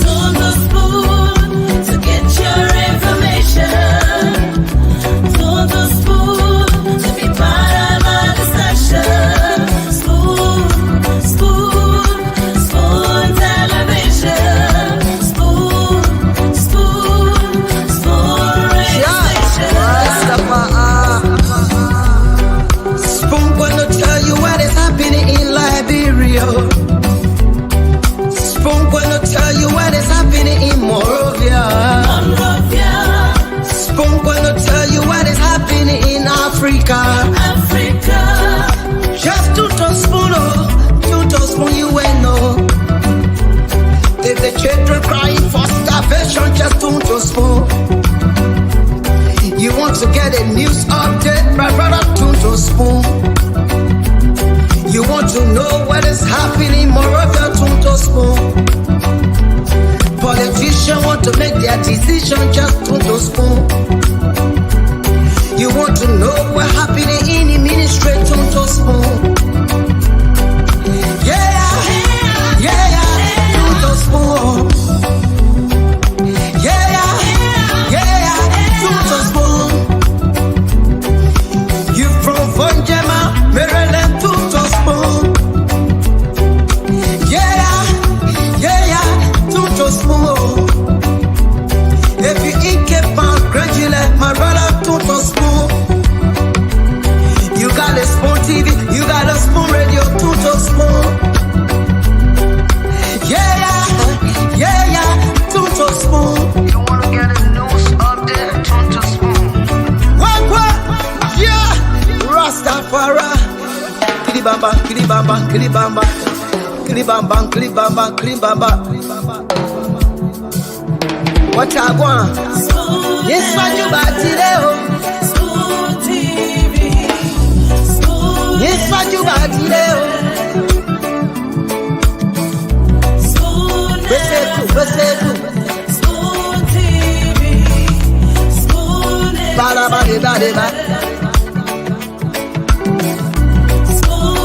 Don't the spoon to get your information. Don't the spoon to be part of our discussion. Spoon, spoon, spoon television. Spoon, spoon, spoon radio station. Spoon gonna tell you what is happening in Liberia. Spoon gonna tell you what is happening in Monrovia. Spoon gonna tell you what is happening in Africa. Just to spoon, you will know. If the children crying for starvation, just to spoon. You want to get a news update, my brother, to spoon. You want to know what is happening, Moreover, to spoon. Politicians want to make their decision, just to spoon. You want to know what happening in the ministry, to spoon. To spoon. To spoon. You from Vonjema, Maryland, to spoon. To spoon. If you eat Cape Town, gradually, my brother, to spoon. You got a spoon TV, you got a spoon radio, to spoon. To spoon. You wanna get a news update, to spoon. What? Yeah! Rastafari. Kilibamba, kilibamba, kilibamba. Kilibamba, kilibamba, kilibamba. What I want? Yes, what you got today? Spoon TV. Spoon. Yes, what you got today? Spoon TV. Spoon. Bada bada bada bada.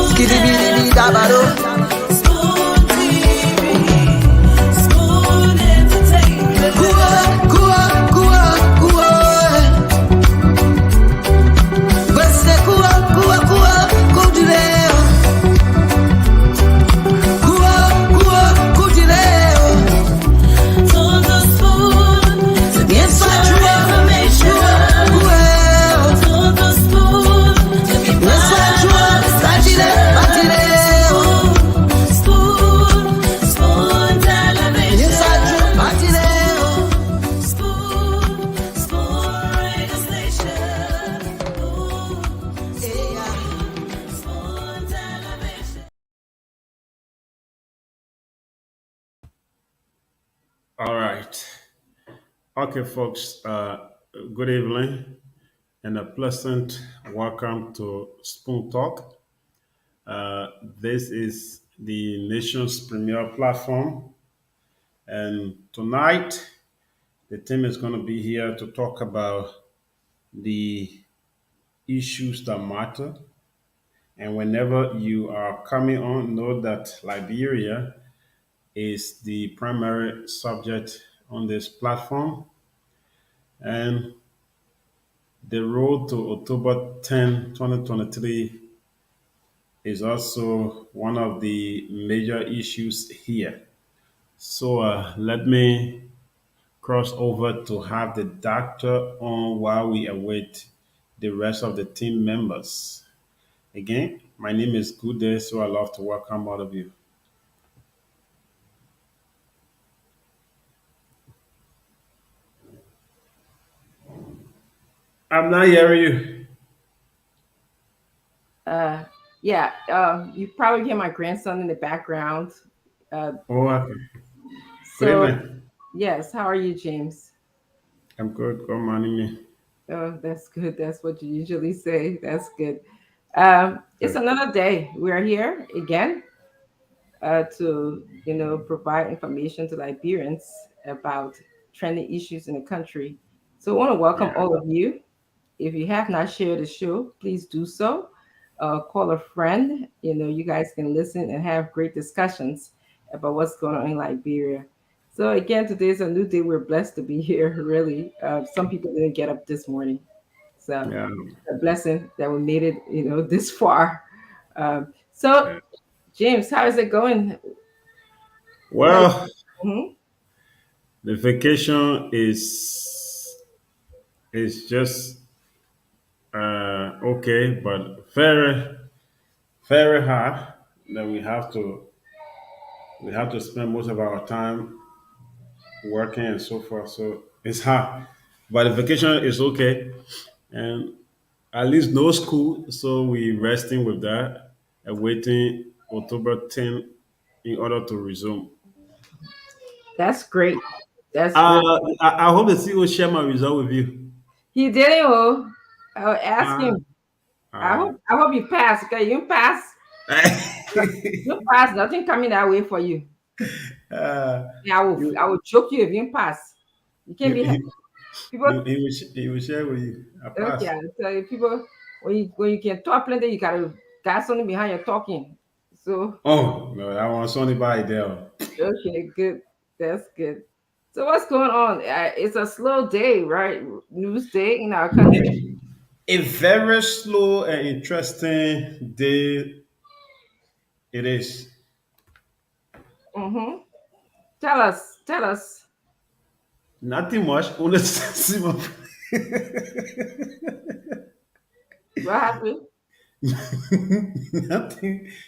Skiddy biddy da bado. Spoon TV. Spoon Entertainment. Kua. Wese kua kudileo. Kua kudileo. Don't the spoon to get your information. Don't the spoon to be part of our discussion. Spoon television. Spoon radio station. Spoon television. All right. Okay, folks. Good evening and a pleasant welcome to Spoon Talk. This is the nation's premier platform. And tonight, the team is going to be here to talk about the issues that matter. And whenever you are coming on, know that Liberia is the primary subject on this platform. And the road to October 10, 2023 is also one of the major issues here. So let me cross over to have the doctor on while we await the rest of the team members. Again, my name is Good Day, so I love to welcome all of you. I'm not hearing you. You probably hear my grandson in the background. Oh, okay. Good So, evening. yes, how are you, James? I'm good. Good morning, me. Oh, that's good. That's what you usually say. That's good. It's another day. We're here again to, provide information to Liberians about trending issues in the country. So I want to welcome all of you. If you have not shared the show, please do so. Call a friend. You guys can listen and have great discussions. about what's going on in Liberia. So again, today is a new day. We're blessed to be here. Really, some people didn't get up this morning, so Yeah. a blessing that we made it. This far. So Yeah. James, how is it going? How? Well, Mhm. the vacation is just okay, but very hard. That we have to spend most of our time working and so forth. So it's hard, but the vacation is okay, and at least no school. So we resting with that and waiting October 10th in order to resume. That's great. That's really. I hope the CEO share my result with you. He did it. Oh, I'll ask Uh, him. I uh, hope. I hope you pass. Okay, you pass. You pass. Nothing coming that way for you. uh, Yeah, I will. you, I will choke you if you pass. You can't he, be he, people. he will share with you. I Okay, pass. I tell you, people, when you can talk plenty, you gotta got something behind your talking. So Oh no, I want Sonny by there. okay, good. That's good. So what's going on? It's a slow day, right? News day in our country. A very slow and interesting day it is. Mm-hmm. Tell us. Tell us. Nothing much. Only Simon. What happened?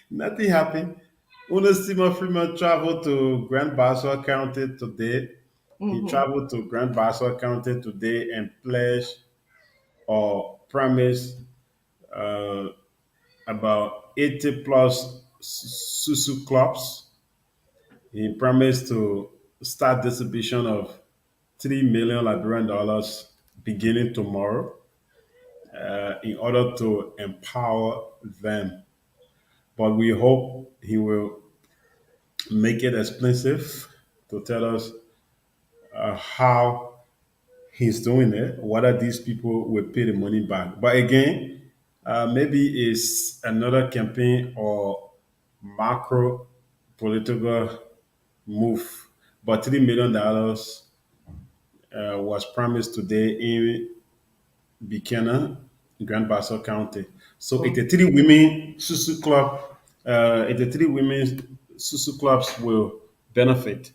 Nothing happened. Only Simon Freeman traveled to Grand Bassa County today. He Mm-hmm. traveled to Grand Bassa County today and pledged or promised uh, about 80 plus Susu clubs. He promised to start distribution of 3 million Liberian dollars beginning tomorrow in order to empower them. But we hope he will make it expensive to tell us how he's doing it, whether these people will pay the money back. But again, maybe it's another campaign or macro political move. But $3 million was promised today in Buchanan, Grand Bassa County. So Mm-hmm. 83 women Susu Club, 83 women Susu clubs will benefit.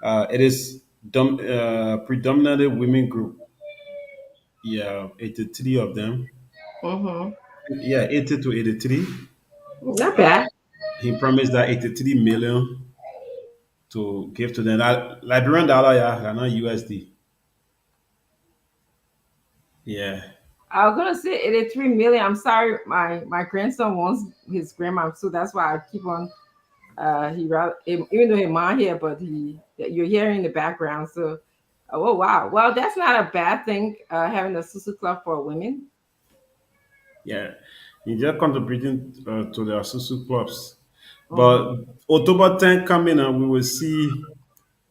It is predominantly women group. Yeah, 83 of them. Mm-hmm. Yeah, 80 to 83. Not bad. He promised that 83 million to give to them. Liberian dollar, yeah, not USD. Yeah. I was gonna say 83 million. I'm sorry, my grandson wants his grandma, so that's why I keep on. Even though he's mom here, but you're hearing in the background. So, oh wow, well that's not a bad thing. Having a susu club for women. Yeah, he's just contributing to the Asusu clubs. Mm-hmm. But October 10th coming up, we will see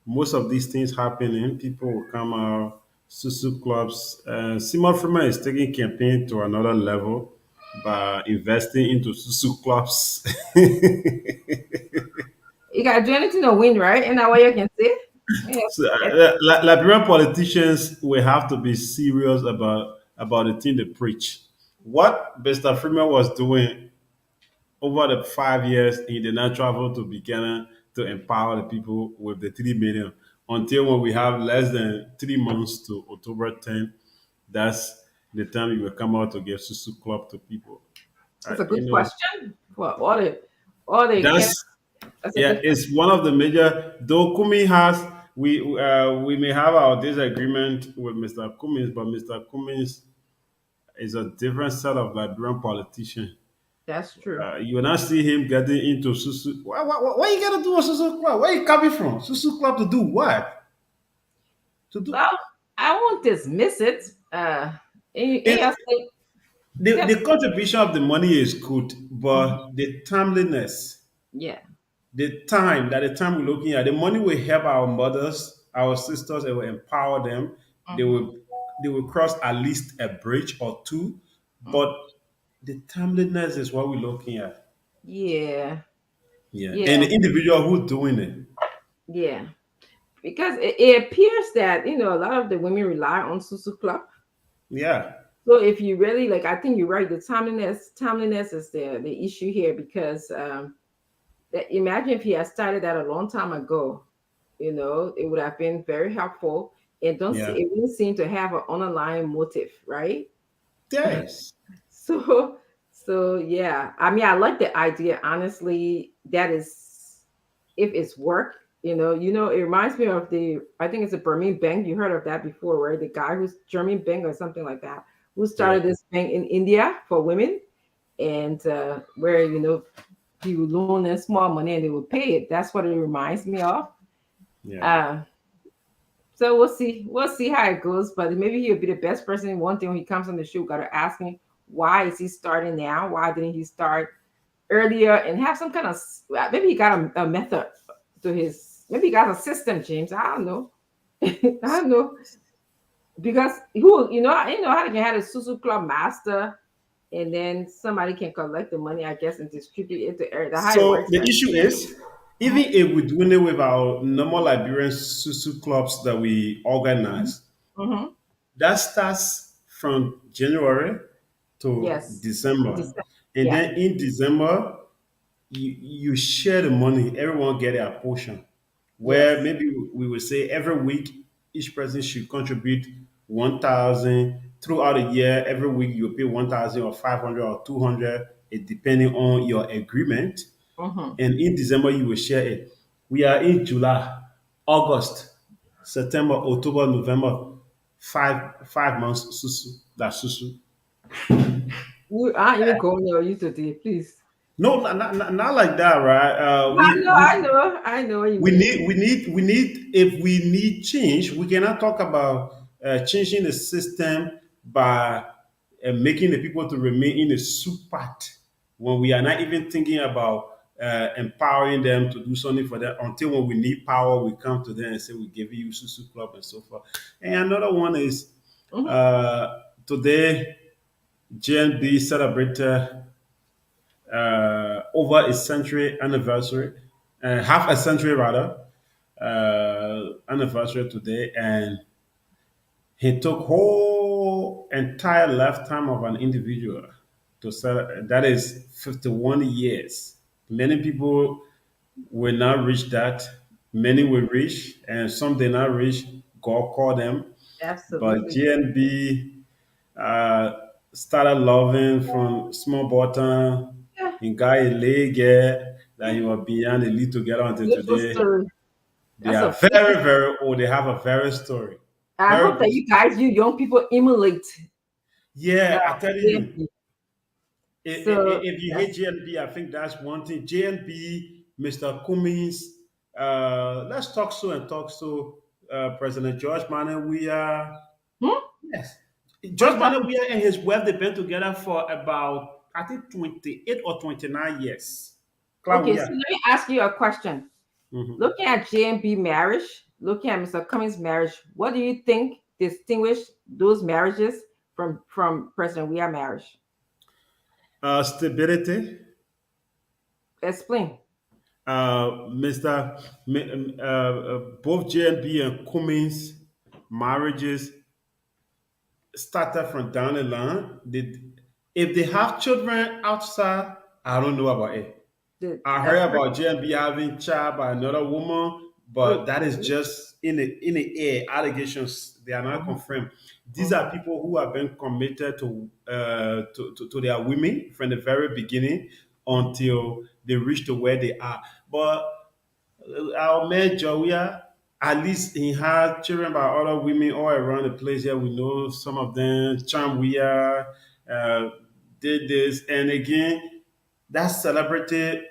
most of these things happening. People will come out, Susu clubs. Simon Freeman is taking campaign to another level by investing into Susu clubs. You gotta do anything to win, right? And that what you can say. So, Yeah. Liberian politicians will have to be serious about the thing they preach. What Mr. Freeman was doing over the 5 years, he did not travel to Buchanan to empower the people with the 3 million until when we have less than 3 months to October 10th. That's the time you will come out to give Susu Club to people. That's a You good know, question. For all the that's candidates, that's a yeah, good. it's one of the major. Though Kumi has, we may have our disagreement with Mr. Cummins, but Mr. Cummins is a different set of Liberian politician. That's true. You will not see him getting into Susu. What you gotta do with Susu Club? Where you coming from? Susu Club to do what? To do Well, I won't dismiss it. In your it. state, The contribution of the money is good, but the timeliness, yeah. the time we're looking at, the money will help our mothers, our sisters, it will empower them. They Mm-hmm. will they will cross at least a bridge or two, Mm-hmm. but the timeliness is what we're looking at. Yeah. Yeah, and Yeah. the individual who's doing it. Yeah, because it appears that a lot of the women rely on Susu Club. Yeah, So if you really like, I think you're right. The timeliness is the issue here because imagine if he had started that a long time ago, it would have been very helpful. And don't see yeah. it wouldn't seem to have an underlying motive, right? Yes. So, so yeah, I mean, I like the idea. Honestly, that is, if it's work, it reminds me of I think it's a Burmese bank. You heard of that before, right? The guy who's German bank or something like that, who Yeah, started this bank in India for women, and where he would loan them small money and they would pay it. That's what it reminds me of. yeah. Uh, so we'll see. We'll see how it goes. But maybe he'll be the best person. One thing when he comes on the show, got to ask him why is he starting now? Why didn't he start earlier? And have some kind of maybe he got a method to his. Maybe he got a system, James. I don't know. I don't know because who how they can have a Susu Club master and then somebody can collect the money, I guess, and distribute it to area. That's how it So works, the right? issue is, even Mm-hmm. if we're doing it with our normal Liberian susu clubs that we organize, Mm-hmm. that starts from January to Yes. December. And Yeah. then in December, you share the money, everyone get a portion. Where Yes. maybe we would say every week each person should contribute 1,000 throughout the year. Every week you pay 1,000 or 500 or 200, it depending on your agreement. Mm-hmm. And in December you will share it. We are in July, August, September, October, November, five months susu. That's susu. We aren't even going there you today, please. No, not like that, right? I know, I know, I know what you mean. We need, if we need change, we cannot talk about changing the system by making the people to remain in a soup pot when we are not even thinking about empowering them to do something for them until when we need power, we come to them and say, we give you Susu Club and so forth. And another one is Mm-hmm. today, GNB celebrated over a century anniversary, half a century rather, anniversary today, and he took whole entire lifetime of an individual to sell. That is 51 years. Many people will not reach that. Many will reach, and some did not reach. God called them, but Absolutely. GNB uh, started loving from small button. Yeah. He got a leg that he was beyond the lead together until Beautiful today. story. They That's are a beautiful very, story. very old. They have a very story. I Very hope good that story. you young people emulate Yeah, I tell you, JMP. So if you hate that's JNB, I think that's one thing. JNB, Mr. Cummings, let's talk so and talk so. President George Manawia. hmm? Yes. What George you talking? Manawia and his wife, they've been together for about, I think, 28 or 29 years. Okay, so Claudia. let me ask you a question. Looking at JMP marriage, looking at Mr. Cummings' marriage, what do you think distinguish those marriages from President Weah marriage? Stability. Explain. Both JNB and Cummings marriages started from down the line. If they have children outside, I don't know about it. The I heard about JNB having child by another woman, but wait. that is just in the air allegations. They are not Mhm, confirmed. These are mhm. people who have been committed to their women from the very beginning until they reach to where they are. But our man Joia, at least he had children by other women all around the place. Here we know some of them. Chamwea uh, did this, and again, that celebrity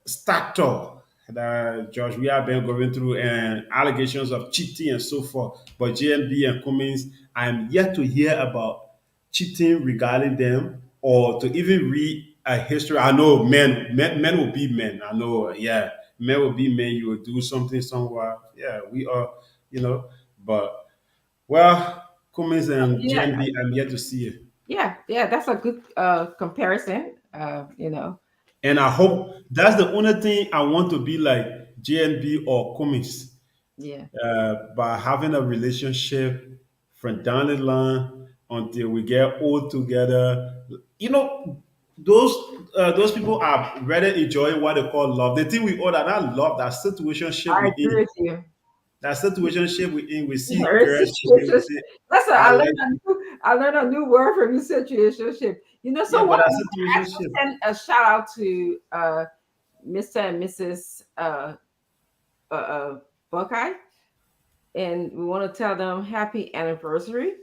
stature that George we have been going through and allegations of cheating and so forth. But JNB and Cummings, I'm yet to hear about cheating regarding them or to even read a history. I know men will be men. I know, yeah, men will be men. You will do something somewhere. Yeah, we are, you know. But well, Cummings and Yeah, JNB, I'm yet to see it. yeah. That's a good comparison. And I hope that's the only thing I want to be like. GNB or Cummings, Yeah. by having a relationship from down the line until we get old together. You know, those people are really enjoying what they call love. They think we all that love, that situationship I we agree in. with you. That situationship we in, we see Her girls today, we situation. say, Listen, I like, I learned a new word from you, situationship. yeah, So but what that we actually situationship, send a shout out to Mr. and Mrs. Buckeye, and we want to tell them happy anniversary.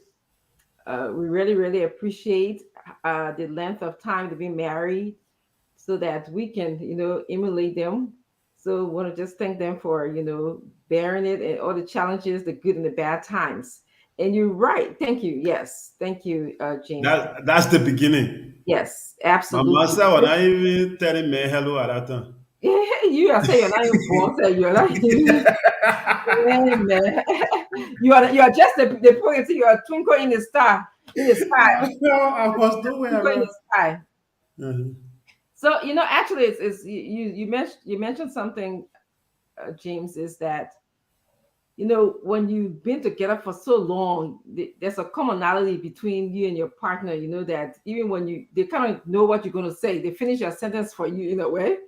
We really, really appreciate the length of time to be married, so that we can, emulate them. So want to just thank them for, bearing it and all the challenges, the good and the bad times. And you're right. Thank you. Yes. Thank you, James. that's the beginning. Yes, My absolutely. master was not even telling me hello at that time. You are saying you're not even born, say you're not even man. You are just the point. You are a twinkle in the sky, I was nowhere twinkle in around. the sky. Mhm. So actually, it's you mentioned something, James, is that when you've been together for so long, there's a commonality between you and your partner. That even when they kind of know what you're going to say, they finish your sentence for you in a way.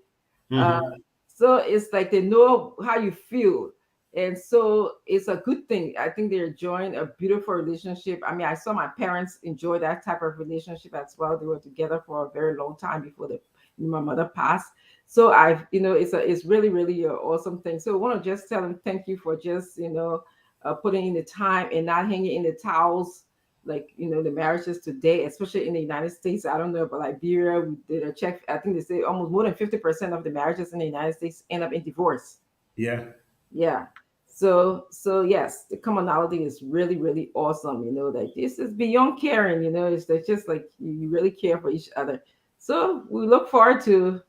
Uh, Mhm. so it's like they know how you feel. And so it's a good thing. I think they're enjoying a beautiful relationship. I mean, I saw my parents enjoy that type of relationship as well. They were together for a very long time before my mother passed. So it's really, really an awesome thing. So I want to just tell them thank you for just, putting in the time and not hanging in the towels, like the marriages today, especially in the United States. I don't know about Liberia. We did a check. I think they say almost more than 50% of the marriages in the United States end up in divorce. Yeah. Yeah. So yes, the commonality is really, really awesome. That this is beyond caring. It's like just like you really care for each other. So we look forward to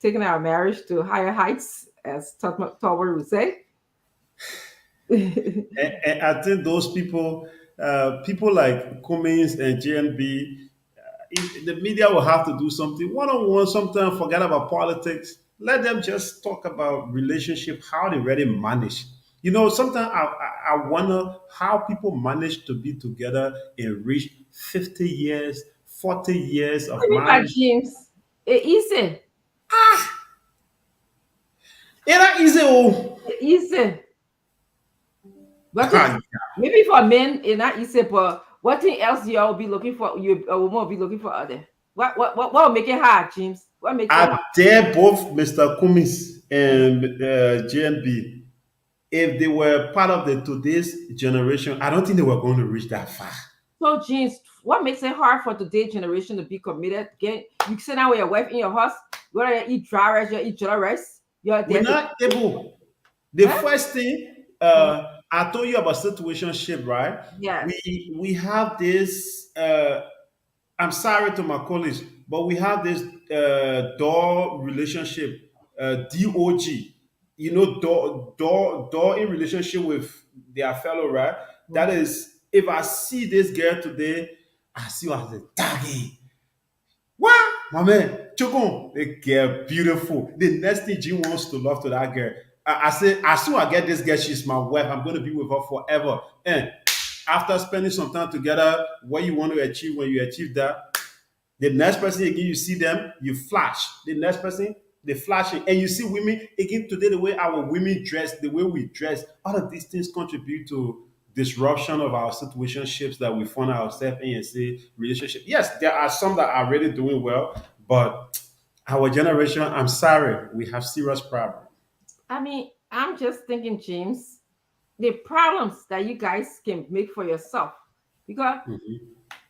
taking our marriage to higher heights, as Tolbert would say. And I think those people, people like Cummings and JNB, the media will have to do something one on one. Sometimes forget about politics. Let them just talk about relationship, how they really manage. Sometimes I wonder how people manage to be together and reach 50 years, 40 years What do of you mean by marriage. James? Easy, It ain't easy. Oh. easy. But maybe for men, it's not easy. But what thing else y'all be looking for? You a woman will be looking for other. What will make it hard, James? What makes it I hard? dare both Mr. Cummings and JNB, if they were part of the today's generation, I don't think they were going to reach that far. So, James, what makes it hard for today's generation to be committed? Get you sit down with your wife in your house. You want to eat dry rice? You eat jollof rice. You're We're there to not able. The huh? first thing Mm, I told you about situationship, right? yes. We have this. I'm sorry to my colleagues, but we have this door relationship, DOG. Door in relationship with their fellow, right? That Mhm. is, if I see this girl today, I see her as a doggy. What? My man, Chukun, they girl beautiful. The next thing Jim wants to love to that girl. I say, as soon as I get this girl, she's my wife. I'm going to be with her forever. And after spending some time together, what you want to achieve, when you achieve that, the next person again, you see them, you flash. The next person, they flashing. And you see women, again, today, the way our women dress, the way we dress, all of these things contribute to disruption of our situationships that we find ourselves in and say relationship. Yes, there are some that are really doing well, but our generation, I'm sorry, we have serious problems. I mean, I'm just thinking, James, the problems that you guys can make for yourself. Because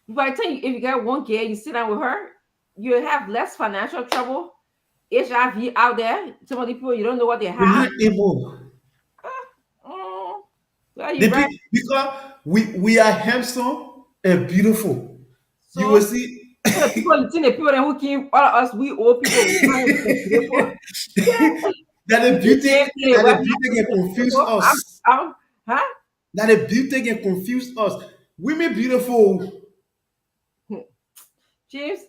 by the time if you got one girl, you sit down with her, you have less financial trouble, HIV out there. Some of the people you don't know what they We're have. not able. Mm, well, you're right. Because we are handsome and beautiful. You will So, see so the people then who came, all of us, we old people, we find it beautiful. that the You beauty can't play that the well. beauty can confuse Beautiful. us. I'm, huh? That the beauty can confuse us. Women beautiful. James,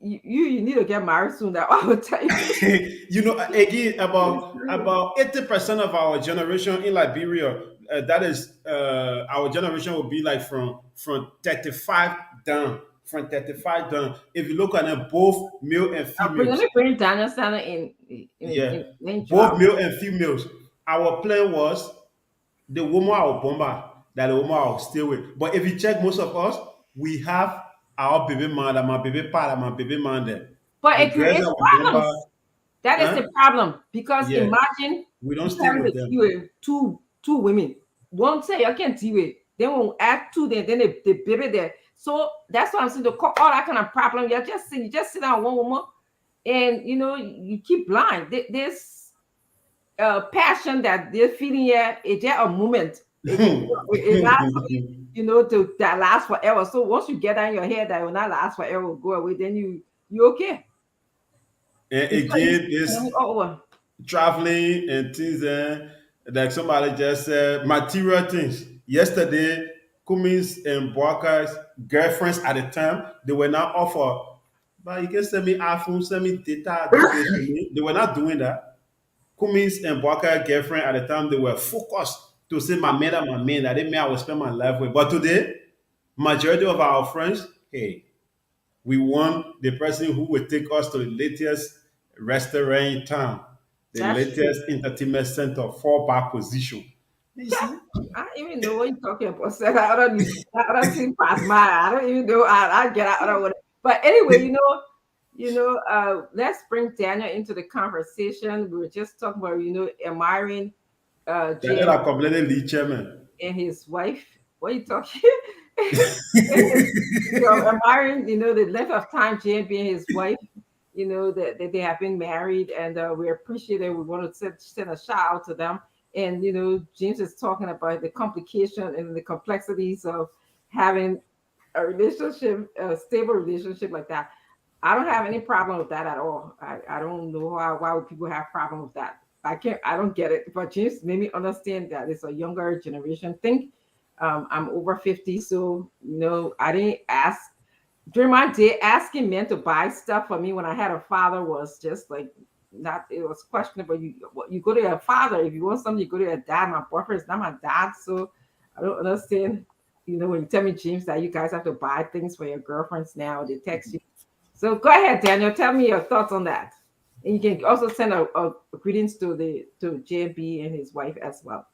you need to get married soon. That I will tell you. You know, again, about 80% of our generation in Liberia, that is, our generation will be like from 35 down, from 35 down. If you look at them, both male and Let females, me bring Daniel Sandler yeah, in both job. male and females. Our plan was the woman I will bomber, that the woman I will stay with. But if you check most of us, we have our baby man, my baby father, my baby man there. But The it girls creates that will bomber, problems. That is huh? the problem because Yeah, imagine we don't you stay having with to them. deal with two women. One say I can't deal with. Then we'll add two. Then the baby there. So that's why I'm saying to call all that kind of problem. You just sit down one woman, and you keep blind. This passion that they're feeling here is just a moment. It not to that lasts forever. So once you get on your head that it will not last forever, will go away. Then you okay. And It's so easy again, to tell me, this oh, traveling and things, like somebody just said, material things. Yesterday, Cummins and Boaka's girlfriends at the time, they were not offer, but you can send me iPhone, send me data, do this for me. They were not doing that. Cummins and Boaka's girlfriend at the time, they were focused to say my man, that they may I will spend my life with. But today, majority of our friends, hey, we want the person who will take us to the latest restaurant in town, the that's true. latest entertainment center, fallback position. You Yeah, see? I don't even know what you're talking about. So I don't see past my. I don't even know. I get out of what. But anyway, let's bring Daniel into the conversation. We were just talking about, admiring Daniel James a completely lead chairman. and his wife. What are you talking? Admiring, the length of time James and his wife, that they have been married, and we appreciate it. We want to send a shout out to them. And James is talking about the complication and the complexities of having a relationship, a stable relationship like that. I don't have any problem with that at all. I don't know why would people have problem with that. I don't get it. But James made me understand that it's a younger generation thing. I'm over 50, so I didn't ask during my day. Asking men to buy stuff for me when I had a father was just like not. It was questionable. You go to your father if you want something. You go to your dad. My boyfriend is not my dad, so I don't understand. When you tell me, James, that you guys have to buy things for your girlfriends now, they text you. So go ahead, Daniel. Tell me your thoughts on that. And you can also send a greetings to JB and his wife as well.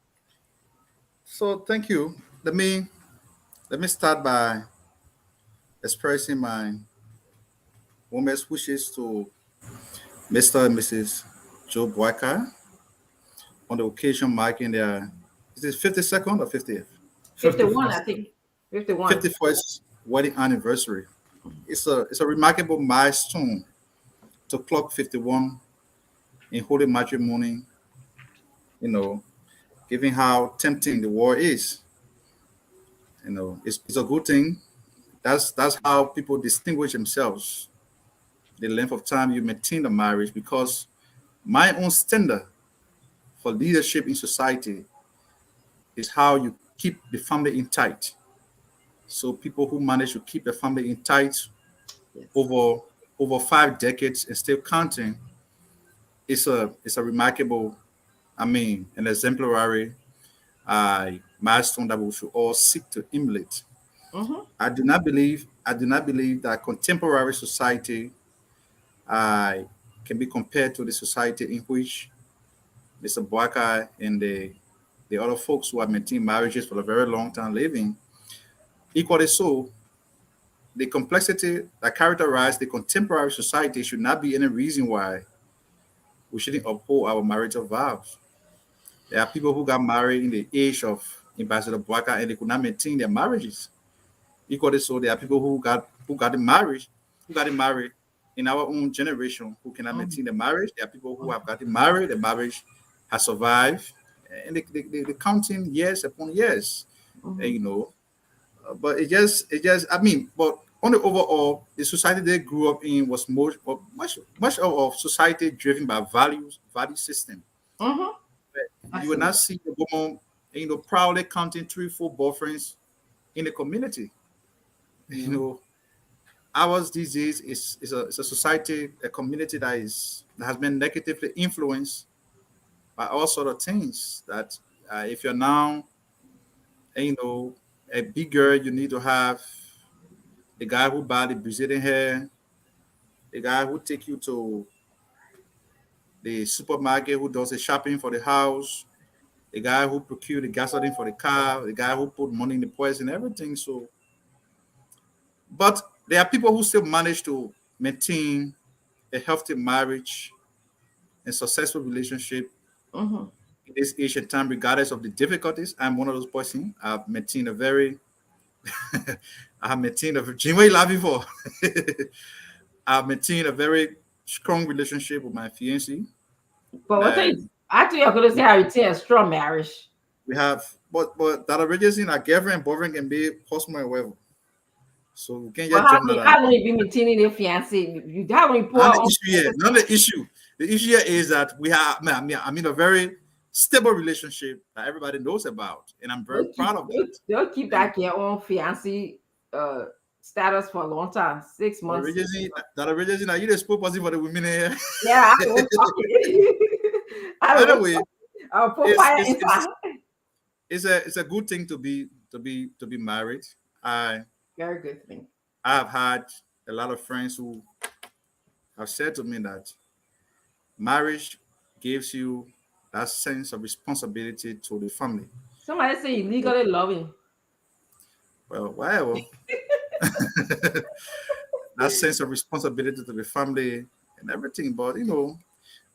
So thank you. Let me start by expressing my warmest wishes to Mr. and Mrs. Joe Boyka on the occasion marking their, is it 52nd or 50th? 51, I think. 51. 51st wedding anniversary. It's a remarkable milestone to clock 51 in holy matrimony, you know, given how tempting the war is. It's a good thing. That's how people distinguish themselves. The length of time you maintain the marriage, because my own standard for leadership in society is how you keep the family intact. So people who manage to keep the family intact Yes. over 5 decades and still counting, it's a remarkable, an exemplary milestone that we should all seek to emulate. Mm-hmm. I do not believe that contemporary society uh, can be compared to the society in which Mr. Boaka and the other folks who have maintained marriages for a very long time living. Equally so, the complexity that characterizes the contemporary society should not be any reason why we shouldn't uphold our marital vows. There are people who got married in the age of Ambassador Boaka and they could not maintain their marriages. Equally so, there are people who got married in our own generation who cannot maintain the marriage. There are people who have gotten married, the marriage has survived, and they counting years upon years. Mm-hmm. And, but but on the overall, the society they grew up in was much of society driven by value system. Mm-hmm. You will Absolutely. not see the woman, proudly counting 3, 4 boyfriends in the community. You Mm-hmm. know, ours these days is a society, a community that has been negatively influenced by all sort of things. That if you're now, a big girl, you need to have the guy who buy the Brazilian hair, the guy who take you to the supermarket, who does the shopping for the house, the guy who procure the gasoline for the car, the guy who put money in the purse and everything. So, but there are people who still manage to maintain a healthy marriage and successful relationship Mm-hmm. in this ancient time, regardless of the difficulties. I'm one of those persons. I've maintained a very, I have maintained a Jim, what you laughing for? I've maintained a very strong relationship with my fiancée. But what And I think you're going to say how you a strong marriage. we have, but that originally our girlfriend and boyfriend can be husband and wife. So we can't But just jump that out. how long you been maintaining your fiancé? You how many pour Not the on? issue here. Not the issue. The issue here is that we have, I'm in a very stable relationship that everybody knows about, and I'm very proud of that. They'll keep that your own fiancé uh status for a long time, 6 months. That originally, now you the spokesperson for the women here. Yeah, I don't talk it. I don't Anyway, I'll put it's, fire it's, inside. it's a good thing to be married. I Very good thing. I have had a lot of friends who have said to me that marriage gives you that sense of responsibility to the family. Somebody say you legally loving. Well, whatever. That sense of responsibility to the family and everything. But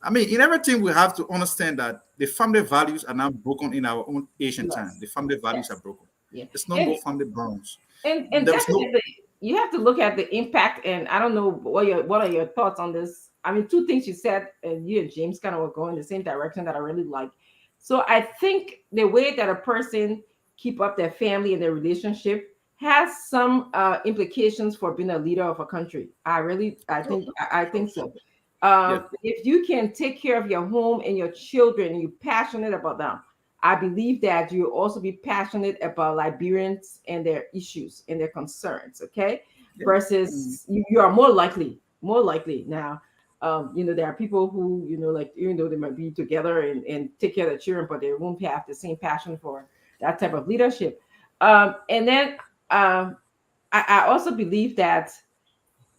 I mean, in everything we have to understand that the family values are now broken in our own Asian time. The family values are broken. Yeah. It's no more family bonds. And There was no definitely you have to look at the impact. And I don't know what are your thoughts on this. I mean, two things you said, and you and James kind of were going the same direction that I really like. So I think the way that a person keep up their family and their relationship has some implications for being a leader of a country. I think so. yeah. If you can take care of your home and your children, and you're passionate about them, I believe that you'll also be passionate about Liberians and their issues and their concerns. Okay, Yeah. versus you are more likely now. There are people who, like, even though they might be together and take care of the children, but they won't have the same passion for that type of leadership. And then I also believe that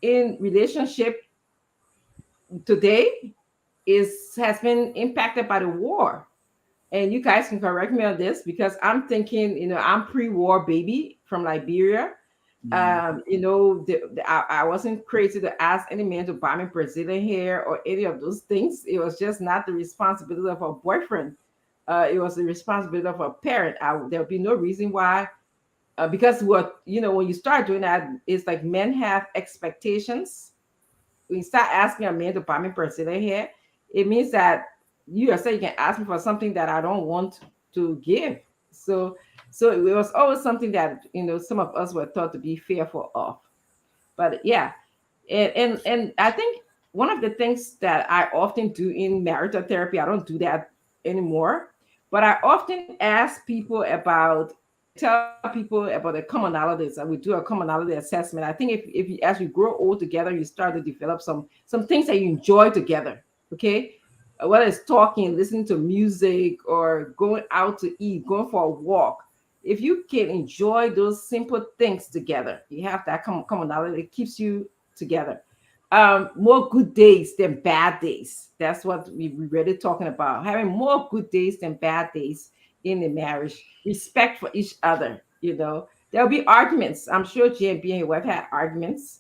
in relationship today has been impacted by the war. And you guys can correct me on this because I'm thinking, I'm pre-war baby from Liberia. I wasn't crazy to ask any man to buy me Brazilian hair or any of those things. It was just not the responsibility of a boyfriend. It was the responsibility of a parent. There'll be no reason why, because when you start doing that, it's like men have expectations. When you start asking a man to buy me Brazilian hair, it means that you are saying you can ask me for something that I don't want to give. So it was always something that some of us were taught to be fearful of. But yeah, and I think one of the things that I often do in marital therapy, I don't do that anymore, but I often ask people tell people about the commonalities, and we do a commonality assessment. I think if you, as you grow old together, you start to develop some things that you enjoy together. Okay, whether it's talking, listening to music, or going out to eat, going for a walk. If you can enjoy those simple things together, you have that commonality. It keeps you together. More good days than bad days. That's what we're really talking about. Having more good days than bad days in the marriage. Respect for each other. There'll be arguments. I'm sure GMB and your wife had arguments.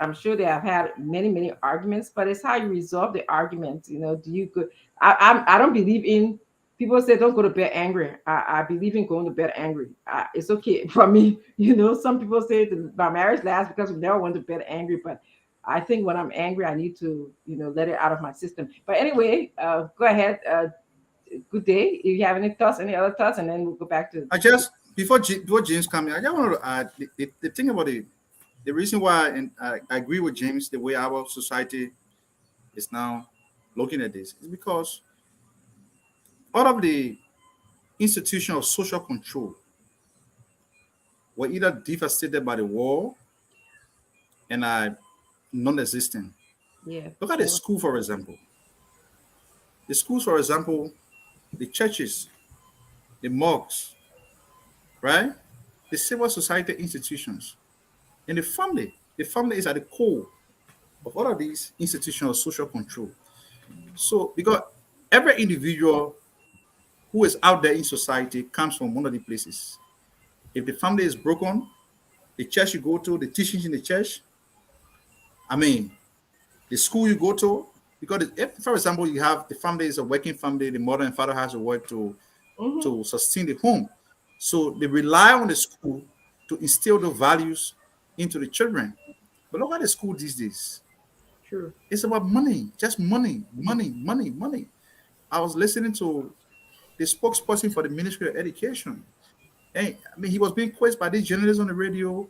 I'm sure they have had many, many arguments, but it's how you resolve the argument. Do you go? I don't believe in people say don't go to bed angry. I believe in going to bed angry. It's okay for me. Some people say my marriage lasts because we never went to bed angry, but I think when I'm angry, I need to, let it out of my system. But anyway, go ahead. Good day. If you have any other thoughts, and then we'll go back to. I just before James coming, I just want to add the thing about the reason why, and I agree with James, the way our society is now looking at this is because all of the institutions of social control were either devastated by the war and non-existent. Yeah. Look at the school, for example. The schools, for example, the churches, the mosques, right? The civil society institutions, and the family. The family is at the core of all of these institutions of social control. So, because every individual who is out there in society comes from one of the places. If the family is broken, the church you go to, the teachings in the church, I mean, the school you go to, because if, for example, you have the family is a working family, the mother and father has to work Mm-hmm. to sustain the home. So they rely on the school to instill the values into the children. But look at the school these days. True. It's about money, just money, money, money, money. I was listening to the spokesperson for the Ministry of Education. And I mean, he was being quizzed by these journalists on the radio,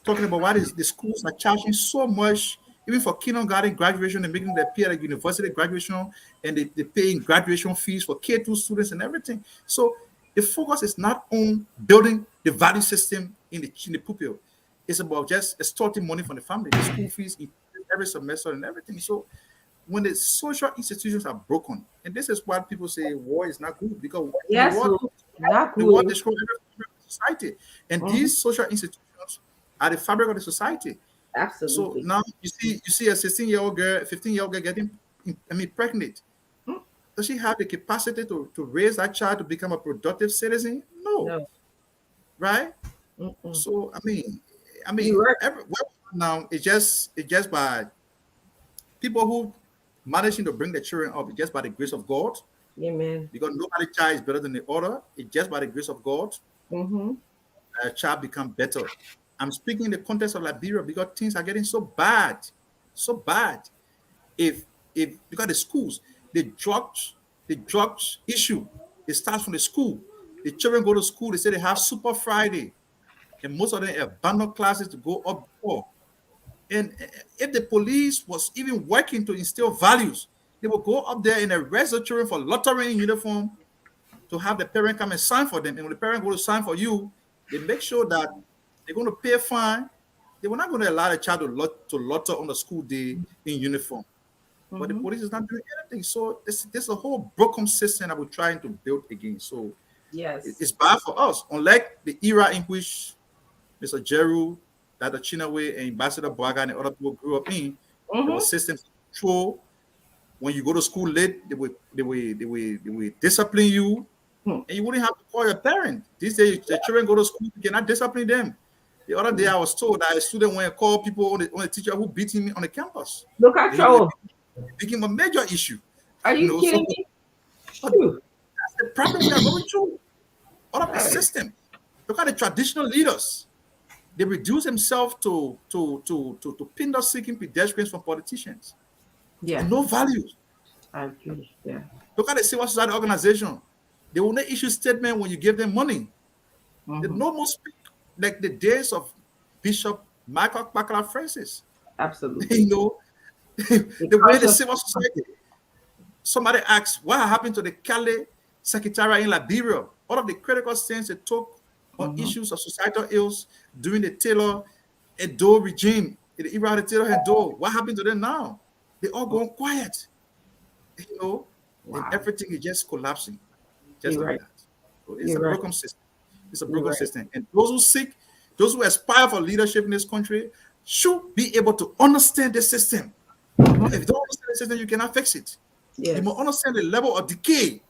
talking about why the schools are charging so much, even for kindergarten graduation, they're making them pay at university graduation, and they're paying graduation fees for K2 students and everything. So the focus is not on building the value system in the pupil. It's about just extorting money from the family, the school fees every semester and everything. So when the social institutions are broken, and this is why people say war is not good, because when Yes, so not the war good. destroys every society, and Mm-hmm. these social institutions are the fabric of the society. So Absolutely. now you see a 16-year-old girl, 15-year-old girl getting, I mean, pregnant. Mm. Does she have the capacity to raise that child to become a productive citizen? No, No. right? Mm-mm. So I mean, You right. now it's just by people who managing to bring the children up, it's just by the grace of God, Amen. because nobody child is better than the other. It's just by the grace of God Mm-hmm. a child become better. I'm speaking in the context of Liberia because things are getting so bad. If because the schools, the drugs issue, it starts from the school. The children go to school, they say they have Super Friday, and most of them abandon classes to go up before. And if the police was even working to instill values, they will go up there and arrest the children for loitering in uniform to have the parent come and sign for them. And when the parent go to sign for you, they make sure that they're going to pay a fine. They were not going to allow the child to loiter on the school day in uniform. But the Mm-hmm. police is not doing anything. So this is a whole broken system that we're trying to build again. So Yes. it's bad for us. Unlike the era in which Mr. Jeru, Dr. Chinaway, and Ambassador Braga and other people grew up in, there Mm-hmm. was systems of control. When you go to school late, they will discipline you, Hmm. and you wouldn't have to call your parent. These days, the children go to school, you cannot discipline them. The other day, I was told that a student went and called people on the teacher who beat him on the campus. Look at It you. became a major issue. Are you So kidding me? but Phew. that's the problem we are going through. All of the Right. system. Look at the traditional leaders. They reduce themselves to pinda seeking pedestrians from politicians Yeah. and no values. I agree. Yeah. Look at the civil society organization. They will not issue statement when you give them money. They Mm-hmm. no more speak like the days of Bishop Michael Bakala Francis. Absolutely. You know, The the way the culture. civil society. Somebody asked what happened to the Cali Secretariat in Liberia. All of the critical stance they took on Mm-hmm. issues of societal ills during the Taylor Edo regime, in the era of the Taylor Edo. What happened to them now? They all gone quiet, you know, and Wow. everything is just collapsing, just You're like right. that. So it's a You're right. broken system. It's a You're broken right. system. And those who aspire for leadership in this country should be able to understand the system. Because if Mm-hmm. you don't understand the system, you cannot fix it. You must Yes. understand the level of decay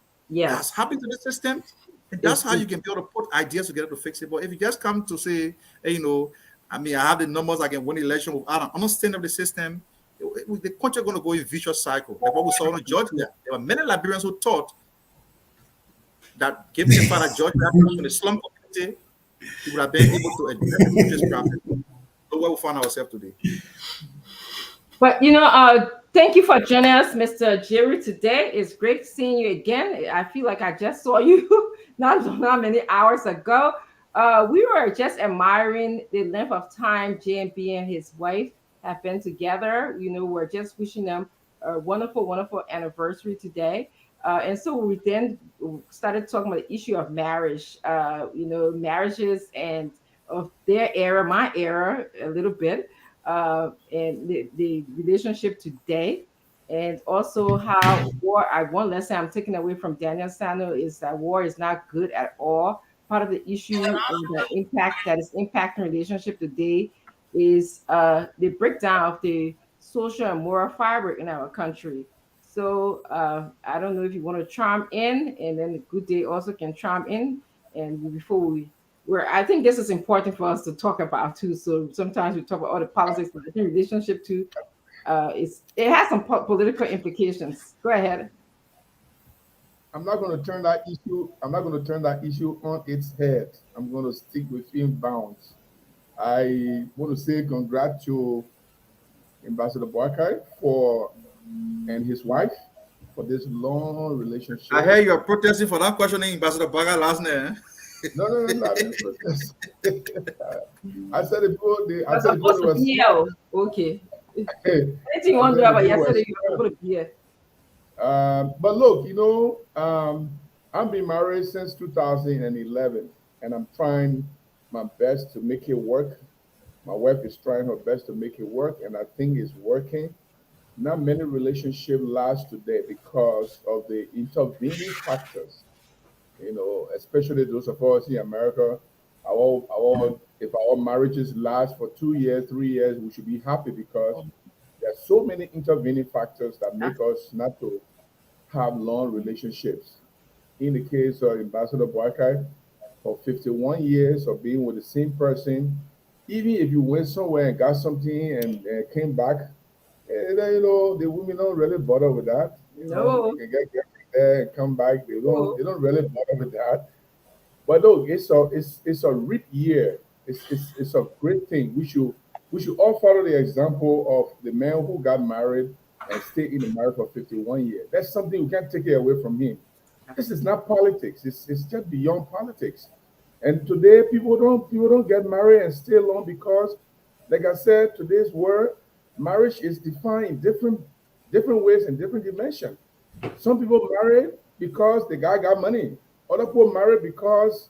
that has Yes. happened to the system, and that's It's how you can be able to put ideas together to fix it. But if you just come to say, hey, I mean, I have the numbers, I can win the election without an understanding of the system, the country going to go in vicious cycle. Like what we saw in Georgia, there were many Liberians who thought that given the fact that Georgia comes from the slum community, we would have been able to address the country's problem. Look where we found ourselves today. But thank you for joining us, Mr. Jerry. Today it's great seeing you again. I feel like I just saw you not many hours ago. We were just admiring the length of time JMB and his wife have been together. We're just wishing them a wonderful, wonderful anniversary today. And so we then started talking about the issue of marriage. Marriages and of their era, my era, a little bit. and the relationship today, and also how war. I One lesson I'm taking away from Daniel Sano is that war is not good at all. Part of the issue and the impact that is impacting relationship today is the breakdown of the social and moral fabric in our country. So I don't know if you want to chime in, and then Good Day also can chime in. And before we, where I think this is important for us to talk about too. So sometimes we talk about all the politics, but I think relationship too, it has some political implications. Go ahead. I'm not going to turn that issue. I'm not going to turn that issue on its head. I'm going to stick within bounds. I want to say congrats to Ambassador Boakai for and his wife for this long I relationship. hear you are protesting for that questioning Ambassador Baga last night. No, I didn't protest. I said it before. I You're said it before supposed they to was. be here. Oh, okay. Hey, Anything you I want to said do it about before it yesterday, was. you're supposed to be here. But look, I've been married since 2011, and I'm trying my best to make it work. My wife is trying her best to make it work, and I think it's working. Not many relationships last today because of the intervening factors. Especially those of us in America. If our marriages last for 2 years, 3 years, we should be happy because there are so many intervening factors that make us not to have long relationships. In the case of Ambassador Boakai, for 51 years of being with the same person, even if you went somewhere and got something and came back, then, the women don't really bother with that. You No. can get there and come back. They don't Oh, they don't really bother with that. But look, it's a rip year. It's a great thing. We should all follow the example of the man who got married and stayed in the marriage for 51 years. That's something we can't take it away from him. This is not politics. It's just beyond politics. And today people don't get married and stay long because, like I said, today's world, marriage is defined in different ways and different dimensions. Some people marry because the guy got money. Other people marry because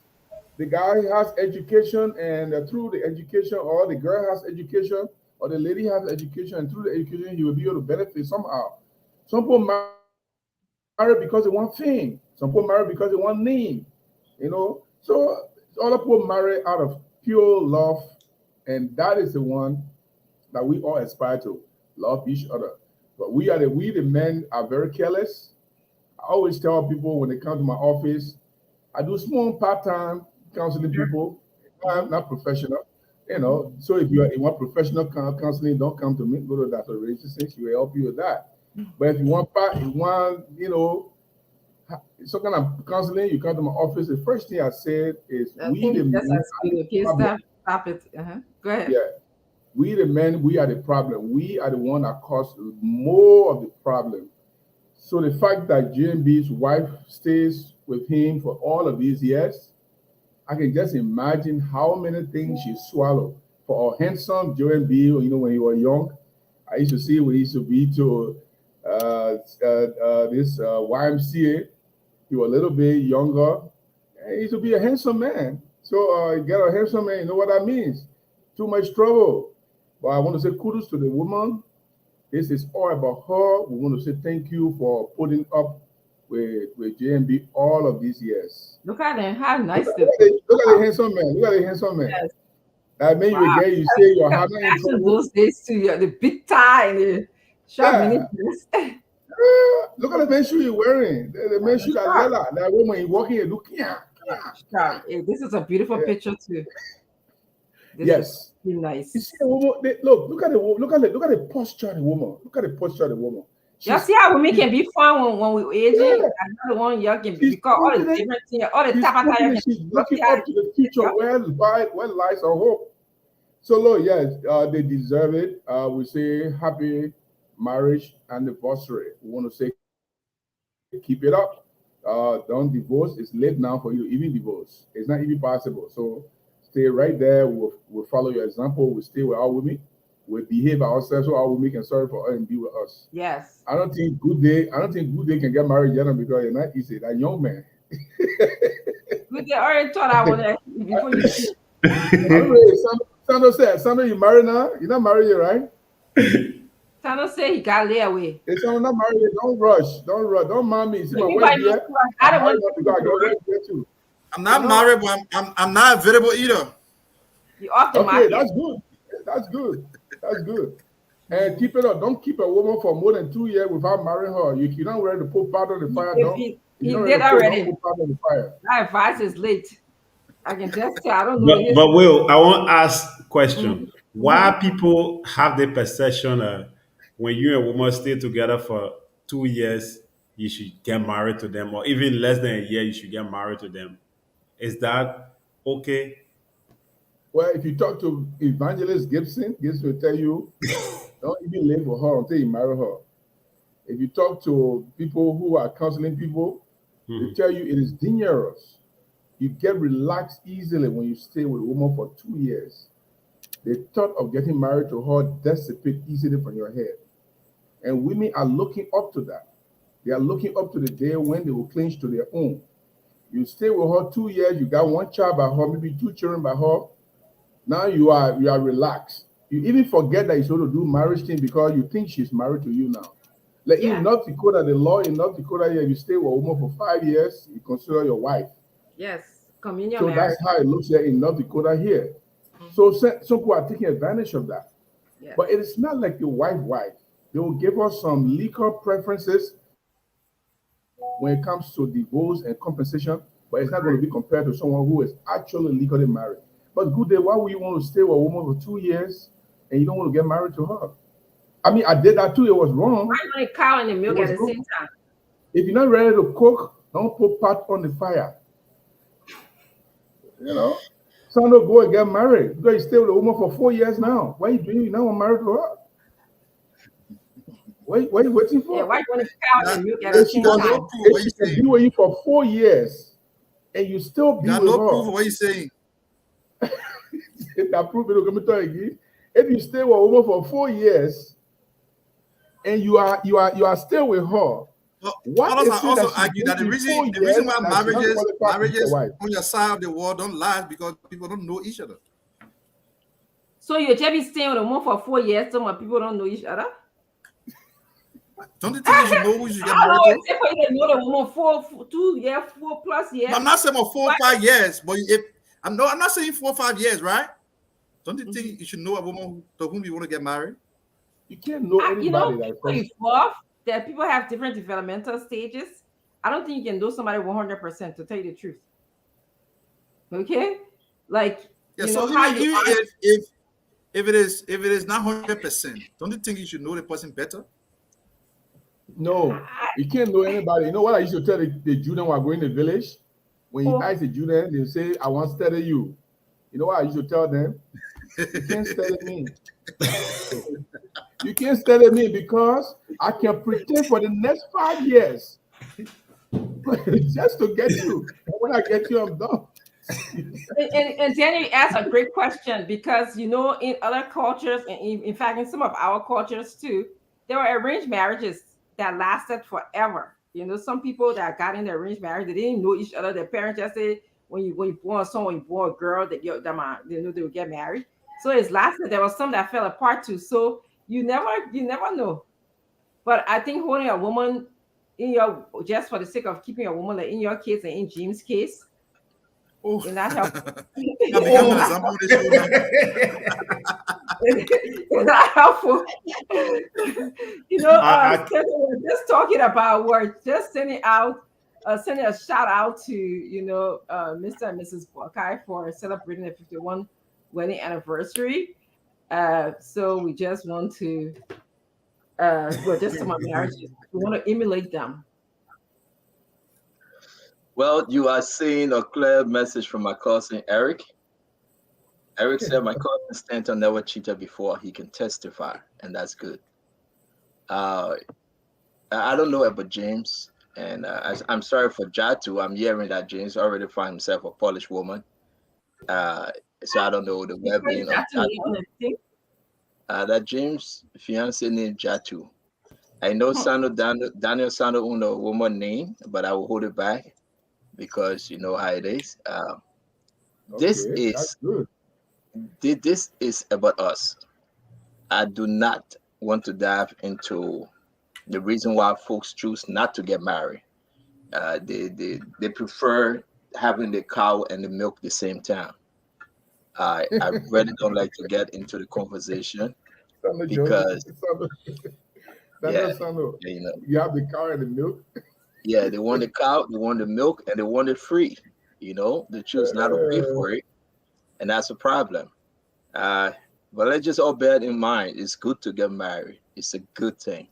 the guy has education, and through the education, or the girl has education, or the lady has education, and through the education, you will be able to benefit somehow. Some people marry because they want fame. Some people marry because they want name. So other people marry out of pure love, and that is the one that we all aspire to love each other. But we the men are very careless. I always tell people when they come to my office, I do small part-time counseling people. I'm not professional, So if you want professional counseling, don't come to me. Go to Dr. Rachel, since she will help you with that. But if some kind of counseling, you come to my office. The first thing I said is, I we think the you just men are the explained. Okay, problem. stop it. Go ahead. Yeah, we the men, we are the problem. We are the one that cause more of the problem. So the fact that JMB's wife stays with him for all of these years, I can just imagine how many things she swallowed. For a handsome JMB, when he was young, I used to see when he used to be to this YMCA. He was a little bit younger, and he used to be a handsome man. So you get a handsome man, you know what that means? Too much trouble. But I want to say kudos to the woman. This is all about her. We want to say thank you for putting up with JMB all of these years. Look at them. How Look nice at, they look at the, look at the handsome man. Look at the handsome man. Yes. That means Wow. you say you're Look at having in fashion trouble. those days too. The big tie and the short mini Yeah. dress. Look at the man shoe you're wearing. The man shoe that Sharp. leather. That woman you walking, you look, yeah. Sharp. Hey, this is a beautiful Yeah. picture too. This is Yes. really You nice. see the woman. Look at the posture of the woman. Look at the posture of the woman. Y'all She's see how women can be fun when we aging? yeah. Another one y'all can be She's because all the confident. different things, all the She's tap y'all confident. She's can look looking at up to the future. Yep. Where lies our hope. So, Lord, yes, they deserve it. We say happy marriage anniversary. We want to say keep it up. Don't divorce. It's late now for you to even divorce. It's not even possible. So stay right there. We'll follow your example. We'll stay with our women. We'll behave ourselves so our women can serve for us and be with us. Yes. I don't think Good Day can get married yet because you're not easy. That young man. Good, they already thought I wanted before you. I don't know. Sandro, you married now? You're not married yet, right? Tano say he got lay away. If someone not married yet, don't rush. Don't rush. Don't mind me. See my wife Anybody knows here. who I I'm don't married want up because I got to wife here too. I'm not married, but I'm not available either. You off the Okay, market. that's good. That's good. That's good. And keep it up. Don't keep a woman for more than 2 years without marrying her. You're not ready to put powder on the fire. If Don't. he You're not did ready to already. don't put powder on the fire. That advice is late. I can just tell. I don't know his. But Will, I want to ask a question. Mhm. Why people have the perception when you and a woman stay together for 2 years, you should get married to them, or even less than a year, you should get married to them? Is that okay? Well, if you talk to Evangelist Gibson will tell you, don't even live with her until you marry her. If you talk to people who are counseling people, they Mhm. tell you it is dangerous. You get relaxed easily when you stay with a woman for 2 years. The thought of getting married to her dissipate easily from your head. And women are looking up to that. They are looking up to the day when they will cling to their own. You stay with her 2 years, you got one child by her, maybe two children by her. Now you are relaxed. You even forget that you're supposed to do marriage thing because you think she's married to you now. Like Yeah. in North Dakota, the law in North Dakota here, if you stay with a woman for 5 years, you consider your wife. Yes, communion So marriage. that's how it looks here in North Dakota here. So some people are taking advantage of that. Yeah. But it is not like your wife. They will give us some legal preferences when it comes to divorce and compensation, but it's not going to be compared to someone who is actually legally married. But good day, why would you want to stay with a woman for 2 years and you don't want to get married to her? I mean, I did that too. It was wrong. Why you want a cow and the milk It at was the same wrong. time? If you're not ready to cook, don't put pot on the fire. You know, some don't go and get married because you stay with a woman for 4 years now. Why are you doing? You now married to her? What are you waiting for? Yeah, why you want a cow and the milk at If the she same got can, no time? proof. if What she you can saying? be with you for 4 years and you still You be got with no her, proof of what you saying. if that proof it will come again. If you stay with a woman for 4 years and you are still with her, But what others is are it also that she argue did that in four the reason years why that she not qualified to be your marriages wife? on your side of the wall don't last because people don't know each other. So you just be staying with a woman for 4 years, so my people don't know each other? Don't you think you should know who you should get How married long to? it take for you to know the woman 2 years, 4+ years? I'm not saying about 4 or Why- 5 years, but if I'm not saying 4 or 5 years, right? Don't you Mm-hmm. think you should know a woman to whom you want to get married? You can't know You know, anybody that people first. evolve. That people have different developmental stages. I don't think you can know somebody 100%, to tell you the truth. Okay, like Yeah. you So know how even, you even are. if it is not 100%, don't you think you should know the person better? No, you can't know anybody. You know what I used to tell the children who are going to the village? When you Oh, ask the children, they say, I want to study you. You know what I used to tell them? You can't study me. You can't study me because I can pretend for the next 5 years just to get you. And when I get you, I'm done. and Daniel asked a great question, because you know in other cultures, and in fact in some of our cultures too, there were arranged marriages that lasted forever. You know, some people that got in the arranged marriage, they didn't know each other. Their parents just say when you born a son, when you born a girl, that they knew they would get married. So it's lasted. There was some that fell apart too. So you never know. But I think holding a woman in your, just for the sake of keeping a woman, like in your case and in Jim's case, Oh, is not helpful. I'm becoming an example on this show now. It's not helpful. You know, we're just talking about, we're just sending a shout out to, Mr. and Mrs. Buckeye for celebrating the 51 wedding anniversary. So we just want to, just some marriages. We want to emulate them. Well, you are seeing a clear message from my cousin Eric. Eric said my cousin Stanton never cheated before. He can testify, and that's good. I don't know about James, and I'm sorry for Jatu. I'm hearing that James already found himself a Polish woman. So I don't know the well-being of Jatu. That James' fiance named Jatu. I know Daniel Sando owned a woman name, but I will hold it back because you know how it is. This Okay, is that's good. This is about us. I do not want to dive into the reason why folks choose not to get married. They prefer having the cow and the milk the same time. I really don't like to get into the conversation Sando Joseph, because Sando, yeah, Sando, Sando. you know, You have the cow and the milk. yeah, they want the cow, they want the milk, and they want it free. They choose not to pay Uh, for it, and that's a problem. Uh, but let's just all bear in mind, it's good to get married. It's a good thing.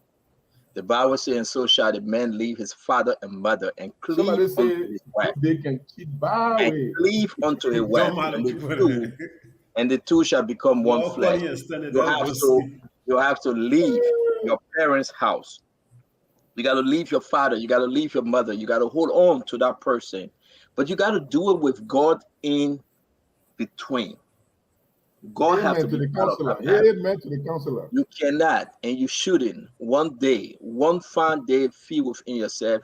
The Bible says, "And so shall the man leave his father and mother and cleave somebody unto say his wife, they can keep by and way. cleave unto his wife, Don't mind and the the people two there. and the two shall become one All flesh." funny and standing You there, have go to sleep. you have to leave your parents' house. You got to leave your father. You got to leave your mother. You got to hold on to that person, but you got to do it with God in between. God have Amen to to be the part of counselor. that marriage. Amen to the counselor. You cannot and you shouldn't one day, one fine day, feel within yourself,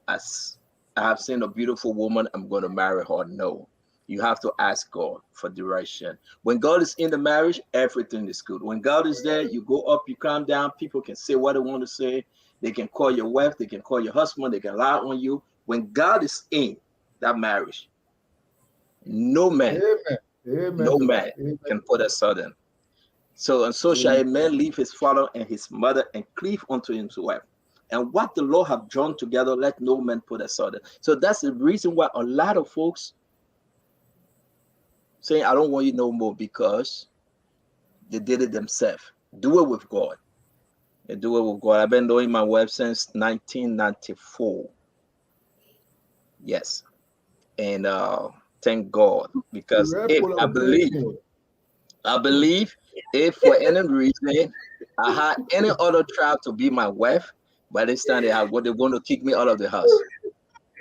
as I have seen a beautiful woman, I'm going to marry her. No. You have to ask God for direction. When God is in the marriage, everything is good. When God is there, you go up, you calm down. People can say what they want to say. They can call your wife, they can call your husband, they can lie on you. When God is in that marriage, no man, Amen. Amen no to man that. Amen can to put a sudden. So, and so that. shall Amen. a man leave his father and his mother and cleave unto his wife. And what the Lord have drawn together, let no man put asunder. So that's the reason why a lot of folks saying, I don't want you no more, because they did it themselves. Do it with God. They do it with God. I've been doing my web since 1994. Yes. And thank God. Because We're if I believe, polarization. I believe if for any reason I had any other tribe to be my wife, by this time they're going to kick me out of the house. You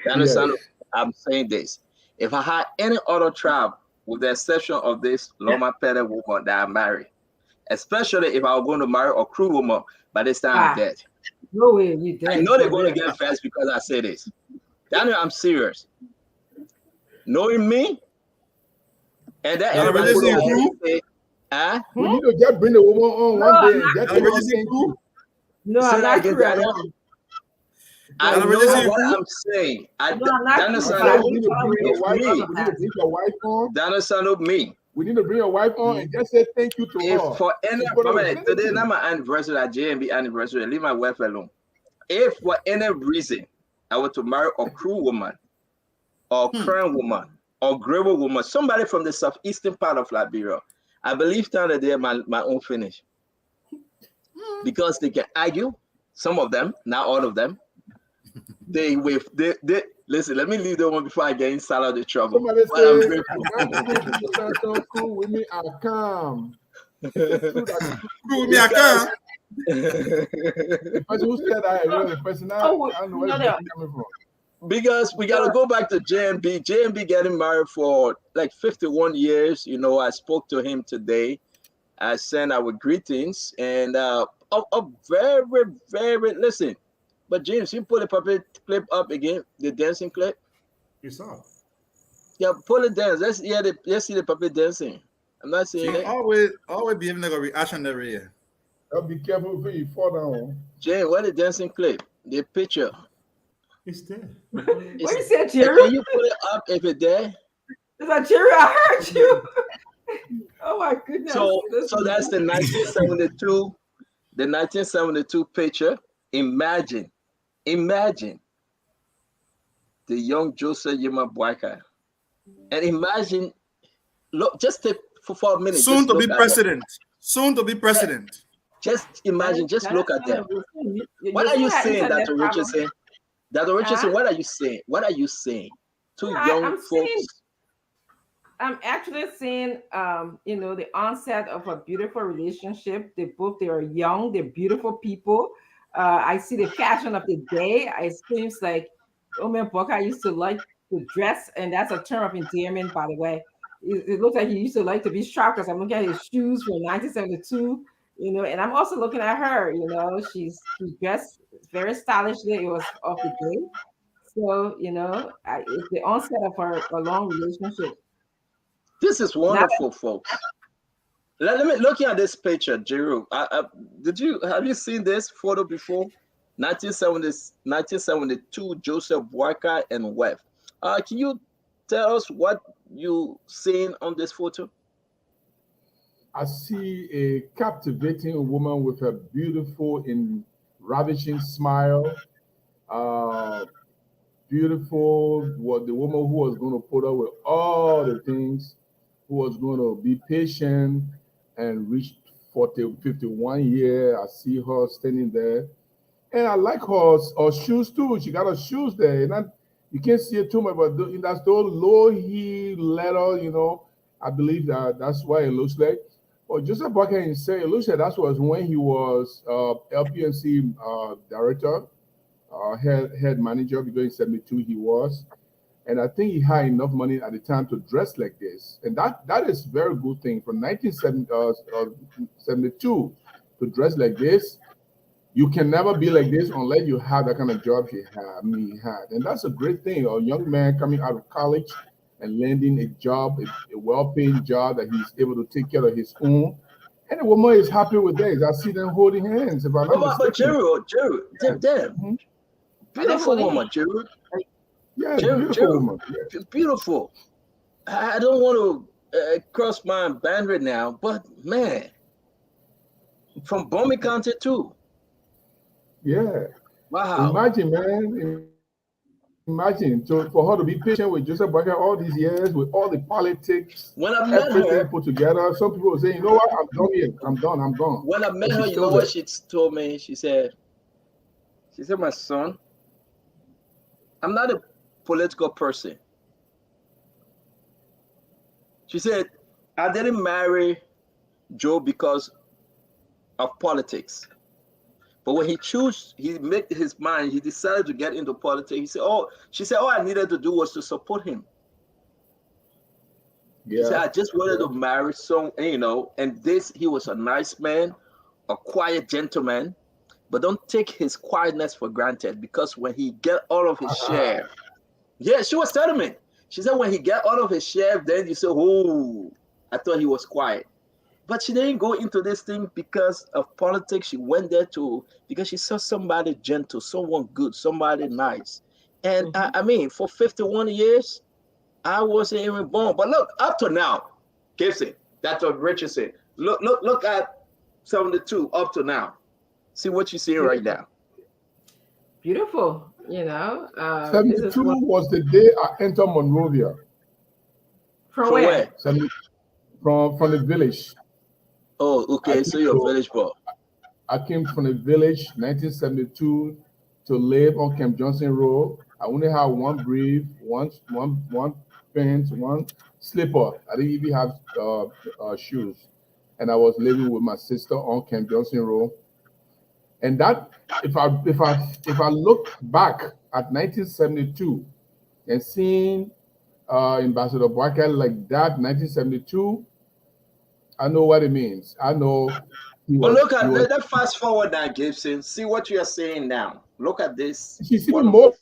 Yes. understand? I'm saying this. If I had any other tribe, with the exception of this Loma Pere woman that I married, especially if I was going to marry a crew woman, by this time I'm Ah, dead. no way, you I dead know they're for going to real. get vexed because I say this. Daniel, I'm serious. Knowing me, and that Y'all everybody emergency go ahead and crew? say, huh? We Hmm? need to just bring the woman on No, one I'm day and not just Y'all tell crew. her emergency thank crew? you. No, Say I'm that not again, crew at Daniel. all. I Y'all No, know emergency what crew? I'm saying. no, I'm not Daniel crew, I but son said I of, we do need to bring tolerate your if wife. all me, of We need to that. bring your wife on. Daniel son of me, We need to bring your wife on and just say thank you to if her. for any, She's gonna mama, thank today you. not my anniversary, that JMB anniversary, leave my wife alone. If for any reason I were to marry a crew woman or crown woman or gravel woman, somebody from the southeastern part of Liberia, I believe that they are my own finish, because they can argue. Some of them, not all of them. They listen. Let me leave the one before I get inside of the trouble. Somebody But I'm say grateful. African international crew with me are calm. Through that, Crew with me, I Because can. the person who said that, you know, the person I Oh, don't know you where know the that. person coming from. because we got to go back to JMB. JMB getting married for like 51 years. I spoke to him today. I sent our greetings, and a very, very, listen. But James, you put the puppet clip up again, the dancing clip. It's up. Yeah, pull it dance. Let's see the puppet dancing. I'm not seeing She it. always behaving like a reactionary here. Be careful before you fall down. James, what the dancing clip? The picture. It's there. What It's, you said, can Jerry? you put it up if it's there? It's like, Jerry, I heard you. Oh my goodness. So that's the 1972, the 1972 picture. Imagine the young Joseph Yuma Boyka. And imagine, look, just take for 4 minutes, Soon just to be look at them. president. Soon to be president. Just imagine, just look at them. What You are see you that saying, internet Dr. problem? Richardson? Dr. Huh? Richardson, what are you saying? What are you saying? Two young I'm folks. seeing, I'm actually seeing, the onset of a beautiful relationship. They are young, they're beautiful people. I see the fashion of the day. It seems like, oh man, Booker used to like to dress, and that's a term of endearment, by the way. It looks like he used to like to be strapped, because I'm looking at his shoes from 1972, and I'm also looking at her, she's dressed very stylishly. It was of the day. So, it's the onset of a long relationship. This is Not wonderful, folks. Let me looking at this picture, Jeru. Have you seen this photo before? 1972, Joseph Boakai and Webb. Can you tell us what you seen on this photo? I see a captivating woman with a beautiful and ravishing smile. Beautiful, what the woman who was going to put up with all the things, who was going to be patient and reach 40, 51 year. I see her standing there. And I like her shoes too. She got her shoes there. You can't see it too much, but that's those low heel leather, I believe that's why it looks like. But Joseph Boakai said it looks like that was when he was LPNC director, head manager, because in 72 he was. And I think he had enough money at the time to dress like this. And that is a very good thing. From 1972 to dress like this, you can never be like this unless you have that kind of job he had. And that's a great thing. A young man coming out of college and landing a job, a well-paying job that he's able to take care of his own. And the woman is happy with this. I see them holding hands. If I'm not mistaken. But Jared, beautiful woman, Jared. Yeah, beautiful woman. Yeah. Beautiful. I don't want to cross my boundary now, but man, from Bomi County too. Yeah. Wow. Imagine, man. Imagine. So for her to be patient with Joseph Boakai all these years, with all the politics, when I met everything her, put together, some people say, you know what, I'm done here. I'm done. I'm gone. When I met her, you know what she told me? She said, my son, I'm not a political person. She said, I didn't marry Joe because of politics. But when he made his mind, he decided to get into politics. She said, all I needed to do was to support him. Yeah. She said, I just wanted to marry someone, and he was a nice man, a quiet gentleman, but don't take his quietness for granted, because when he get all of his share, yeah, she was telling me. She said when he get all of his share, then you say, oh, I thought he was quiet. But she didn't go into this thing because of politics. She went there because she saw somebody gentle, someone good, somebody nice. And I mean, for 51 years, I wasn't even born. But look, up to now, Gibson, that's what Richard said. Look at 72 up to now. See what you're seeing right now. Beautiful, 72 was the day I entered Monrovia. From where? From the village. Oh, okay. So you're a village boy. I came from the village, 1972, to live on Camp Johnson Road. I only had one brief, one pants, one slipper. I didn't even have shoes, and I was living with my sister on Camp Johnson Road. And that, if I look back at 1972 and seeing Ambassador Boakai like that, 1972. I know what it means. I know. Let's fast forward that, Gibson. See what you are saying now. Look at this. She's even more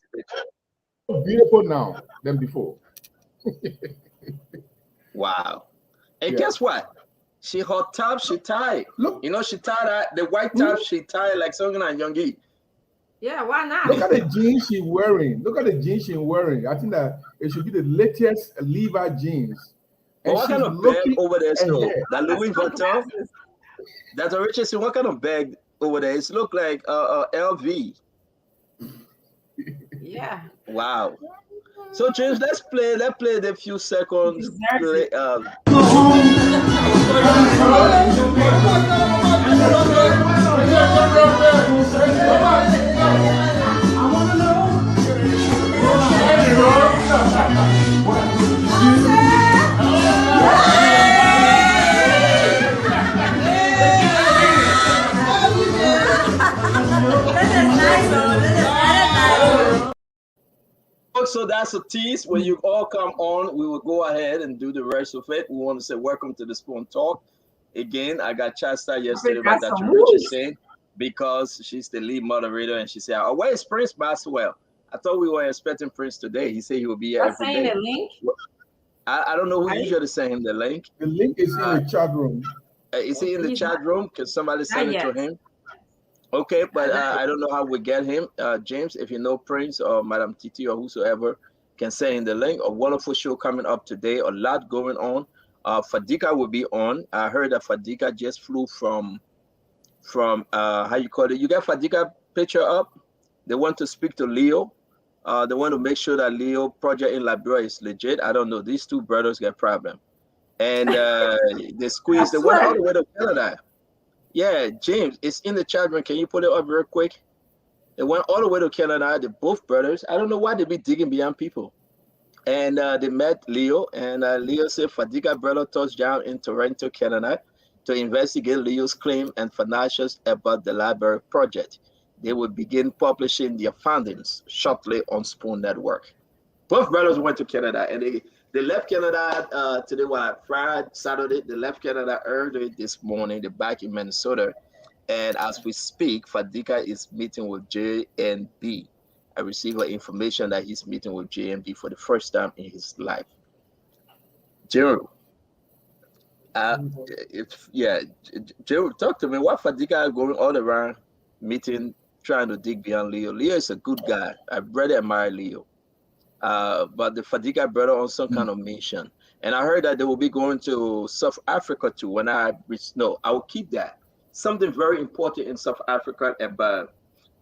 beautiful now than before. Wow. And guess what? Her top, she tied. Look, she tied the white top, she tied like Songan and Yongi. Yeah, why not? Look at the jeans she's wearing. I think that it should be the latest Levi jeans. And what kind of bag over there? So that Louis Vuitton. That's a Richardson. What kind of bag over there? It look like LV. Yeah. Wow. So James, let's play the few seconds. Play, So that's a tease. When you all come on, we will go ahead and do the rest of it. We want to say welcome to the Spoon Talk. Again, I got chastised yesterday by Dr. Richardson because she's the lead moderator, and she said, "Oh, where is Prince Maxwell? I thought we were expecting Prince today. He said he will be here every day." The link? I don't know who usually sent him the link. The link is in the chat room. Is he in the He's not, chat room? Can somebody not send it yet. to him? Okay, but Not yet. I don't know how we get him. James, if you know Prince or Madam Titi or whosoever, can send in the link. A wonderful show coming up today. A lot going on. Fadika will be on. I heard that Fadika just flew from how you call it. You got Fadika picture up. They want to speak to Leo. They want to make sure that Leo project in Liberia is legit. I don't know. These two brothers got problem, and they I squeeze. They went all swear. the way to Canada. Yeah, James, it's in the chat room. Can you put it up real quick? They went all the way to Canada. They're both brothers. I don't know why they be digging beyond people. And they met Leo, and Leo said Fadiga brother touched down in Toronto, Canada, to investigate Leo's claim and financials about the library project. They will begin publishing their findings shortly on Spoon Network. Both brothers went to Canada, and they left Canada today, what, Friday, Saturday. They left Canada early this morning. They're back in Minnesota. And as we speak, Fadika is meeting with JNB. I received information that he's meeting with JNB for the first time in his life. Jerry, uh, yeah, Jerry, talk to me. Why Fadika going all around meeting, trying to dig beyond Leo? Leo is a good guy. I really admire Leo. But the Fadiga brother on some kind of mission. And I heard that they will be going to South Africa too. When I reach, no, I will keep that. Something very important in South Africa, but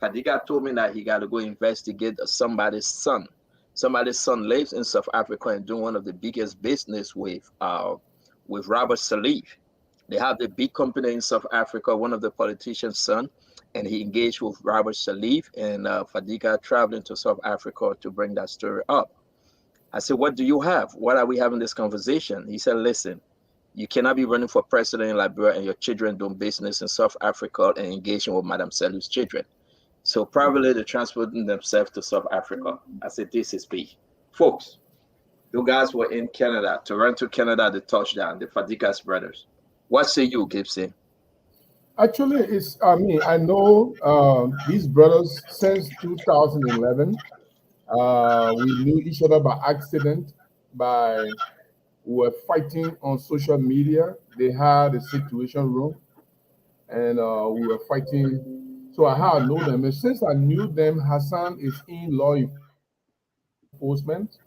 Fadiga told me that he got to go investigate somebody's son. Somebody's son lives in South Africa and doing one of the biggest business with Robert Salif. They have the big company in South Africa, one of the politician's son, and he engaged with Robert Salif and Fadiga traveling to South Africa to bring that story up. I said, what do you have? Why are we having this conversation? He said, listen, you cannot be running for president in Liberia and your children doing business in South Africa and engaging with Madam Salif's children. So probably they're transporting themselves to South Africa. I said, this is big. Folks, you guys were in Canada, Toronto, Canada, the touchdown, the Fadiga's brothers. What say you, Gibson? Actually, I mean, I know these brothers since 2011. We knew each other by accident, by we were fighting on social media. They had a situation room, and we were fighting. So I had know them, and since I knew them, Hassan is in law enforcement,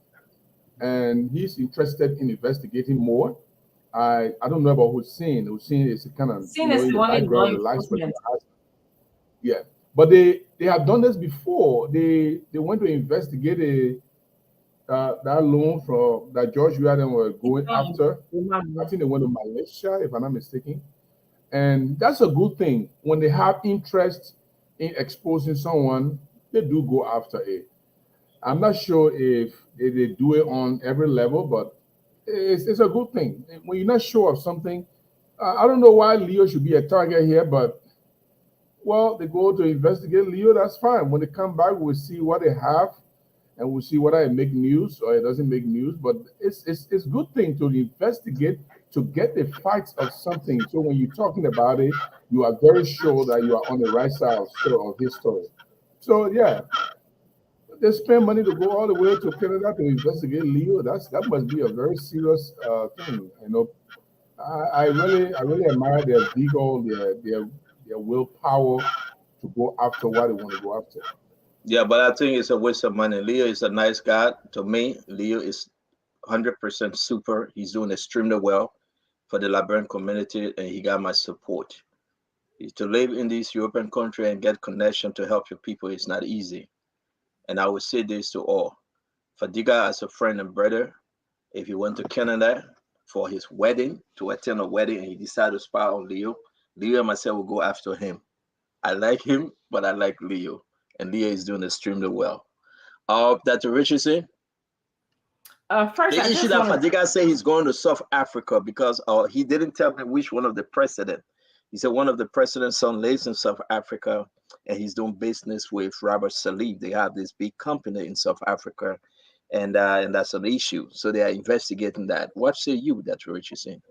and he's interested in investigating more. I don't know about Hussein. Hussein is kind of Seen as in the the one in law background, relaxed, but enforcement. yeah. But they have done this before. They went to investigate that loan from that George Weah were going after. I think they went to Malaysia, if I'm not mistaken. And that's a good thing. When they have interest in exposing someone, they do go after it. I'm not sure if they do it on every level, but it's a good thing. When you're not sure of something, I don't know why Leo should be a target here, but well, they go to investigate Leo, that's fine. When they come back, we'll see what they have and we'll see whether it make news or it doesn't make news. But it's good thing to investigate to get the facts of something. So when you're talking about it, you are very sure that you are on the right side of his story. So yeah, they spend money to go all the way to Canada to investigate Leo. That must be a very serious thing. You know, I really admire their vigor, their willpower to go after what they want to go after. Yeah, but I think it's a waste of money. Leo is a nice guy. To me, Leo is 100% super. He's doing extremely well for the Liberian community, and he got my support. To live in this European country and get connection to help your people is not easy. And I would say this to all. Fadiga, as a friend and brother, if he went to Canada for his wedding, to attend a wedding, and he decided to spy on Leo, Leo and myself will go after him. I like him, but I like Leo. And Leo is doing extremely well. Dr. Richardson, First, the I issue just that want to. Fadiga said he's going to South Africa because he didn't tell me which one of the president. He said one of the president's son lives in South Africa and he's doing business with Robert Salif. They have this big company in South Africa, and that's an issue. So they are investigating that. What say you, Dr. Richardson?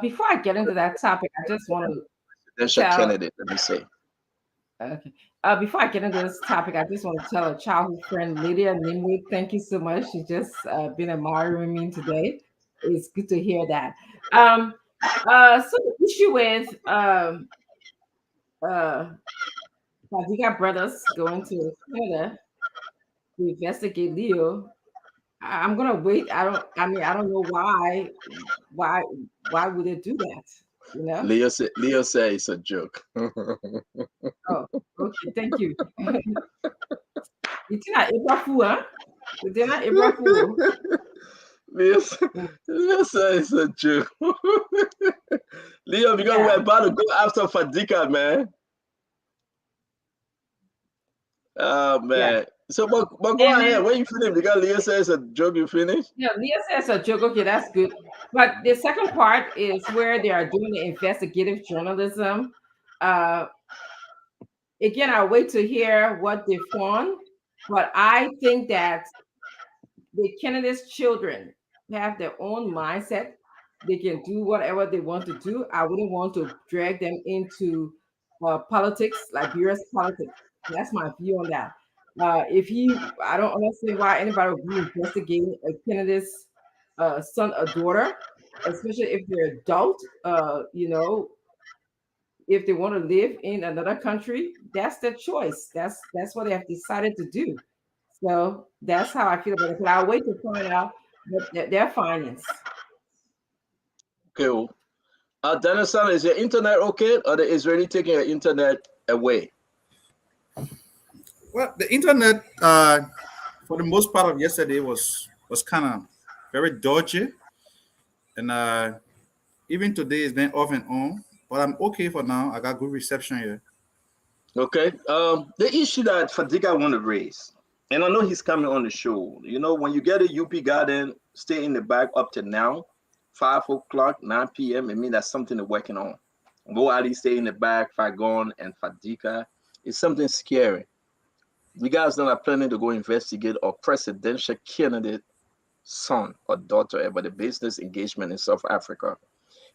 Before I get into that topic, I just want to Presidential tell. candidate, let me say. Okay. Before I get into this topic, I just want to tell a childhood friend, Lydia Nimwit, thank you so much. She's just been admiring me today. It's good to hear that. Um, So the issue with uh we got brothers going to Canada to investigate Leo. I'm gonna wait. I don't know why why would they do that? You know? Leo said it's a joke. Oh, okay, thank you. It's not April Fool, huh? They're not April Fool. Leo, Leo said it's a joke. Leo, because we're Yeah, about to go after Fadika, man. Oh yeah. man. So but go And ahead. When you finish, because Leo says it's a joke, you finish? yeah, Leah says a joke. Okay, that's good. But the second part is where they are doing the investigative journalism. Uh, again, I'll wait to hear what they found. But I think that the candidates' children have their own mindset. They can do whatever they want to do. I wouldn't want to drag them into politics, Liberia's politics. That's my view on that. I don't understand why anybody would be investigating a candidate's son or daughter, especially if they're adult. If they want to live in another country, that's their choice. That's what they have decided to do. So that's how I feel about it. But I'll wait to find out their findings. Okay. Dennis, is your internet okay, or the Israeli taking your internet away? Well, the internet, for the most part of yesterday, was kind of very dodgy, and even today it's been off and on. But I'm okay for now. I got good reception here. Okay. The issue that Fadiga want to raise, and I know he's coming on the show. You know, when you get a UP garden, stay in the back up to now, 5 o'clock, 9 p.m. It means that's something they're working on. Go out, stay in the back, Fagon and Fadika. It's something scary. You guys don't are planning to go investigate a presidential candidate son or daughter about the business engagement in South Africa.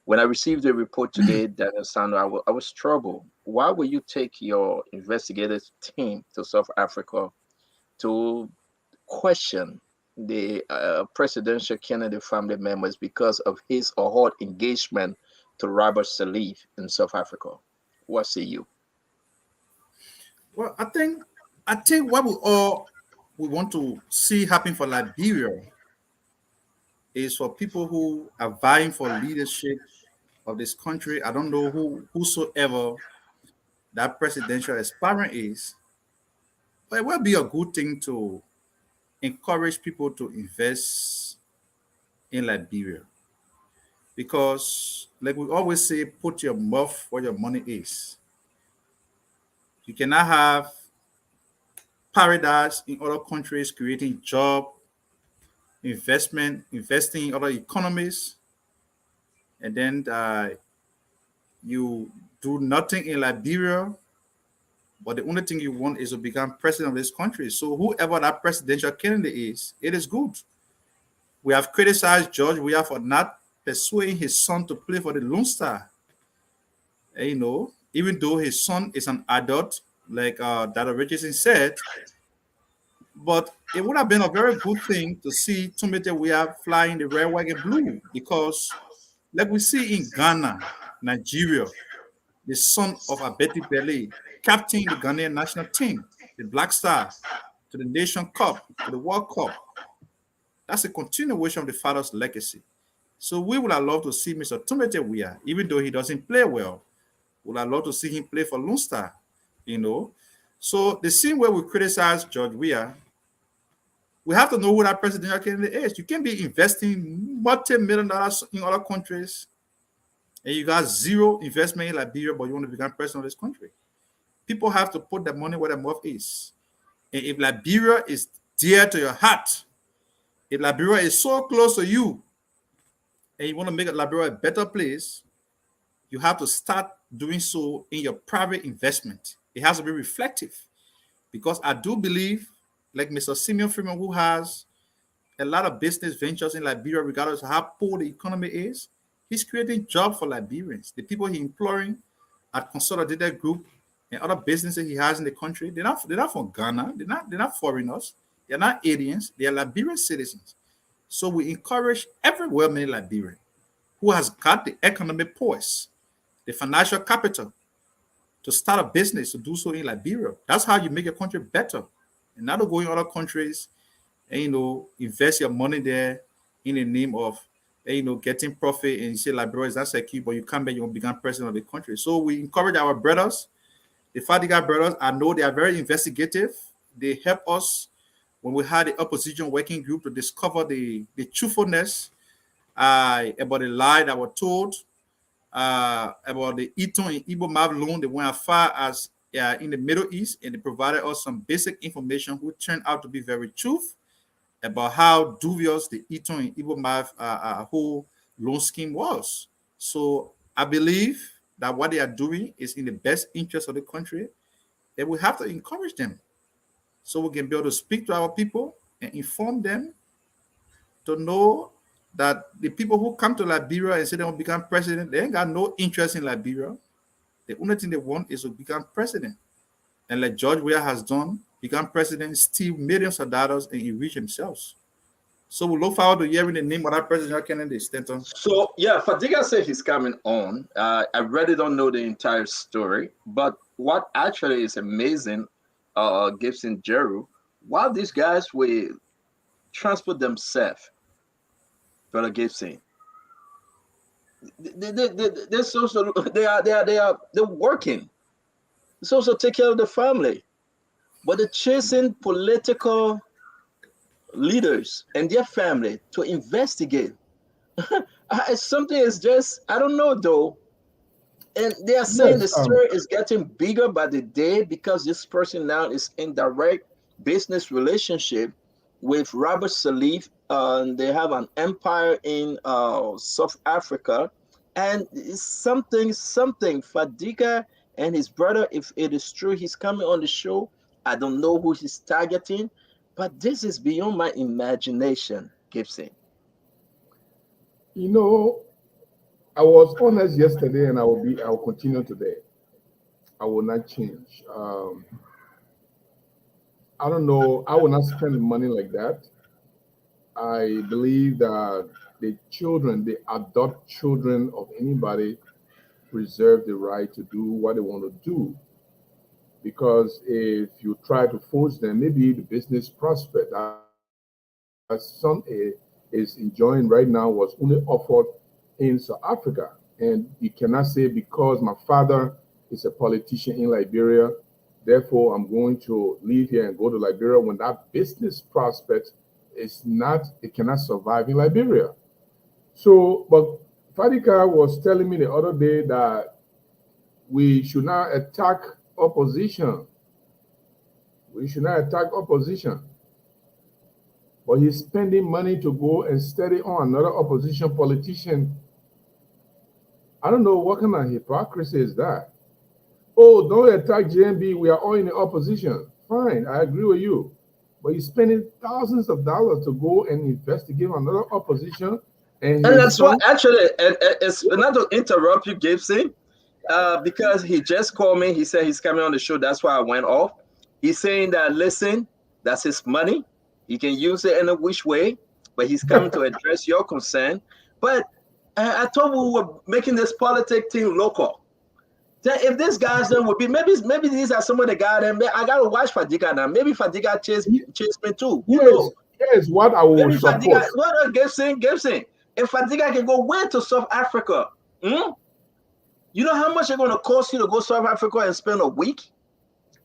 When I received the report today, Daniel Sando, I was troubled. Why would you take your investigative team to South Africa to question the presidential candidate family members because of his or her engagement to Robert Salif in South Africa? What say you? Well, I think what we want to see happen for Liberia is for people who are vying for leadership of this country. I don't know whosoever that presidential aspirant is, but it will be a good thing to encourage people to invest in Liberia. Because, like we always say, put your mouth where your money is. You cannot have paradise in other countries creating job, investing in other economies, and then you do nothing in Liberia, but the only thing you want is to become president of this country. So whoever that presidential candidate is, it is good. We have criticized George Weah for not persuading his son to play for the Lone Star. And, even though his son is an adult, like Dada Richardson said, but it would have been a very good thing to see Tumete Weah flying the red, white, and blue, because like we see in Ghana, Nigeria, the son of Abeti Pele, captaining the Ghanaian national team, the Black Star, to the Nation Cup, to the World Cup. That's a continuation of the father's legacy. So we would have loved to see Mr. Tumete Weah, even though he doesn't play well, would have loved to see him play for Lone Star, So the same way we criticize George Weah, we have to know who that presidential candidate is. You can't be investing multi-million dollars in other countries and you got zero investment in Liberia, but you want to become president of this country. People have to put their money where their mouth is. And if Liberia is dear to your heart, if Liberia is so close to you, and you want to make Liberia a better place, you have to start doing so in your private investment. It has to be reflective, because I do believe, like Mr. Simeon Freeman, who has a lot of business ventures in Liberia, regardless of how poor the economy is, he's creating jobs for Liberians. The people he's employing at Consolidated Group and other businesses he has in the country, they're not from Ghana, they're not foreigners, they're not aliens, they are Liberian citizens. So we encourage every well-made Liberian who has got the economic poise, the financial capital to start a business, to do so in Liberia. That's how you make your country better. And not to go in other countries and, invest your money there in the name of, getting profit, and you say Liberia is not secure, but you come back, you become president of the country. So we encourage our brothers, the Fadiga brothers. I know they are very investigative. They help us when we had the opposition working group to discover the truthfulness about the lie that were told about the Eton and Igbo Mav loan. They went as far as in the Middle East, and they provided us some basic information which turned out to be very truth about how dubious the Eton and Igbo Mav whole loan scheme was. So I believe that what they are doing is in the best interest of the country, and we have to encourage them so we can be able to speak to our people and inform them to know that the people who come to Liberia and say they want to become president, they ain't got no interest in Liberia. The only thing they want is to become president. And like George Weah has done, become president, steal millions of dollars, and enrich themselves. So we look forward to hearing the name of that president candidate, Stanton. So yeah, Fadiga said he's coming on. I really don't know the entire story, but what actually is amazing, Gibson Jeru, while these guys will transport themselves, Brother Gibson, they're working. It's also take care of the family, but they're chasing political leaders and their family to investigate. Something is just, I don't know though. And they are saying the story is getting bigger by the day because this person now is in direct business relationship with Robert Salif. They have an empire in South Africa. And it's something Fadiga and his brother, if it is true, he's coming on the show. I don't know who he's targeting, but this is beyond my imagination, Gibson. I was honest yesterday, and I will continue today. I will not change. I don't know. I will not spend money like that. I believe that the adult children of anybody reserve the right to do what they want to do. Because if you try to force them, maybe the business prospect that son is enjoying right now was only offered in South Africa. And you cannot say because my father is a politician in Liberia, therefore I'm going to leave here and go to Liberia when that business prospect it cannot survive in Liberia. So, but Fadiga was telling me the other day that we should not attack opposition. We should not attack opposition. But he's spending money to go and study on another opposition politician. I don't know what kind of hypocrisy is that. Oh, don't attack JMB. We are all in the opposition. Fine, I agree with you. But you're spending thousands of dollars to go and investigate another opposition. And that's what actually, and it's not to interrupt you, Gibson, because he just called me. He said he's coming on the show. That's why I went off. He's saying that, listen, that's his money. He can use it in a which way, but he's coming to address your concern. But I thought we were making this politics thing local. That if these guys then would be, maybe these are some of the guys. I gotta watch Fadiga now. Maybe Fadiga chase me too. Who knows? Here's what I will support. What Gibson? If Fadiga can go where to South Africa, you know how much it's gonna cost you to go South Africa and spend a week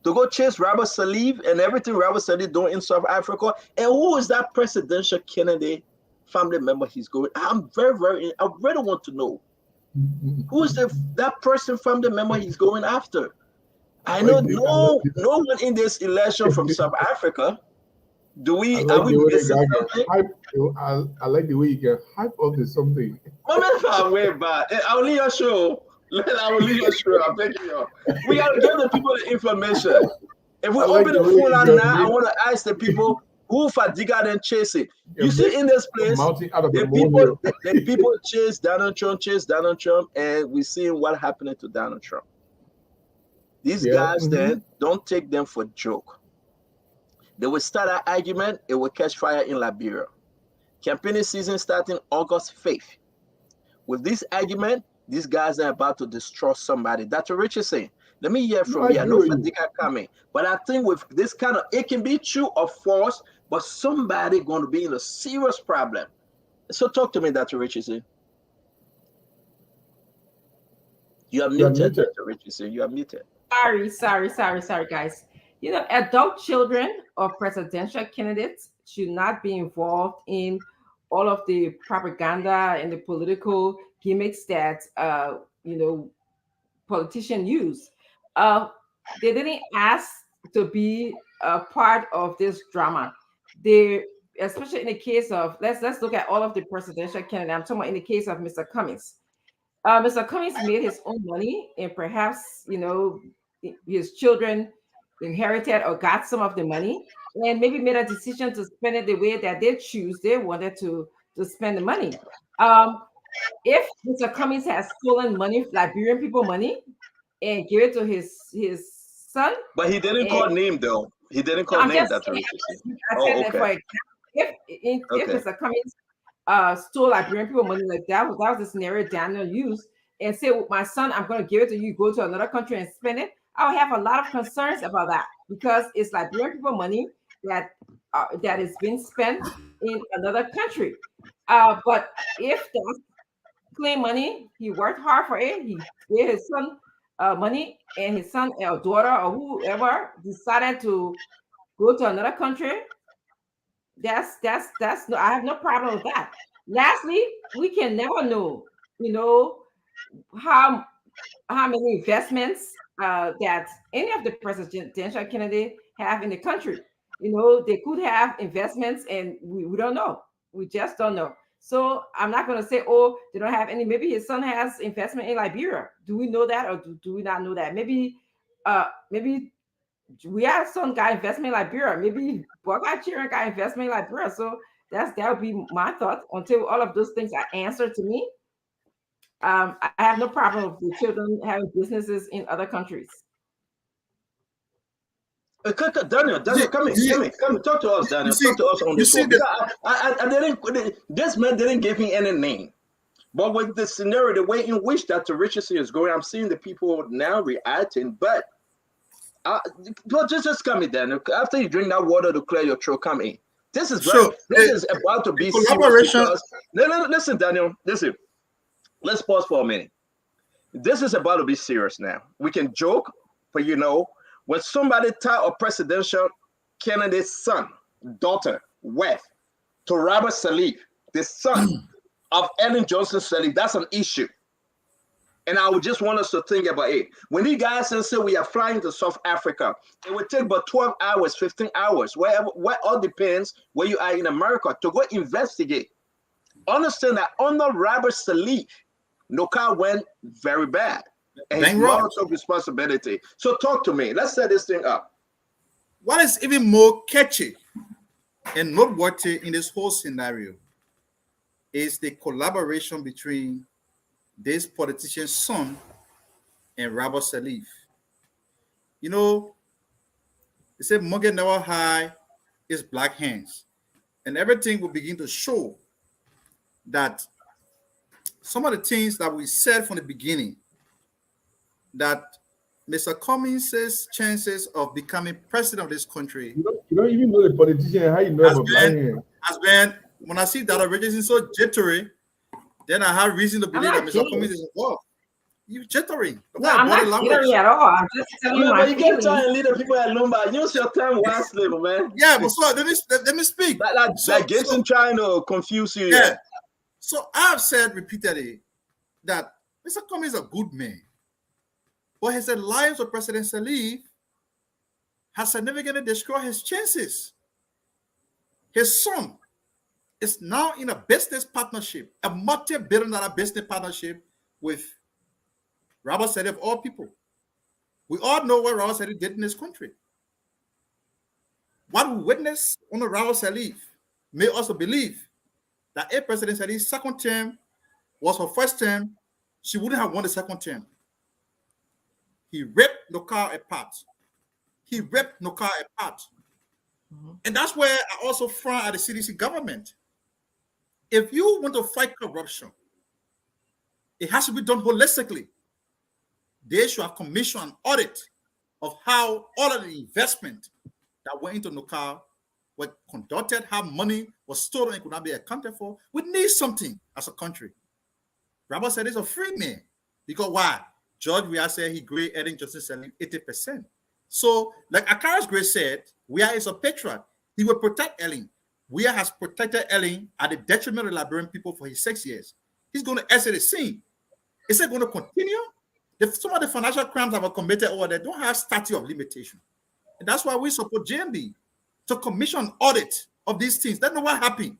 to go chase Robert Salif and everything Robert Salif doing in South Africa? And who is that presidential candidate family member he's going? I'm I really want to know. Who is that person family member he's going after? I know no one in this election from South Africa. Are we missing something? I like the way you get hype up to something. I will leave your show. I will leave your show. I'm taking you. We gotta give the people the information. If we open the phone line now, I want to ask the people who Fadiga then chasing. You see in this place, the people chase Donald Trump, and we seeing what happened to Donald Trump. These guys then don't take them for joke. They will start an argument, it will catch fire in Liberia. Campaigning season starting August 5th. With this argument, these guys are about to destroy somebody. Dr. Richardson, let me hear No, from I you. I agree know with you. Fadika coming, but I think with this kind of, it can be true or false, but somebody going to be in a serious problem. So talk to me, Dr. Richardson. You are You are muted, muted. Dr. Richardson. You are muted. Sorry, guys. Adult children of presidential candidates should not be involved in all of the propaganda and the political gimmicks that politicians use. Uh, they didn't ask to be a part of this drama. They, especially in the case of, let's look at all of the presidential candidates. I'm talking about in the case of Mr. Cummings. Mr. Cummings made his own money, and perhaps his children inherited or got some of the money, and maybe made a decision to spend it the way that they choose. They wanted to spend the money. Um, if Mr. Cummings has stolen money, Liberian people money, and give it to his son, But he didn't and call name, though. He didn't no, call name, Dr. I Oh, said that okay. for example, if Okay. Mr. Cummings stole Liberian people money, like that was the scenario Daniel used, and say, well, my son, I'm going to give it to you, go to another country and spend it. I would have a lot of concerns about that because it's Liberian people money that is being spent in another country. But if that's clean money, he worked hard for it, he gave his son money, and his son or daughter or whoever decided to go to another country, that's no, I have no problem with that. Lastly, we can never know, you know, how how many investments that any of the presidential candidate have in the country. They could have investments, and we don't know. We just don't know. So I'm not going to say, oh, they don't have any. Maybe his son has investment in Liberia. Do we know that, or do we not know that? Maybe we have some guy investment in Liberia. Maybe Bogart Children got investment in Liberia. So that would be my thought until all of those things are answered to me. I have no problem with the children having businesses in other countries. Daniel, come, talk to us, Daniel. Talk to us on you this see one. Because I didn't. This man didn't give me any name. But with the scenario, the way in which Dr. Richardson is going, I'm seeing the people now reacting. But just come in, Daniel. After you drink that water to clear your throat, come in. This is about to be collaboration. No, listen, Daniel. Listen. Let's pause for a minute. This is about to be serious now. We can joke, but when somebody tie a presidential candidate's son, daughter, wife to Robert Salif, the son of Ellen Johnson Sirleaf, that's an issue. And I would just want us to think about it. When these guys say we are flying to South Africa, it would take about 12 hours, 15 hours, where all depends where you are in America, to go investigate. Understand that under Robert Salif, Noka went very bad. And his mother took responsibility. So talk to me. Let's set this thing up. What is even more catchy and noteworthy in this whole scenario is the collaboration between this politician's son and Robert Salif. They say Monkey never hide his black hands. And everything will begin to show that some of the things that we said from the beginning, that Mr. Cummings' chances of becoming president of this country You don't even know the politician. How you know about black hair? has been, when I see Dr. Richardson so jittery, then I have reason to believe that Mr. Cummings is involved. You jittery. No, I'm not jittery at all. I'm just telling you my You can't try feelings. and lead the people at Lumba. Use your time wisely, man. Yeah, but so let me speak. Like Gibson trying to confuse you. Yeah. So I've said repeatedly that Mr. Cummings is a good man, but his alliance with President Salif has significantly destroyed his chances. His son is now in a business partnership, a multi-billion-dollar business partnership with Robert Salif, of all people. We all know what Robert Salif did in this country. What we witnessed under Robert Salif may also believe that if President Salif's second term was her first term, she wouldn't have won the second term. He ripped Nokar apart. And that's where I also frown at the CDC government. If you want to fight corruption, it has to be done holistically. They should have commissioned an audit of how all of the investment that went into Nukal were conducted, how money was stolen and could not be accounted for. We need something as a country. Robert said he's a free man. Because why? George Weah said he grade Ellen Johnson selling 80%. So, like Akara's Gray said, Weah is a patriot. He will protect Ellen. Weah has protected Ellen at the detriment of the Liberian people for his 6 years. He's going to exit the scene. Is it going to continue? Some of the financial crimes that were committed over there don't have statute of limitation. And that's why we support JMB to commission audit of these things. That's not what happened.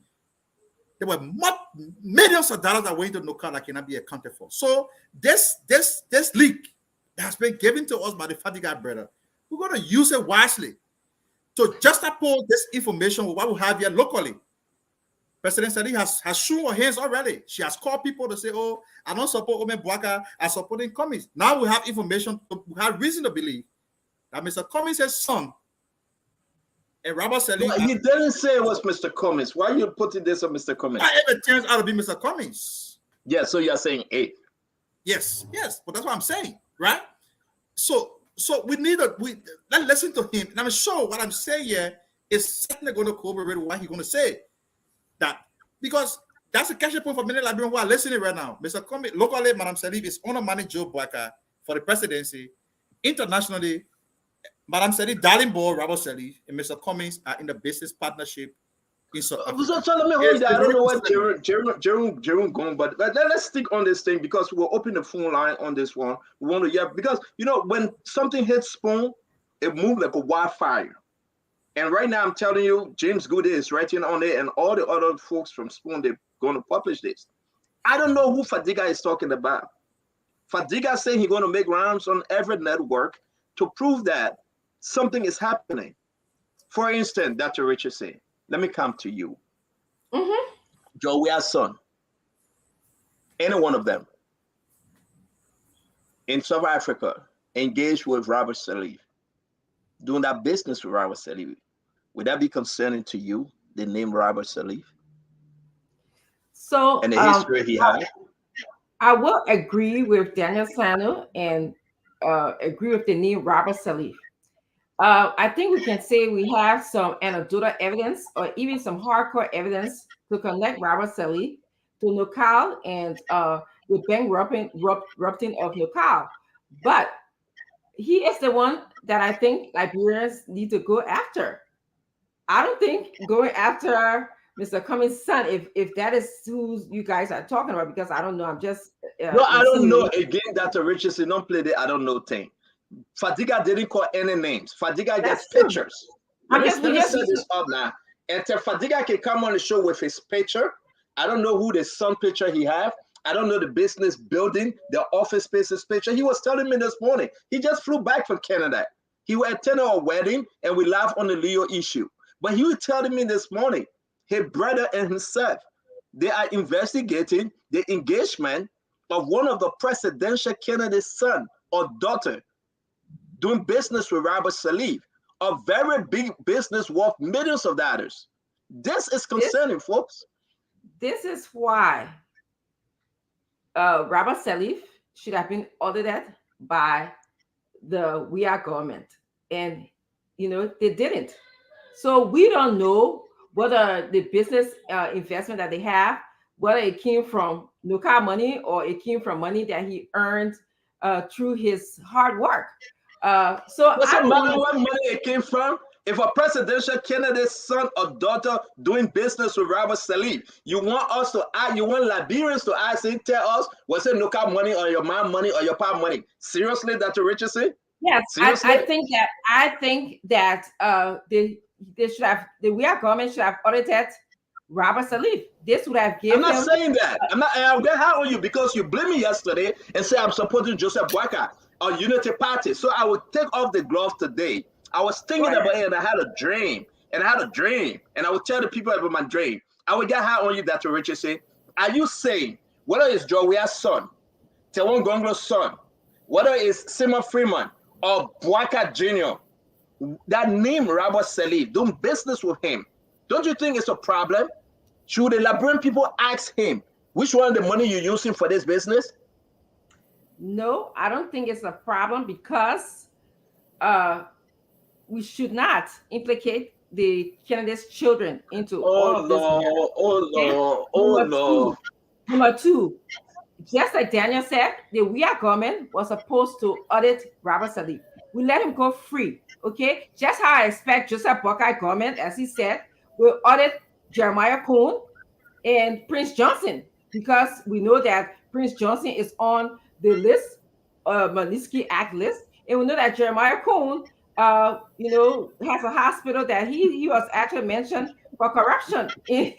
There were millions of dollars that went into Nukal that cannot be accounted for. So this leak that has been given to us by the Fadiga brother, we're going to use it wisely to juxtapose this information with what we have here locally. President Sadi has shown her hands already. She has called people to say, oh, I don't support Ome Bwaka, I'm supporting Cummings. Now we have information, we have reason to believe that Mr. Cummings' son and Robert Sali. No, he didn't say it was Mr. Cummings. Why are you putting this on Mr. Cummings? It turns out to be Mr. Cummings. Yeah, so you're saying A. Yes, but that's what I'm saying, right? So we need let's listen to him. And I'm sure what I'm saying here is certainly going to corroborate what he's going to say. That because that's a catch point for many Liberians who are listening right now. Mr. Cummings, locally, Madam Salif is owner managed Joe Bwaka for the presidency. Internationally, Madam Salif, Darling Boy, Robert Salif, and Mr. Cummings are in the business partnership in South Africa. So let me hold that. I don't know what Jerome going, but let's stick on this thing because we'll open the phone line on this one. We want to because when something hits Spoon, it moves like a wildfire. And right now, I'm telling you, James Good is writing on it, and all the other folks from Spoon, they're going to publish this. I don't know who Fadiga is talking about. Fadiga saying he's going to make rounds on every network to prove that something is happening. For instance, Dr. Richardson, let me come to you. Joe Weah's son, any one of them, in South Africa, engaged with Robert Salif, doing that business with Robert Salif, would that be concerning to you, the name Robert Salif? So, and the history he had? I will agree with Daniel Sano and agree with the name Robert Salif. I think we can say we have some anecdotal evidence or even some hardcore evidence to connect Robert Salif to Nukal and the bankrupting of Nukal. But he is the one that I think Liberians need to go after. I don't think going after Mr. Cummings' son, if that is who you guys are talking about, because I don't know. I'm just no, I don't know. Again, Dr. Richardson, don't play the I don't know thing. Fadiga didn't call any names. Fadiga gets pictures. Let me set this up now. Until Fadiga can come on the show with his picture, I don't know who the son picture he have. I don't know the business building, the office spaces picture. He was telling me this morning. He just flew back from Canada. He attended a wedding and we laughed on the Leo issue. But he was telling me this morning, his brother and himself, they are investigating the engagement of one of the presidential candidate's son or daughter doing business with Robert Salif, a very big business worth millions of dollars. This is concerning, folks. This is why Robert Salif should have been audited by the Weah government. And, they didn't. So we don't know whether the business investment that they have, whether it came from Nukal money or it came from money that he earned through his hard work. So doesn't matter what money it came from. If a presidential candidate's son or daughter doing business with Robert Salif, you want Liberians to ask and tell us, was it Nukal money or your mom money or your pop money? Seriously, Dr. Richardson? Yes, I think that they should have, the Weah government should have audited Robert Salif. This would have given. I'm not saying that. I'll get hard on you because you blamed me yesterday and say I'm supporting Joseph Bwaka or Unity Party. So I will take off the glove today. I was thinking about it and I had a dream. And I would tell the people about my dream. I would get hard on you, Dr. Richardson. Are you saying whether it's Joe Weah's son, Tewon Gonglo's son, whether it's Simon Freeman or Bwaka Jr., that name Robert Salif, doing business with him, don't you think it's a problem? Should the Liberian people ask him, which one of the money you're using for this business? No, I don't think it's a problem because uh, we should not implicate the candidates' children into Oh all of this matter. Lord, oh Okay? Lord, oh Number Lord. two, number two, just like Daniel said, the WIA government was supposed to audit Robert Salif. We let him go free. Okay, just how I expect Joseph Buckeye government, as he said, will audit Jeremiah Cohn and Prince Johnson, because we know that Prince Johnson is on the list, Magnitsky Act list, and we know that Jeremiah Cohn, has a hospital that he was actually mentioned for corruption in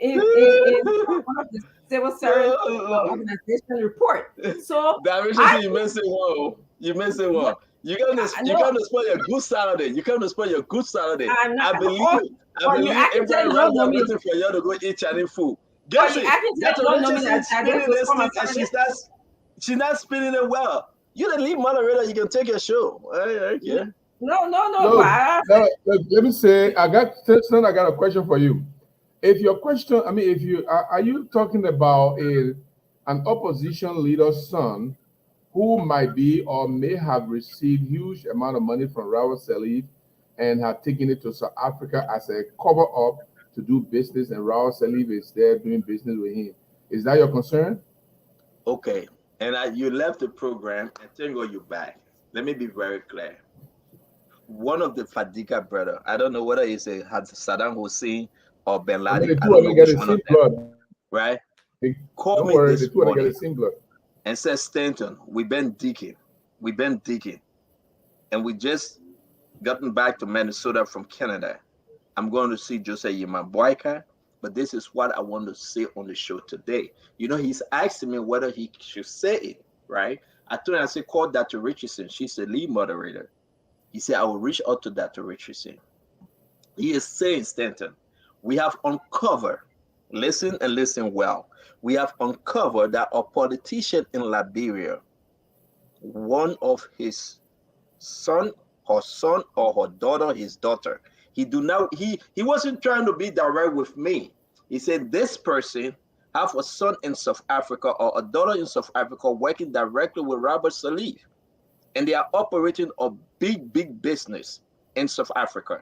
one of the civil service organization report. So That I Richardson, you missing one. You missing one. You know, come to spoil your good Saturday. You come to spoil your good Saturday. I'm not, I believe I can tell everybody you right don't know now me. waiting for you to go eat Chinese food. Or Guess you, it. I can tell Dr. you don't know me Richardson that this spinning was this for my thing and Saturday. she's not spinning it well. You the lead moderator, you can take your show. Okay. No, Look, but let me say, I got a question for you. If your question, I mean, if you are you talking about an opposition leader's son who might be or may have received huge amount of money from Rawat Salif and have taken it to South Africa as a cover up to do business, and Rawat Salif is there doing business with him? Is that your concern? Okay. And you left the program and Tango, you back. Let me be very clear. One of the Fadika brother, I don't know whether it's Saddam Hussein or Ben I mean, Laden. the I two don't of know them get which the one of same them, blood. right? Don't Call me worry, the this two of them get morning the same blood. and said, Stanton, we've been digging, and we just gotten back to Minnesota from Canada. I'm going to see Jose Yemaboyka, but this is what I want to say on the show today. He's asking me whether he should say it, right? I told him, I said, call Dr. Richardson. She's the lead moderator. He said, I will reach out to Dr. Richardson. He is saying, Stanton, we have uncovered, listen and listen well, we have uncovered that a politician in Liberia, one of his son, her son, or her daughter, his daughter, he wasn't trying to be direct with me. He said this person have a son in South Africa or a daughter in South Africa working directly with Robert Salif, and they are operating a big business in South Africa.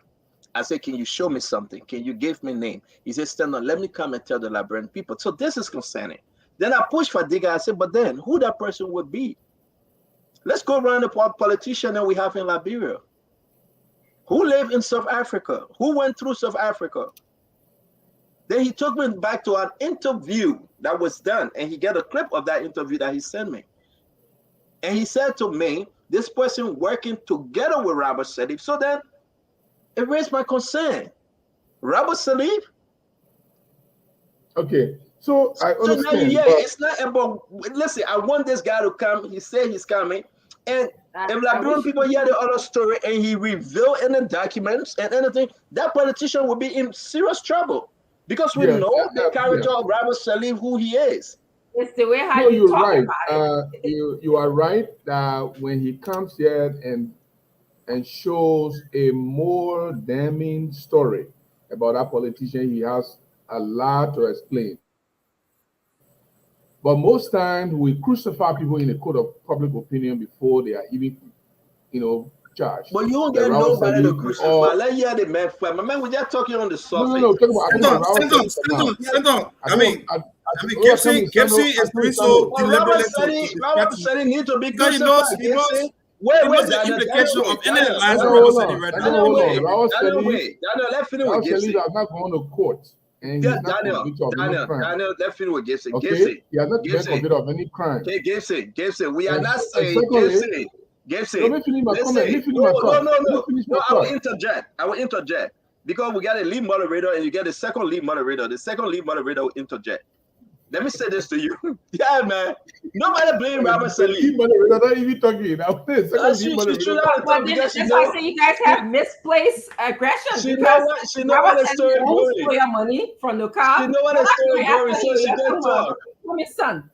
I said, can you show me something? Can you give me a name? He said, stand on, let me come and tell the Liberian people. So this is concerning. Then I pushed for Digga. I said, but then who that person would be? Let's go around the politician that we have in Liberia. Who live in South Africa? Who went through South Africa? Then he took me back to an interview that was done, and he got a clip of that interview that he sent me. And he said to me, this person working together with Robert Salif. So then it raised my concern. Robert Salif? Okay, so I understand. So now, it's not about, listen, I want this guy to come. He said he's coming. And if Liberian people hear the other story and he revealed any documents and anything, that politician will be in serious trouble. Because we know the character of Robert Salif, who he is. It's the way how you talk right. about it. You are right that when he comes here and shows a more damning story about that politician, he has a lot to explain. But most times we crucify people in a court of public opinion before they are even, charged. But you don't get nobody to crucify. Let's hear the man. My man, we just talking on the surface. No. Stand on. I mean, Gibson is doing so deliberately. Robert Salif need to be because crucified. he knows the implication of any lies Daniel, let's finish with Gibson. Daniel has not gone to court. And Daniel, let's finish with Gibson. Okay? He has not been convicted of any crime. Okay, Gibson, we are not saying Gibson. Let me finish my comment. No, I will interject. Because we got a lead moderator and you get a second lead moderator. The second lead moderator will interject. Let me say this to you. Yeah, man. Nobody blame Robert Salif. Lead moderator, not even talking. But that's why I say you guys have misplaced aggression. She know what the story going. Steal your money from the car. She know what the story going, so she can talk. Come son.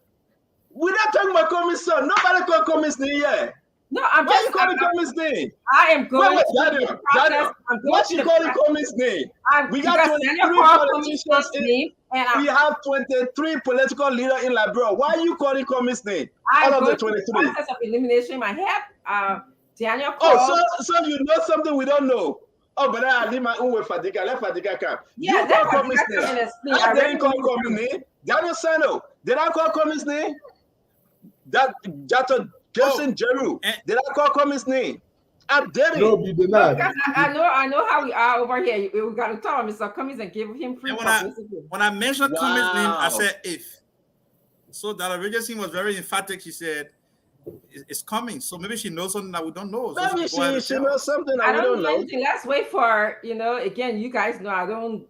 We're not talking about Common Son. Nobody call Common Son here. No, I'm Why just. you calling Cummings' name? I am going Wait, through Daniel, the process. Daniel, I'm going what through you the calling process. Cummings' name? We got Because Daniel 23 called Cummings politicians first name, and we have 23 political leaders in Liberia. Why are you calling Cummings' name? All I'm of the going through the 23. process of elimination in my head. Daniel Oh, called. so you know something we don't know. Oh, but I leave my own with Fadiga. Let Fadiga come. Yeah, You let call Fadiga Cummings' come name. and explain. I I didn't call really Cummings' name. Daniel Sano. Did I call Cummings' name? That Jato Gibson Jeru. and- Did I call Cummings' name? I didn't. No, you did No, not. because I know how we are over here. We got to tell Mr. Cummings and give him free And publicity. when I mentioned Cummings' name, I Wow. said if. So Dr. Richardson was very emphatic. She said, it's coming. So maybe she knows something that we don't know. So Maybe go ahead and she tell knows us. something that I we don't don't know know. anything. Let's wait for, again, you guys know I don't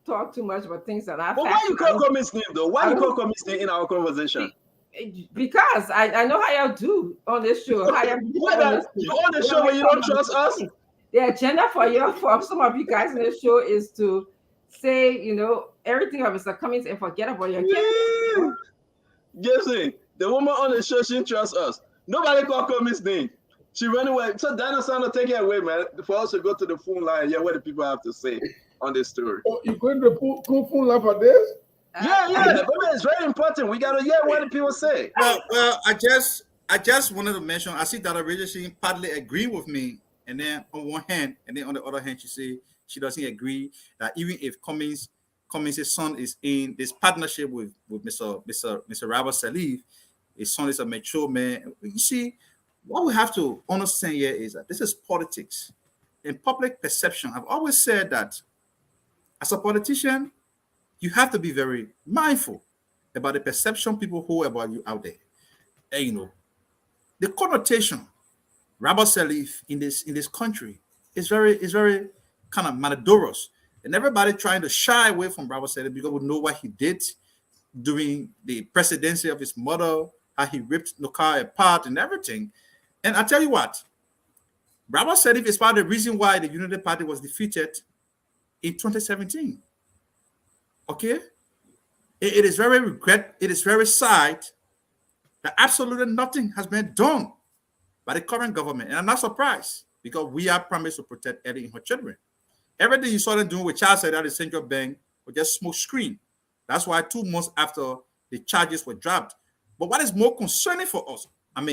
talk too much about things that are But why facts. you call Cummings' name though? Why I you call don't- Cummings' name in our conversation? Because I know how y'all do on this show. How y'all do What on that? this You show. on the show when you don't trust us? The agenda for some of you guys in the show is to say, everything of Mr. Cummings and forget about your campaign. Gibson, the woman on the show, she trusts us. Nobody call Cummings' name. She ran away. So Daniel Sano, take it away, man. For us to go to the phone line and hear what the people have to say on this story. Oh, you going to put phone line for this? Yeah, but it's very important. We gotta hear what the people say. Well, I just wanted to mention. I see Dr. Richardson partly agree with me, and then on one hand, and then on the other hand, she say she doesn't agree that even if Cummings' son is in this partnership with Mr. Robert Salif, his son is a mature man. You see, what we have to understand here is that this is politics. In public perception, I've always said that as a politician, you have to be very mindful about the perception people hold about you out there. And, the connotation Robert Salif in this country is very kind of malodorous, and everybody trying to shy away from Robert Salif because we know what he did during the presidency of his mother, how he ripped Nokar apart and everything. And I tell you what, Robert Salif is part of the reason why the Unity Party was defeated in 2017. Okay, it is very sad that absolutely nothing has been done by the current government. And I'm not surprised because we are promised to protect Eddie and her children. Everything you saw them doing with Charles at the central bank was just smoke screen. That's why 2 months after the charges were dropped. But what is more concerning for us, on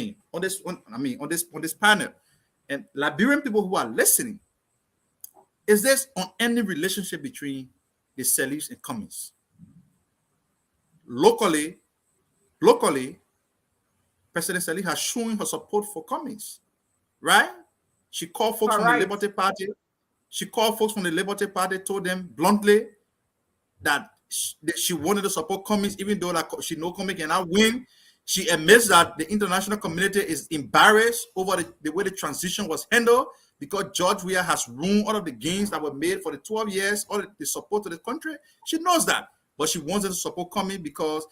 this panel, and Liberian people who are listening, is this on any relationship between the Salifs and Cummings? Locally, President Salif has shown her support for Cummings, right? She called folks from the Liberty Party. She called folks from the Liberty Party, told them bluntly that she wanted to support Cummings, even though she knows Cummings cannot win. She admits that the international community is embarrassed over the way the transition was handled because George Weah has ruined all of the gains that were made for the 12 years, all the support to the country. She knows that, but she wants to support Cummings because,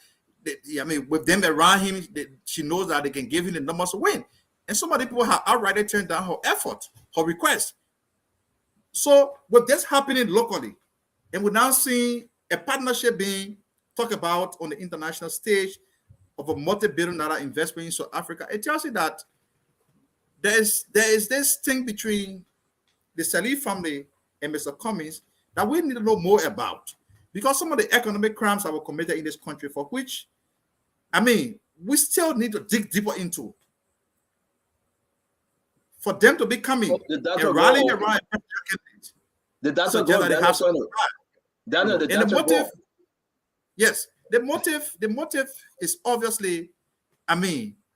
with them around him, she knows that they can give him the numbers to win. And some of the people have outright turned down her effort, her request. So with this happening locally, and we're now seeing a partnership being talked about on the international stage of a multi-billion-dollar investment in South Africa, it tells you that there is this thing between the Salif family and Mr. Cummings that we need to know more about. Because some of the economic crimes that were committed in this country, for which, we still need to dig deeper into. For them to be coming and rallying around the data the motive is obviously,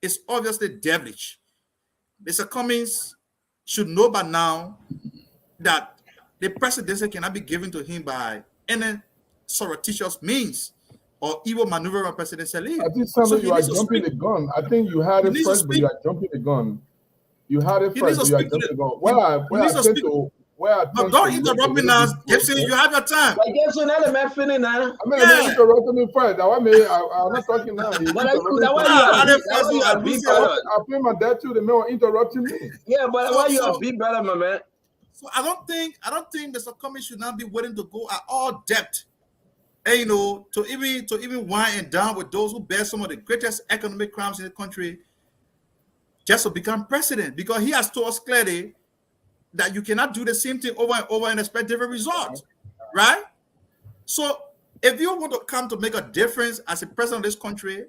it's obviously devilish. Mr. Cummings should know by now that the presidency cannot be given to him by any surreptitious means or evil maneuver of President Salif. I think you are jumping the gun. I think you had it first, but you are jumping the gun. You had it first, but you are jumping the gun. Don't interrupt me now, Gibson. You have your time. Gibson, let him finish now. You interrupted me first. I'm not talking now. I pay my dad too. The man interrupting me. Yeah, but why you a big brother, my man? So I don't think Mr. Cummings should not be willing to go at all depth, to even wine and down with those who bear some of the greatest economic crimes in the country, just to become president, because he has told us clearly that you cannot do the same thing over and over and expect different results, right? So if you want to come to make a difference as a president of this country,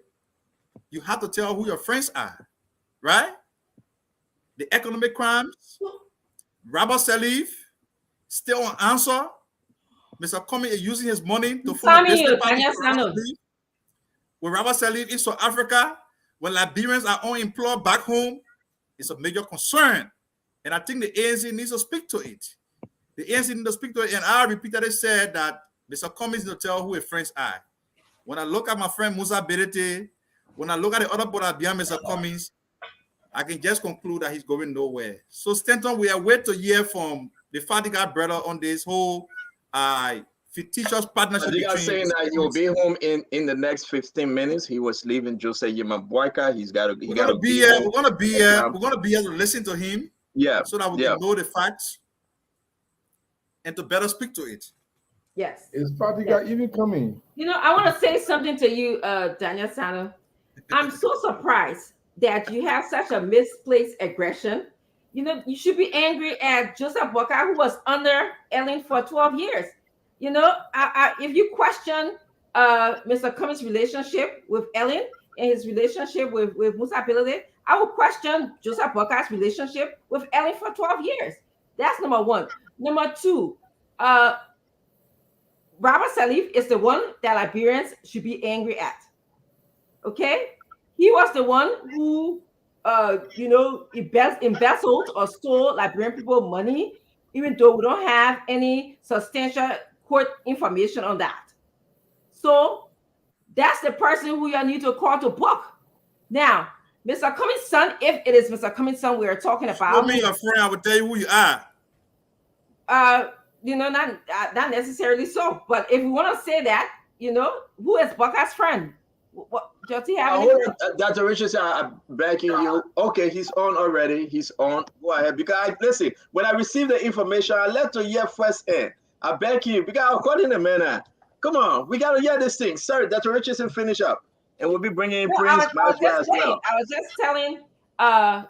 you have to tell who your friends are, right? The economic crimes, Robert Salif, still on answer. Mr. Comey is using his money to fund a business partnership with Robert Salif in South Africa. When Liberians are unemployed back home, it's a major concern. And I think the ANC needs to speak to it. The ANC needs to speak to it. And I repeatedly said that Mr. Comey needs to tell who his friends are. When I look at my friend Musa Berete, when I look at the other brother behind Mr. Cummings, I can just conclude that he's going nowhere. So, Stanton, we are waiting to hear from the Fadiga brother on this whole fictitious partnership. Fadiga saying that he will be home in the next 15 minutes. He was leaving Jose Yemabwaka. We're gonna be here. We're gonna be here. We're gonna be here to listen to him. Yeah. So that we can know the facts and to better speak to it. Yes. Is Fadiga even coming? You know, I want to say something to you, Daniel Sano. I'm so surprised that you have such a misplaced aggression. You know, you should be angry at Joseph Boakai, who was under Ellen for 12 years. You know, if you question Mr. Cummings' relationship with Ellen and his relationship with Musa Bilade, I would question Joseph Boakai's relationship with Ellen for 12 years. That's number one. Number two, Robert Salif is the one that Liberians should be angry at. Okay? He was the one who, embezzled or stole Liberian people money, even though we don't have any substantial court information on that. So that's the person who you need to call to book. Now, Mr. Cummings' son, if it is Mr. Cummings' son we are talking about. Show me your friend, I will tell you who you are. Not necessarily so. But if we want to say that, who is Buckey's friend? What does he have? Dr. Richardson, I'm backing you. Okay, he's on already. He's on. Go ahead. Because listen, when I received the information, I let to hear first hand. I back you because I'm calling the man. Come on, we gotta hear this thing. Sorry, Dr. Richardson, finish up, and we'll be bringing in Prince. I was just telling Sando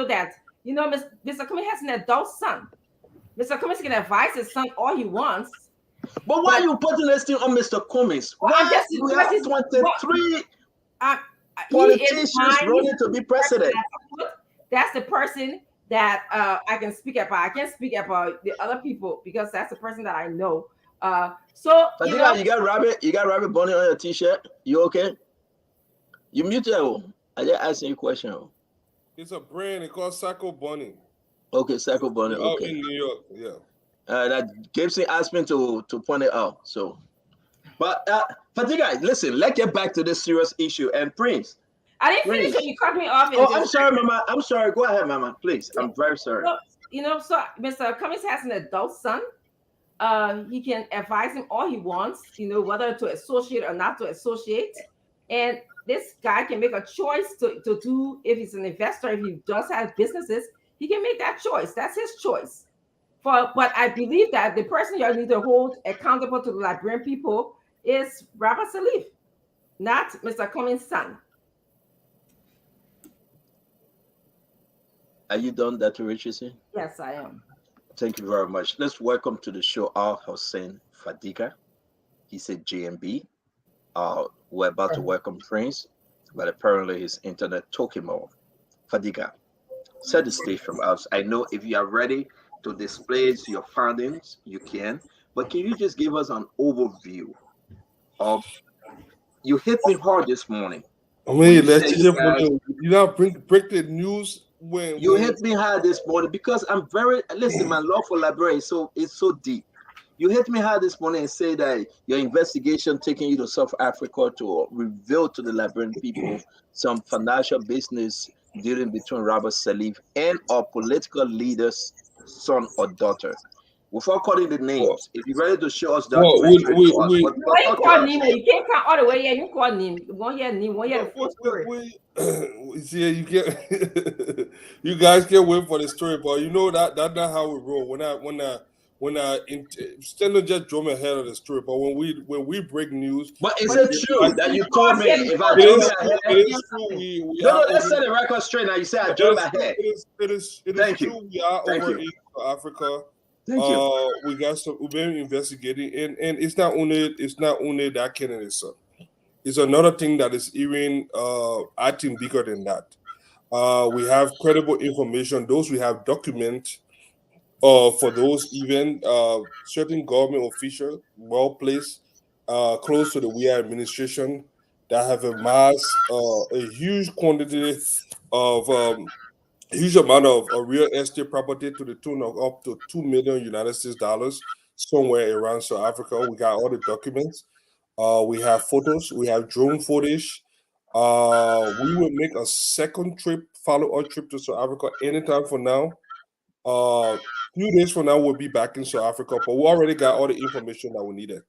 that Mr. Cummings has an adult son. Mr. Cummings can advise his son all he wants. But why are you putting this thing on Mr. Cummings? Well, why you have 23 politicians running to be president? That's the person that I can speak about. I can't speak about the other people because that's the person that I know. You got rabbit bunny on your t-shirt. You okay? You muted. I just asking you a question. It's a brand. It's called Sacco Bunny. Okay, Sacco Bunny. Okay. In New York, yeah. That Gibson asked me to point it out. So, but Fadiga, listen. Let's get back to this serious issue. And Prince, I didn't finish when you cut me off. I'm sorry, Mama. I'm sorry. Go ahead, Mama. Please. I'm very sorry. So Mr. Cummings has an adult son. He can advise him all he wants. Whether to associate or not to associate, and this guy can make a choice to do if he's an investor. If he does have businesses, he can make that choice. That's his choice. But I believe that the person you need to hold accountable to the Liberian people is Robert Salif, not Mr. Cummings' son. Are you done, Dr. Richardson? Yes, I am. Thank you very much. Let's welcome to the show Al Hussein Fadiga. He said JMB. We're about to welcome Prince, but apparently his internet took him off. Fadiga, set the stage from us. I know if you are ready to display your findings, you can. But can you just give us an overview of? You hit me hard this morning. I mean, you not break the news when you hit me hard this morning because I'm very my love for Liberia is so deep. You hit me hard this morning and say that your investigation taking you to South Africa to reveal to the Liberian people some financial business dealing between Robert Salif and our political leader's son or daughter. Without calling the names, if you're ready to show us that, you call name, you can't come all the way. Yeah, you call name. One year name, 1 year the full story. See, you get, you guys can't wait for the story, but you know that's not how we roll. when Steno just jump ahead of the story, but when we break news, But is it true that you told me if I it jump is ahead? it is true we No, are let's over. set the record straight now. You said I It jump is true. ahead. It is Thank you. true. We are Thank over you. in Africa. Thank you. We got some. We've been investigating, and it's not only that candidate, son. It's another thing that is even I think bigger than that. We have credible information. Those we have document. For those even certain government official well placed close to the WIA administration that have amassed a huge quantity of a huge amount of real estate property to the tune of up to 2 million United States dollars somewhere around South Africa. We got all the documents. We have photos. We have drone footage. We will make a second trip, follow-up trip to South Africa anytime from now. Few days from now, we'll be back in South Africa, but we already got all the information that we needed.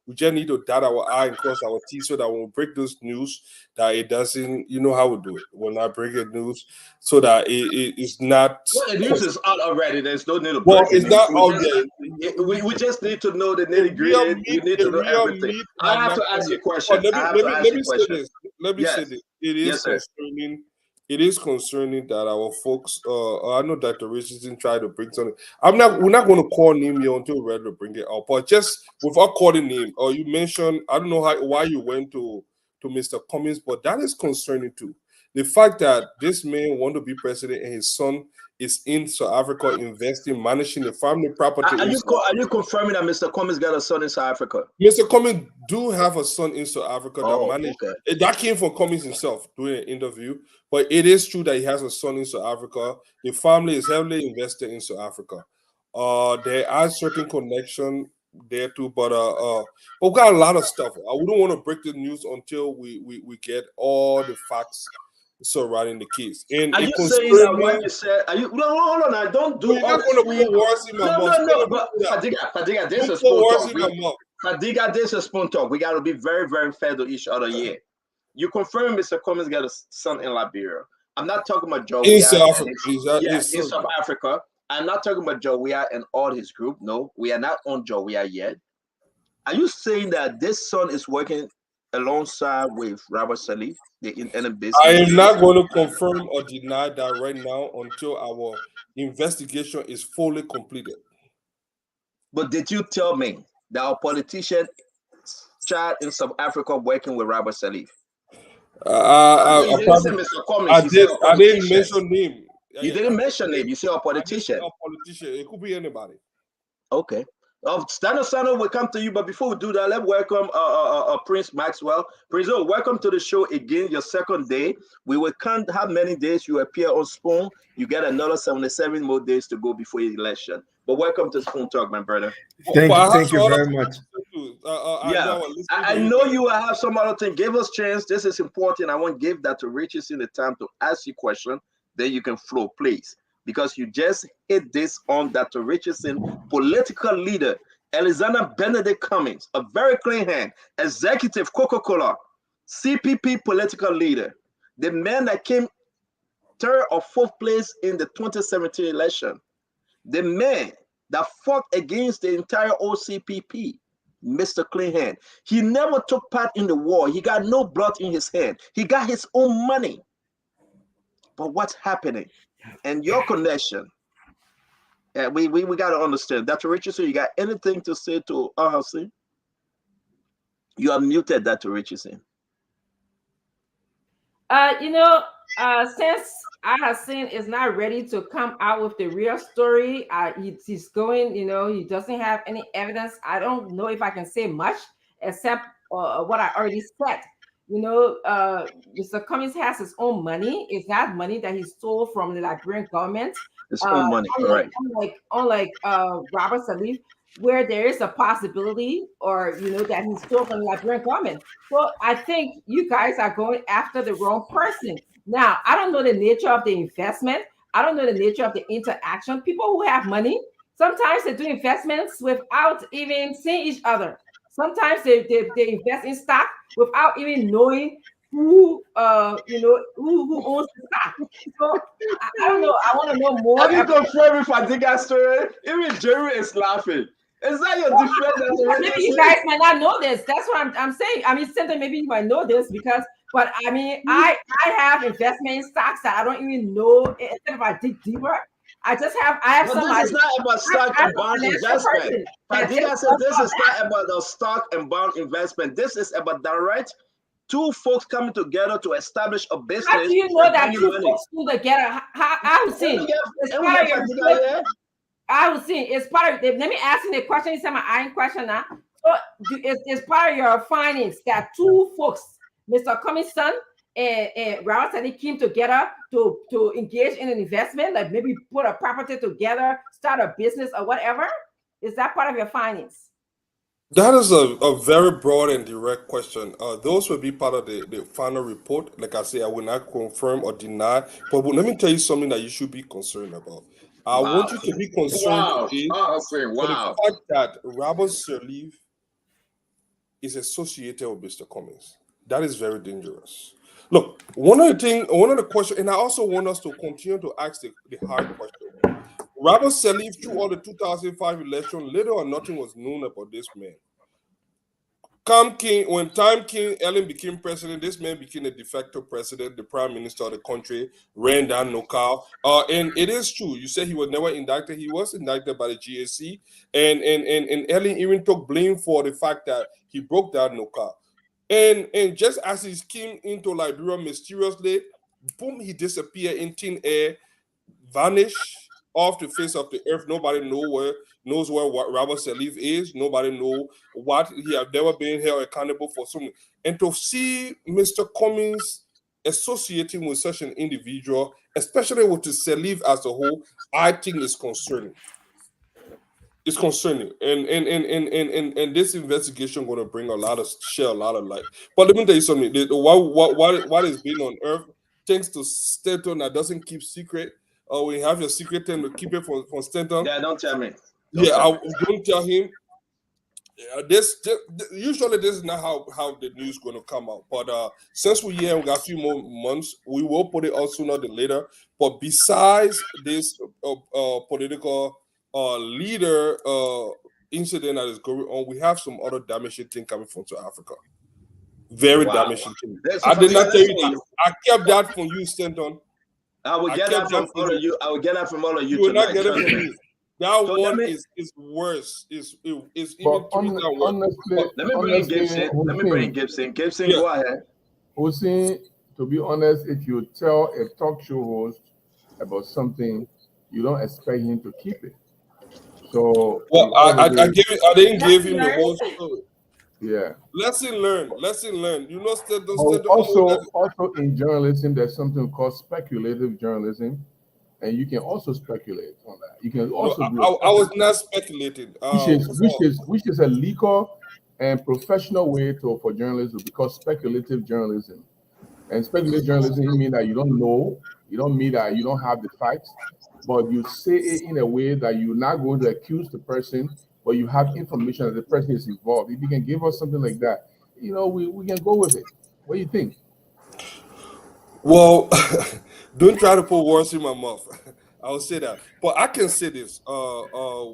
We just need to dot our I and cross our T so that when we break this news, that it doesn't, you know how we do it. We're not breaking news so that it's not. Well, the news is out already. There's no need to Well, break it. it's not out yet. We just need to know the nitty real gritty. We need to know everything. I have to ask you a question. Let me say this. Let me Yes. say this. It is Yes, sir. concerning. It is concerning that our folks. I know Dr. Richardson tried to bring something. We're not going to call name here until we're ready to bring it out. But just without calling name, or you mentioned, I don't know why you went to Mr. Cummings, but that is concerning too. The fact that this man want to be president and his son is in South Africa investing, managing the family property. Are you confirming that Mr. Cummings got a son in South Africa? Mr. Cummings do have a son in South Africa that managed. Okay. That came from Cummings himself doing an interview. But it is true that he has a son in South Africa. The family is heavily invested in South Africa. There are certain connection there too, but we got a lot of stuff. We don't want to break the news until we get all the facts surrounding the case. And are you saying that what you said? Are you no? Hold on! I don't do. You're not going to put words in my mouth. No. But Fadiga, this is spoon talk. Fadiga, this is spoon talk. We got to be very, very fair to each other here. You confirm Mr. Cummings got a son in Liberia. I'm not talking about Joe. In South Africa. In South Africa. I'm not talking about Joe Weah and all his group. No, we are not on Joe Weah yet. Are you saying that this son is working alongside with Robert Salif, the independent business? I am not going to confirm or deny that right now until our investigation is fully completed. But did you tell me that our politician child in South Africa working with Robert Salif? I didn't mention name. You didn't mention name. You say a politician. A politician. It could be anybody. Okay. Stano will come to you, but before we do that, let's welcome Prince Maxwell. Prince, welcome to the show again, your second day. We will count how many days you appear on Spoon. You get another 77 more days to go before your election. But welcome to Spoon Talk, my brother. Thank you very much. I know you will have some other thing. Give us chance. This is important. I want to give that to Richardson the time to ask you a question. Then you can flow, please. Because you just hit this on Dr. Richardson, political leader, Alexander Benedict Cummings, a very clean hand, executive Coca-Cola, CPP political leader, the man that came third or fourth place in the 2017 election, the man that fought against the entire OCPP, Mr. Clean Hand. He never took part in the war. He got no blood in his hand. He got his own money. But what's happening? And your connection, we got to understand. Dr. Richardson, you got anything to say to RLC? You are muted, Dr. Richardson. Since Hassan is not ready to come out with the real story, he's going, he doesn't have any evidence. I don't know if I can say much except what I already said. Mr. Cummings has his own money. It's not money that he stole from the Liberian government. His own money, right? Unlike Robert Salif, where there is a possibility, or that he stole from the Liberian government. So I think you guys are going after the wrong person. Now, I don't know the nature of the investment. I don't know the nature of the interaction. People who have money, sometimes they do investments without even seeing each other. Sometimes they invest in stock without even knowing who who owns the stock. So I don't know. I want to know more. Can you confirm if I think that story? Even Jerry is laughing. Is that your defense? Maybe you guys might not know this. That's what I'm saying. I mean, something maybe you might know this because, but I mean, I have investment in stocks that I don't even know. Instead of I dig deeper, I have But somebody. this is not about stock and bond investment. Fadiga said this is not about the stock and bond investment. This is about direct two folks coming together to establish a business. How do you know that two folks come together? I was saying it's part of. Let me ask you the question. It's my own question now. So it's part of your findings that two folks, Mr. Cummings' son and Robert Sadi, came together to engage in an investment, like maybe put a property together, start a business or whatever. Is that part of your findings? That is a very broad and direct question. Those will be part of the final report. Like I say, I will not confirm or deny. But let me tell you something that you should be concerned about. I want you to be concerned today for the fact that Robert Sirleaf is associated with Mr. Cummings. That is very dangerous. Look, one of the questions, and I also want us to continue to ask the hard question. Robert Sirleaf, through all the 2005 election, little or nothing was known about this man. When time came, Ellen became president, this man became a de facto president, the prime minister of the country, ran down Nokal. And it is true, you said he was never indicted. He was indicted by the GAC. And Ellen even took blame for the fact that he broke down Nokal. And just as he came into Liberia mysteriously, boom, he disappeared in thin air, vanished off the face of the earth. Nobody knows where Robert Sirleaf is. Nobody knows what he have never been held accountable for something. And to see Mr. Cummings associating with such an individual, especially with the Sirleaf as a whole, I think is concerning. It's concerning, and this investigation going to bring share a lot of light. But let me tell you something. What is being on earth, thanks to Stanton that doesn't keep secret. We have your secret thing to keep it from Stanton. Yeah, don't tell me. Don't tell him. Usually this is not how the news going to come out. But since we got a few more months, we will put it out sooner than later. But besides this political leader incident that is going on, we have some other damaging thing coming from South Africa. Very damaging thing. I did not tell you that. I kept that from you, Stanton. I will get that from all of you. I will get that from all of you. You will not get it from me. That one is worse. Is even honestly, let me bring Gibson. Gibson, go ahead. Hussein, to be honest, if you tell a talk show host about something, you don't expect him to keep it. So I didn't give him the whole story. Yeah. Lesson learned. You know, also in journalism, there's something called speculative journalism, and you can also speculate on that. You can also. I was not speculating. Which is a legal and professional way for journalists to be called speculative journalism. And speculative journalism means that you don't know, you don't mean that you don't have the facts, but you say it in a way that you're not going to accuse the person, but you have information that the person is involved. If you can give us something like that, we can go with it. What do you think? Well, don't try to put words in my mouth. I will say that. But I can say this. A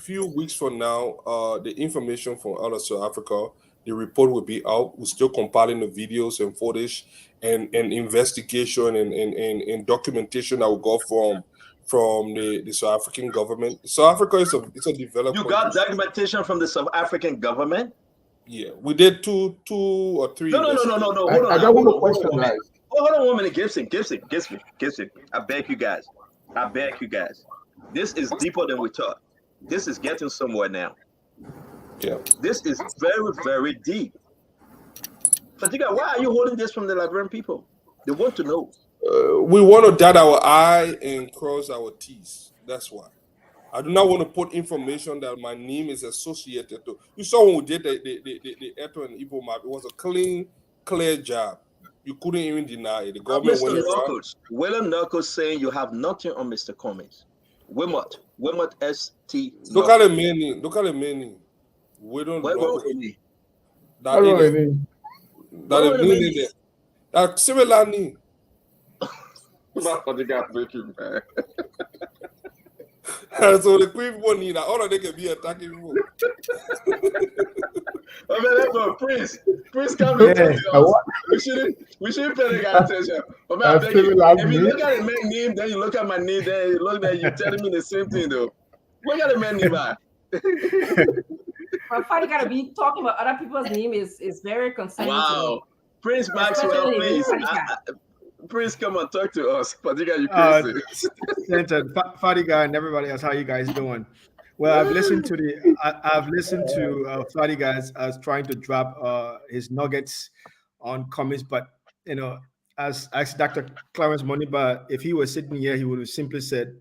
few weeks from now, the information from out of South Africa, the report will be out. We're still compiling the videos and footage and investigation and documentation that will go from the South African government. South Africa is a developed country. You got documentation from the South African government? Yeah, we did two or three. No. Hold on. I got one question, guys. Hold on 1 minute, Gibson. I beg you guys. This is deeper than we thought. This is getting somewhere now. Yeah. This is very, very deep. Fatiga, why are you holding this from the Liberian people? They want to know. We want to dot our I and cross our T's. That's why. I do not want to put information that my name is associated to. You saw when we did the Eto and Igbo map. It was a clear job. You couldn't even deny it. The government Mr. Knuckles, William Knuckles saying you have nothing on Mr. Cummings. Wilmot ST. Look at the many. We don't. That What were the the name men? in there. That similar name. What the guy breaking, man? So the queen people need that. All of them can be attacking people. I mean, that's what Prince come and talk to us. What? We shouldn't pay the guy attention. But man, I A beg you, similar if you name? look at the man name, then you look at my name, then you look at you telling me the same thing though. Look at the man name, man. But Fatty gotta be talking about other people's name is very concerning to me. Wow. Prince Maxwell, Especially please. Fatty guy. Prince, come and talk to us. Particularly you crazy. Fadiga and everybody else, how you guys doing? Well, I've listened to Fadi guys as trying to drop his nuggets on comments, but as Dr. Clarence Moniba, if he was sitting here, he would have simply said,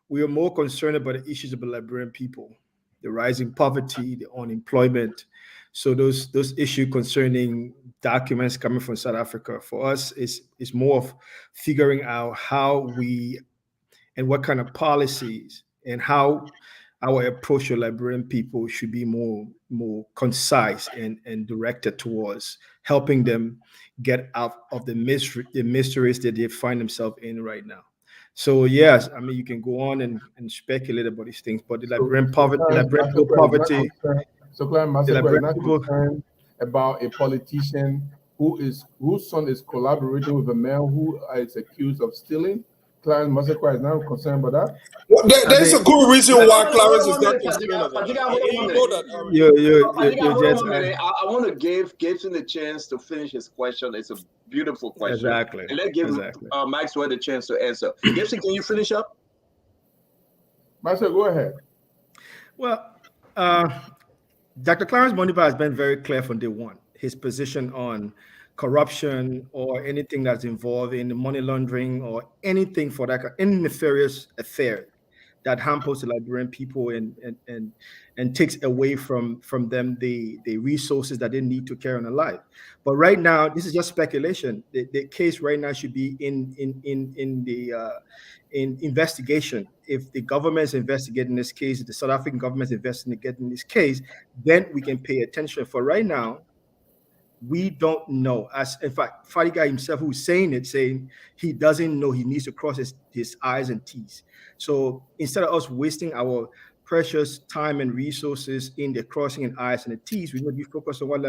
we are more concerned about the issues of the Liberian people, the rising poverty, the unemployment. So those issues concerning documents coming from South Africa for us is more of figuring out how we and what kind of policies and how our approach to Liberian people should be more concise and directed towards helping them get out of the mysteries that they find themselves in right now. So yes, I mean you can go on and speculate about these things, but the Liberian poverty, So Clarence Massacre is Liberian not people- concerned about a politician whose son is collaborating with a man who is accused of stealing. Clarence Massacre is not concerned about that. Well, there's a good reason why Clarence is not Particularly, concerned about Particularly, that. hold on You one know minute. that already. Hold on a minute. I want to give Gibson the chance to finish his question. It's a beautiful question. Exactly. And let's give Maxwell the chance to answer. Gibson, can you finish up? Master, go ahead. Well, Dr. Clarence Moniba has been very clear from day one. His position on corruption or anything that's involved in money laundering or anything for that, any nefarious affair that hampers the Liberian people and takes away from them the resources that they need to carry on a life. But right now, this is just speculation. The case right now should be in investigation. If the government is investigating this case, if the South African government is investigating this case, then we can pay attention. For right now, we don't know. As in fact, Fadiga himself, who's saying he doesn't know, he needs to cross his I's and T's. So instead of us wasting our precious time and resources in the crossing and I's and the T's, we need to be focused on what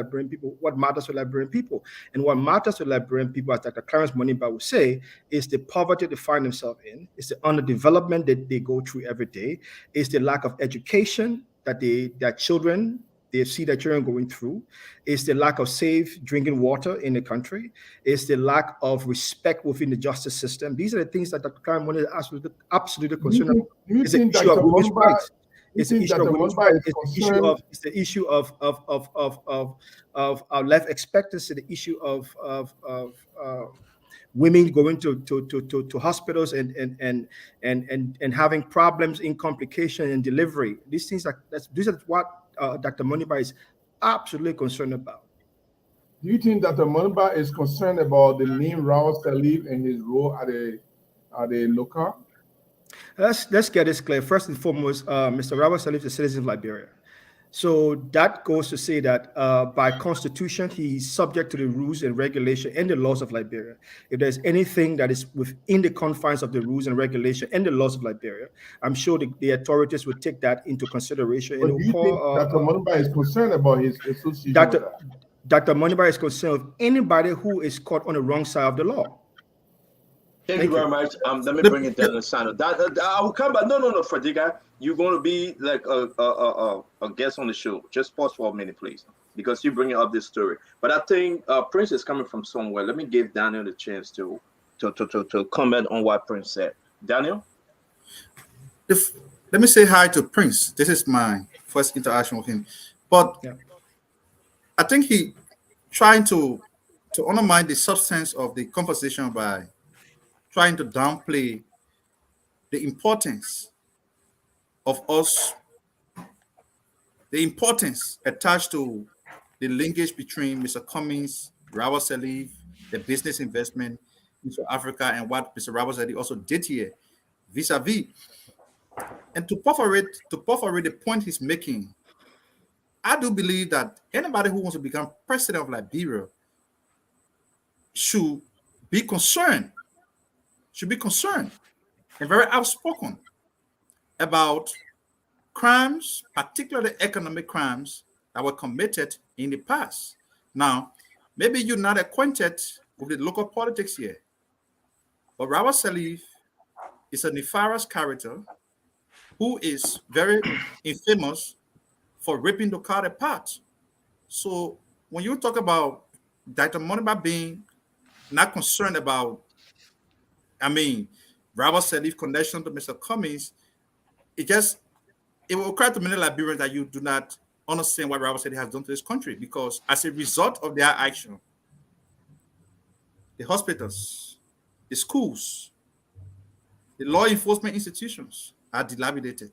matters to Liberian people. And what matters to Liberian people, as Dr. Clarence Moniba would say, is the poverty they find themselves in, it's the underdevelopment that they go through every day, it's the lack of education that their children going through, is the lack of safe drinking water in the country, is the lack of respect within the justice system. These are the things that Dr. Clarence Moniba is absolutely concerned about. It's the issue of women's rights. It's the issue of women's rights. It's the issue of our life expectancy, the issue of women going to hospitals and having problems in complication and delivery. These things these are what Dr. Moniba is absolutely concerned about. Do you think Dr. Moniba is concerned about the name Raul Salif and his role at the local? Let's get this clear. First and foremost, Mr. Raul Salif is a citizen of Liberia. So that goes to say that by constitution, he's subject to the rules and regulation and the laws of Liberia. If there's anything that is within the confines of the rules and regulation and the laws of Liberia, I'm sure the authorities would take that into consideration. But do you think Dr. Moniba is concerned about his association with that? Dr. Moniba is concerned with anybody who is caught on the wrong side of the law. Thank you very much. Let me bring it down to sign up. I will come back. No, Fadiga, you're going to be like a guest on the show. Just pause for a minute, please, because you're bringing up this story. But I think Prince is coming from somewhere. Let me give Daniel the chance to comment on what Prince said. Daniel? Let me say hi to Prince. This is my first interaction with him. But I think he trying to undermine the substance of the conversation by trying to downplay the importance of us, the importance attached to the linkage between Mr. Cummings, Raul Salif, the business investment in South Africa, and what Mr. Raul Salif also did here, vis-a-vis. And to perforate the point he's making, I do believe that anybody who wants to become president of Liberia should be concerned, and very outspoken about crimes, particularly economic crimes that were committed in the past. Now, maybe you're not acquainted with the local politics here, but Robert Salif is a nefarious character who is very infamous for ripping the card apart. So when you talk about Dr. Moniba being not concerned about, Robert Salif connection to Mr. Cummings, it will occur to many Liberians that you do not understand what Robert Salif has done to this country, because as a result of their action, the hospitals, the schools, the law enforcement institutions are dilapidated.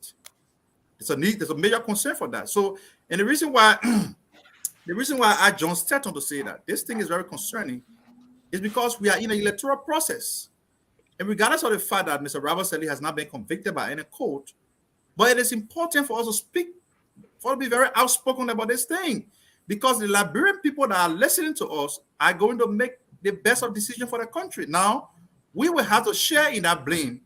There's a major concern for that. So, and the reason why I John Stetton to say that this thing is very concerning is because we are in an electoral process. And regardless of the fact that Mr. Robert Salif has not been convicted by any court, but it is important for us to speak, for us to be very outspoken about this thing, because the Liberian people that are listening to us are going to make the best of decision for the country. Now, we will have to share in that blame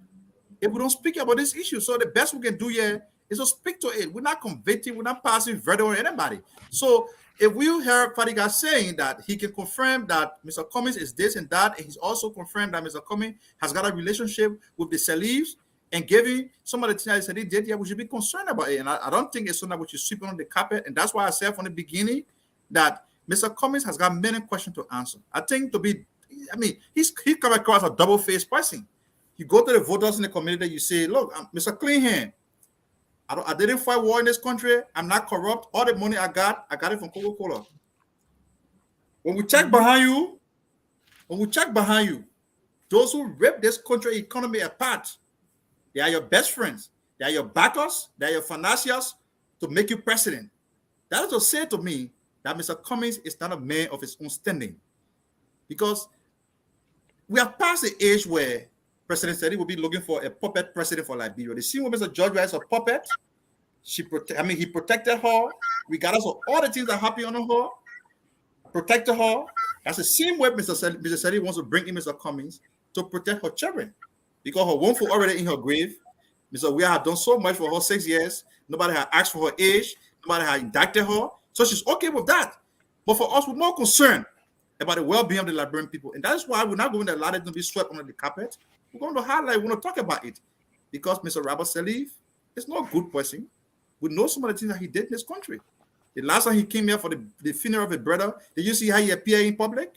if we don't speak about this issue. So the best we can do here is to speak to it. We're not convicting, we're not passing verdict on anybody. So if we hear Fadiga saying that he can confirm that Mr. Cummings is this and that, and he's also confirmed that Mr. Cummings has got a relationship with the Salifs and giving some of the things that he did, yeah, we should be concerned about it. And I don't think it's something that we should sweep on the carpet. And that's why I said from the beginning that Mr. Cummings has got many questions to answer. I think he come across a double-faced person. You go to the voters in the community, you say, look, I'm Mr. Clean Hand. I didn't fight war in this country. I'm not corrupt. All the money I got it from Coca-Cola. When we check behind you, those who rip this country economy apart, they are your best friends. They are your backers. They are your financiers to make you president. That is to say to me that Mr. Cummings is not a man of his own standing. Because we are past the age where President Sedi will be looking for a puppet president for Liberia. The same way Mr. George Rice a puppet. He protected her, regardless of all the things that happen on her, protected her. That's the same way Mr. Sedi wants to bring in Mr. Cummings to protect her children. Because her womb was already in her grave. Mr. Weir had done so much for her 6 years. Nobody had asked for her age. Nobody had indicted her. So she's okay with that. But for us, we're more concerned about the well-being of the Liberian people. And that's why we're not going to allow it to be swept under the carpet. We're going to highlight, we're going to talk about it. Because Mr. Robert Salif is not a good person. We know some of the things that he did in this country. The last time he came here for the funeral of his brother, did you see how he appeared in public?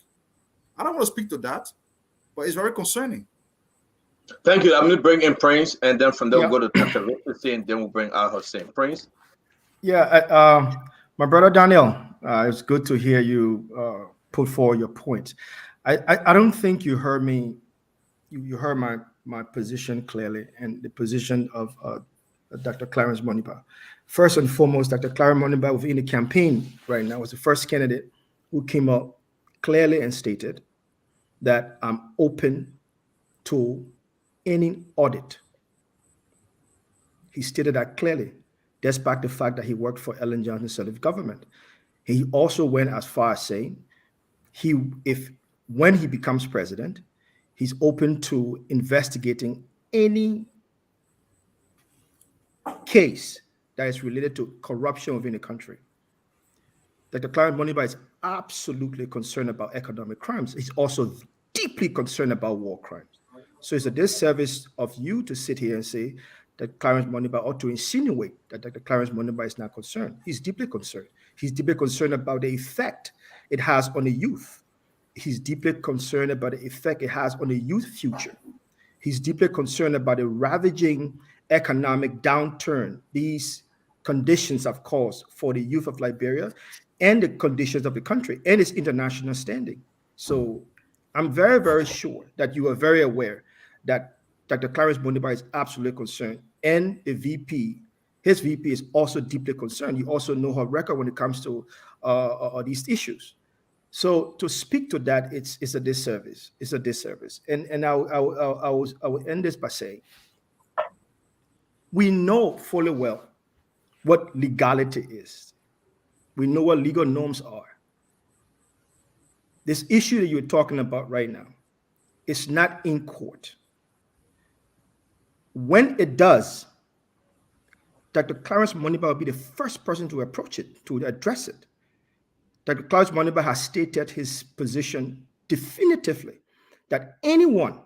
I don't want to speak to that, but it's very concerning. Thank you. I'm going to bring in Prince, and then from there we'll go to Dr. Richardson, and then we'll bring out Hussein. Prince? Yeah, my brother Daniel, it's good to hear you put forward your points. I don't think you heard me. You heard my position clearly, and the position of Dr. Clarence Moniba. First and foremost, Dr. Clarence Moniba within the campaign right now was the first candidate who came up clearly and stated that I'm open to any audit. He stated that clearly, despite the fact that he worked for Ellen Johnson's Salif government. He also went as far as saying when he becomes president, he's open to investigating any case that is related to corruption within the country. Dr. Clarence Moniba is absolutely concerned about economic crimes. He's also deeply concerned about war crimes. So it's a disservice of you to sit here and say that Clarence Moniba ought to insinuate that Dr. Clarence Moniba is not concerned. He's deeply concerned. He's deeply concerned about the effect it has on the youth. He's deeply concerned about the effect it has on the youth future. He's deeply concerned about the ravaging economic downturn these conditions have caused for the youth of Liberia and the conditions of the country and its international standing. So I'm very, very sure that you are very aware that Dr. Clarence Moniba is absolutely concerned, and the VP, his VP is also deeply concerned. You also know her record when it comes to these issues. So to speak to that, it's a disservice. It's a disservice. And I will end this by saying, we know fully well what legality is. We know what legal norms are. This issue that you're talking about right now is not in court. When it does, Dr. Clarence Moniba will be the first person to approach it, to address it. Dr. Clarence Moniba has stated his position definitively that anyone,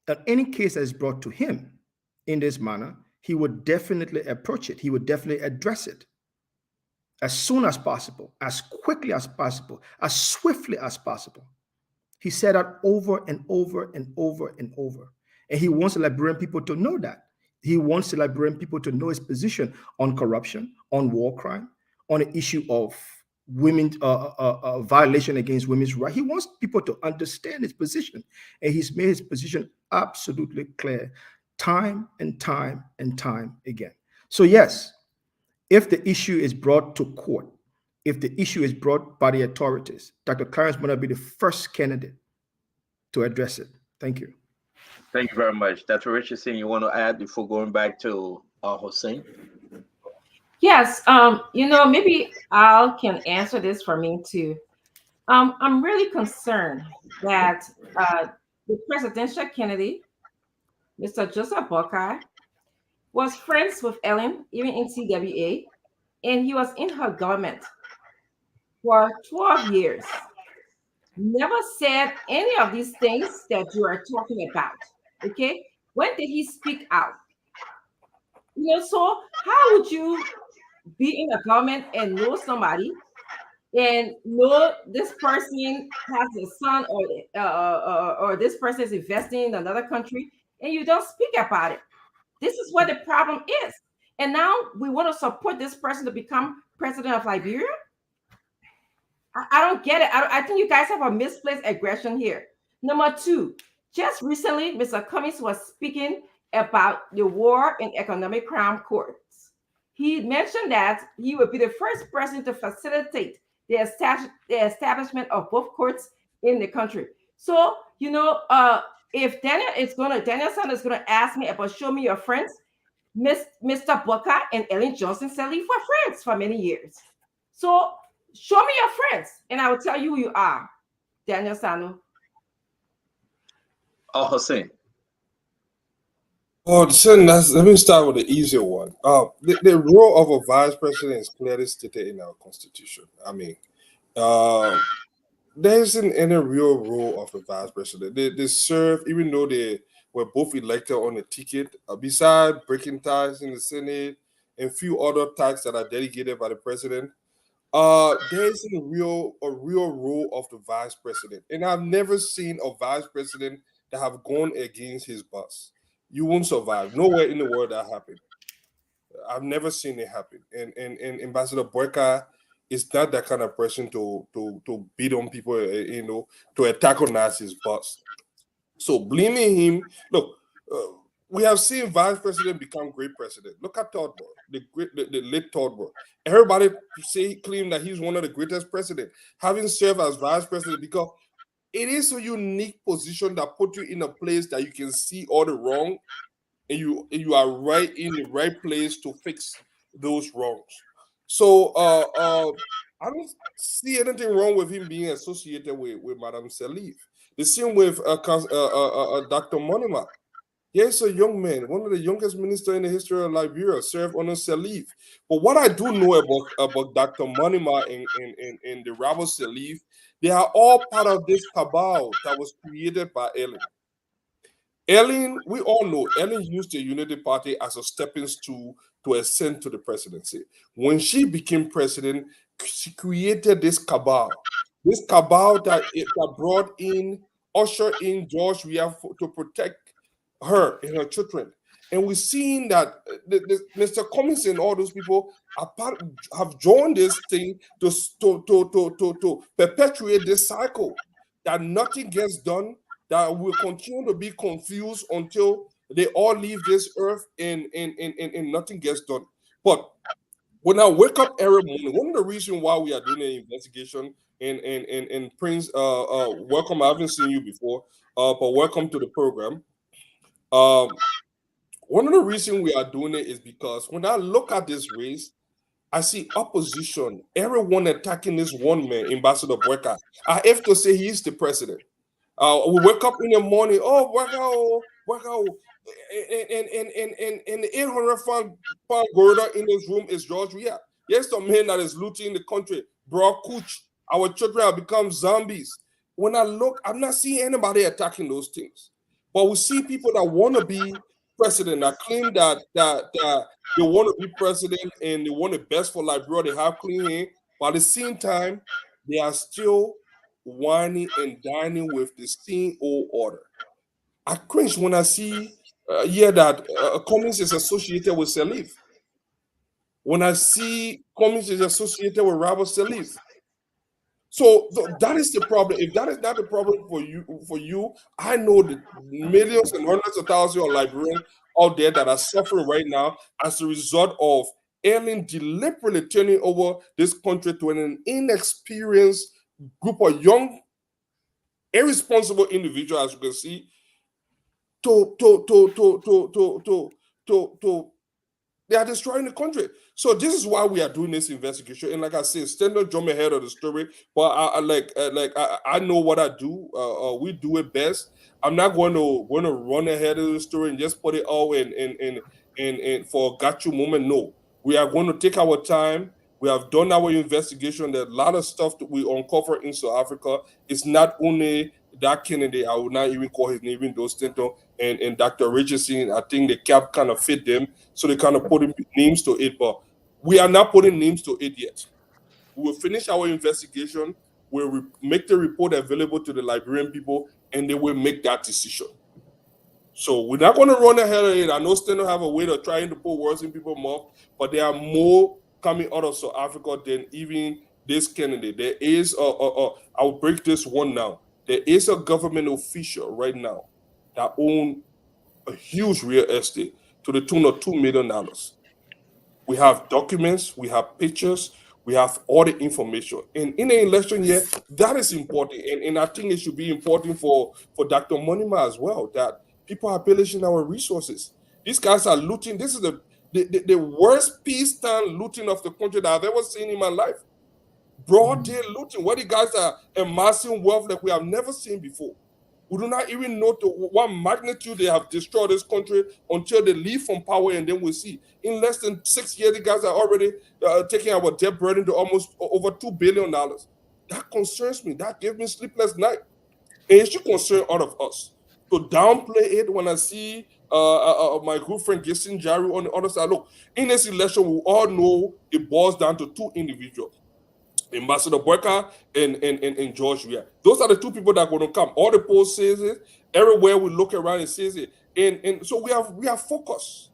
that any case that is brought to him in this manner, he would definitely approach it. He would definitely address it as soon as possible, as quickly as possible, as swiftly as possible. He said that over and over and over and over. And he wants the Liberian people to know that. He wants the Liberian people to know his position on corruption, on war crime, on the issue of women violation against women's rights. He wants people to understand his position, and he's made his position absolutely clear time and time and time again. So yes, if the issue is brought to court, if the issue is brought by the authorities, Dr. Clarence Moniba be the first candidate to address it. Thank you. Thank you very much. Dr. Richardson, you want to add before going back to Hossein? Yes, maybe Al can answer this for me too. I'm really concerned that the presidential candidate, Mr. Joseph Boakai, was friends with Ellen, even in CWA, and he was in her government for 12 years. Never said any of these things that you are talking about. Okay, when did he speak out? So how would you be in a government and know somebody and know this person has a son or this person is investing in another country and you don't speak about it? This is what the problem is. And now we want to support this person to become president of Liberia? I don't get it. I think you guys have a misplaced aggression here. Number two, just recently, Mr. Cummings was speaking about the War and Economic Crime Courts. He mentioned that he would be the first person to facilitate the establishment of both courts in the country. So, if Danielson is going to ask me about show me your friends, Mr. Booker and Ellen Johnson Sirleaf were friends for many years. So show me your friends and I will tell you who you are, Daniel Sanu. Hossein. Oh, let me start with the easier one. The role of a vice president is clearly stated in our constitution. I mean, there isn't any real role of a vice president. They serve, even though they were both elected on a ticket, besides breaking ties in the Senate and few other tasks that are delegated by the president. There isn't a real role of the vice president, and I've never seen a vice president that have gone against his boss. You won't survive. Nowhere in the world that happened. I've never seen it happen. And Ambassador Boyka is not that kind of person to beat on people, to attack on us his boss. So blaming him, look, we have seen vice president become great president. Look at Todbor, the late Todbor. Everybody claim that he's one of the greatest presidents, having served as vice president, because it is a unique position that puts you in a place that you can see all the wrong, and you are right in the right place to fix those wrongs. So I don't see anything wrong with him being associated with Madame Sirleaf. The same with Dr. Monima. He's a young man, one of the youngest ministers in the history of Liberia, served under Sirleaf. But what I do know about Dr. Monima and the Rabble Sirleaf, they are all part of this cabal that was created by Ellen. Ellen, we all know, Ellen used the Unity Party as a stepping stool to ascend to the presidency. When she became president, she created this cabal that brought in, ushered in George Weah to protect her and her children. And we're seeing that Mr. Cummings and all those people have joined this thing to perpetuate this cycle, that nothing gets done, that will continue to be confused until they all leave this earth and nothing gets done. But when I wake up every morning, one of the reasons why we are doing an investigation, and Prince, welcome. I haven't seen you before, but welcome to the program. One of the reasons we are doing it is because when I look at this race, I see opposition, everyone attacking this one man, Ambassador Boyka. I have to say he's the president. We wake up in the morning, oh, Boyka, and the 800-pound gorilla in this room is George Weah. Yes, some man that is looting the country, bro, Cooch. Our children have become zombies. When I look, I'm not seeing anybody attacking those things. But we see people that want to be president, that claim that they want to be president and they want the best for Liberia. They have clean hands, but at the same time, they are still whining and dining with the same old order. I cringe when I see that Cummings is associated with Salif. When I see Cummings is associated with Robert Salif. So that is the problem. If that is not the problem for you, I know the millions and hundreds of thousands of Liberians out there that are suffering right now as a result of alien deliberately turning over this country to an inexperienced group of young, irresponsible individuals, as you can see, they are destroying the country. So this is why we are doing this investigation. And like I said, stand up, jump ahead of the story. But I know what I do. We do it best. I'm not going to run ahead of the story and just put it all in for a got you moment. No, we are going to take our time. We have done our investigation. There's a lot of stuff that we uncover in South Africa. It's not only that Kennedy, I would not even call his name, even though Stanton and Dr. Richardson, I think the cap kind of fit them. So they kind of put names to it, but we are not putting names to it yet. We will finish our investigation. We'll make the report available to the Liberian people, and they will make that decision. So we're not going to run ahead of it. I know Stanton have a way of trying to put words in people's mouth, but there are more coming out of South Africa than even this candidate. There is, I'll break this one now. There is a government official right now that owns a huge real estate to the tune of $2 million. We have documents, we have pictures, we have all the information. And in the election year, that is important. And I think it should be important for Dr. Monima as well, that people are pillaging our resources. These guys are looting. This is the worst peacetime looting of the country that I've ever seen in my life. Broad day looting, where the guys are amassing wealth like we have never seen before. We do not even know to what magnitude they have destroyed this country until they leave from power, and then we'll see. In less than 6 years, the guys are already taking our debt burden to almost over $2 billion. That concerns me. That gave me sleepless night. And it should concern all of us. To downplay it when I see my good friend Gissin Jari on the other side. Look, in this election, we all know it boils down to two individuals. Ambassador Boyka and George Weah. Those are the two people that are going to come. All the polls says it. Everywhere we look around, it says it. And so we are focused.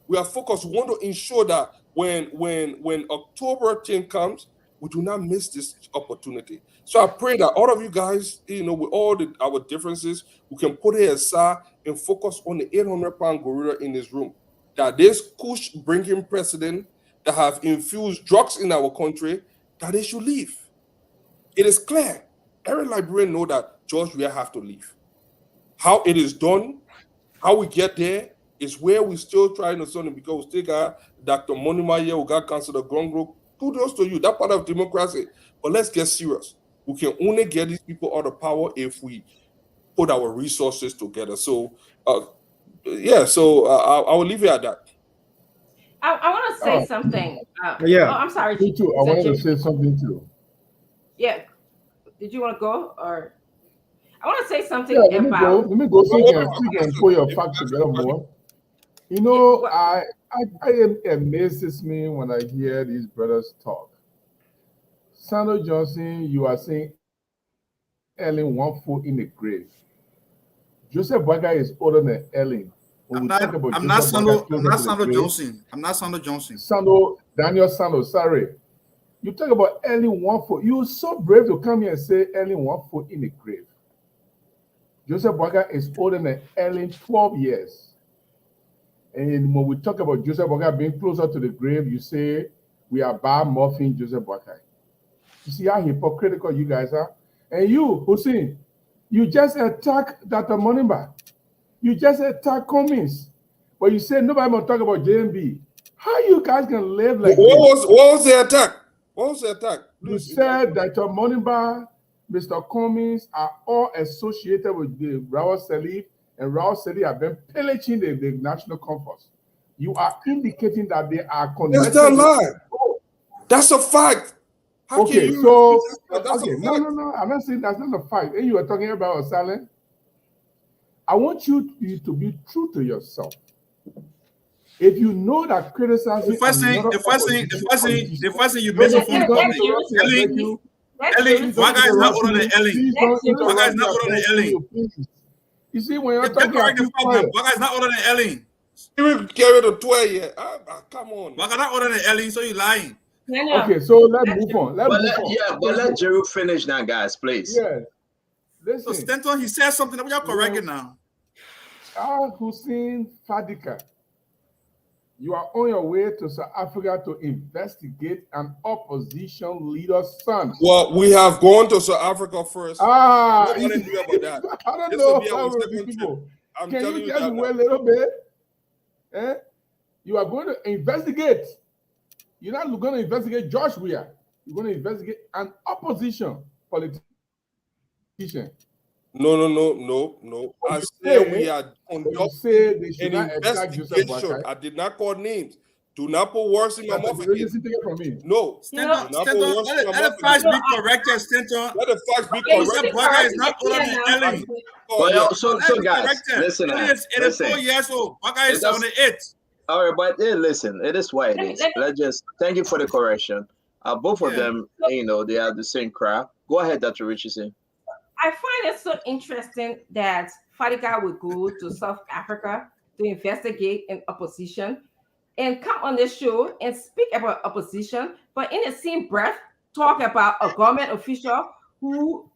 We are focused. We want to ensure that when October 10 comes, we do not miss this opportunity. So I pray that all of you guys, with all our differences, we can put it aside and focus on the 800-pound gorilla in this room. That this Kush bringing president that have infused drugs in our country, that they should leave. It is clear. Every Liberian know that George Weah have to leave. How it is done, how we get there, is where we still trying to solve it, because we still got Dr. Monima here, we got Councilor Grongo. Kudos to you, that part of democracy. But let's get serious. We can only get these people out of power if we put our resources together. So, I will leave it at that. I want to say something. Yeah. I'm sorry. Me too. I wanted to say something too. Yeah. Did you want to go, or I want to say something Yeah, about? let me go so you can put your facts together more. I am amazes me when I hear these brothers talk. Sandro Johnson, you are saying Ellen 1 foot in the grave. Joseph Boyka is older than Ellen. I'm not Sandro Johnson. I'm not Sandro Johnson. Daniel Sandro, sorry. You talk about Ellen 1 foot. You were so brave to come here and say Ellen 1 foot in the grave. Joseph Boyka is older than Ellen 12 years. And when we talk about Joseph Boyka being closer to the grave, you say we are bad morphing Joseph Boyka. You see how hypocritical you guys are? And you, Hussein, you just attack Dr. Monimba. You just attack Cummings. But you say nobody will talk about JMB. How you guys can live like What was the attack? What was the attack? You said that your Moniba, Mr. Cummings are all associated with the Rawal Salif, and Rawal Salif have been pillaging the national compass. You are indicating that they are connected. That's not a lie. That's a fact. How Okay, can so that's okay, a fact. no, I'm not saying that's not a fact. And you were talking about Saleh. I want you to be true to yourself. If you know that criticizing The first thing you mentioned phone call me. Ellie, Waka is not older than Ellie. Waka is not older than Ellie. You see, when you're Get talking, correct the fuck, man. Waka is not older than Ellie. You carry the 12 yet. Come on. Waka not older than Ellie, so you lying. Okay, so let's move on. But let Jeru finish now, guys, please. Yeah. Listen. So Stenton, he said something that we are correcting now. Hussein Fadika, you are on your way to South Africa to investigate an opposition leader's son. Well, we have gone to South Africa first. Nobody knew about that. I don't know. People. Can you just wait a little bit? You are going to investigate. You're not going to investigate Josh Weir. You're going to investigate an opposition politician. No. I said we are conducting an investigation. I did not call names. Do not put words in my mouth again. No. Stenton, let the facts be corrected, Stenton. Let the facts be corrected. Waka is not older than Ellie. Well, so guys, listen. It is 4 years old. Waka is 78. All right, but listen, it is what it is. Let's just thank you for the correction. Both of them, they are the same crowd. Go ahead, Dr. Richardson. I find it so interesting that Fadika would go to South Africa to investigate an opposition and come on this show and speak about opposition, but in the same breath, talk about a government official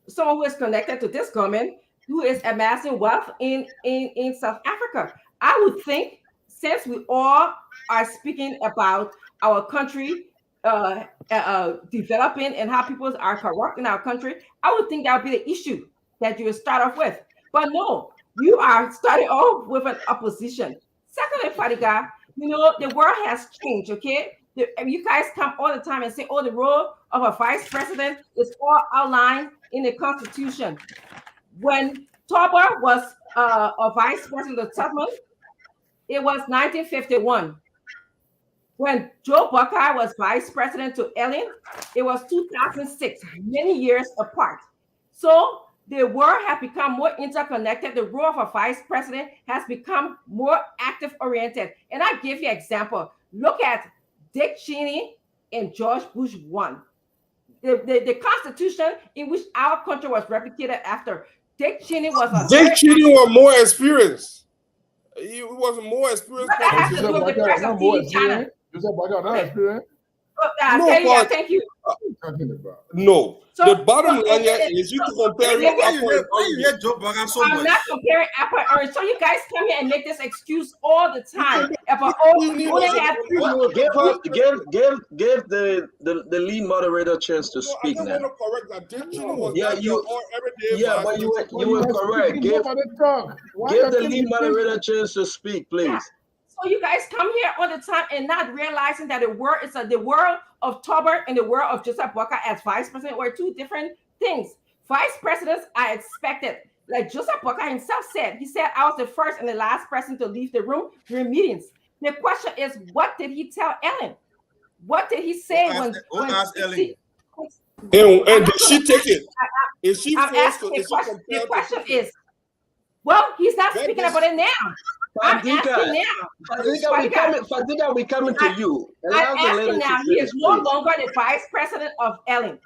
someone who is connected to this government, who is amassing wealth in South Africa. I would think, since we all are speaking about our country developing and how people are corrupt in our country, I would think that would be the issue that you would start off with. But no, you are starting off with an opposition. Secondly, Fadiga, the world has changed, okay? You guys come all the time and say, oh, the role of a vice president is all outlined in the Constitution. When Toba was a vice president of Tubman, it was 1951. When Joe Buckeye was vice president to Ellen, it was 2006, many years apart. So the world has become more interconnected. The role of a vice president has become more active-oriented. And I give you an example. Look at Dick Cheney and George Bush 1. The Constitution in which our country was replicated after. Dick Cheney was more experienced. He was more experienced. What has to do with the presidency in China? Thank you. No. So, the bottom line is you compare I'm not comparing apple and orange. So you guys come here and make this excuse all the time about give the lead moderator a chance to speak now. But you were correct. Give the lead moderator a chance to speak, please. So you guys come here all the time and not realizing that the world of Tobert and the world of Joseph Boakai as vice president were two different things. Vice presidents are expected, like Joseph Boakai himself said. He said, I was the first and the last person to leave the room during meetings. The question is, what did he tell Ellen? What did he say when asked Ellen? And did she take it? Is she forced to? The question is, well, he's not speaking about it now. I'm asking now. Fadiga, we coming to you. I'm asking now. He is no longer the vice president of Ellen.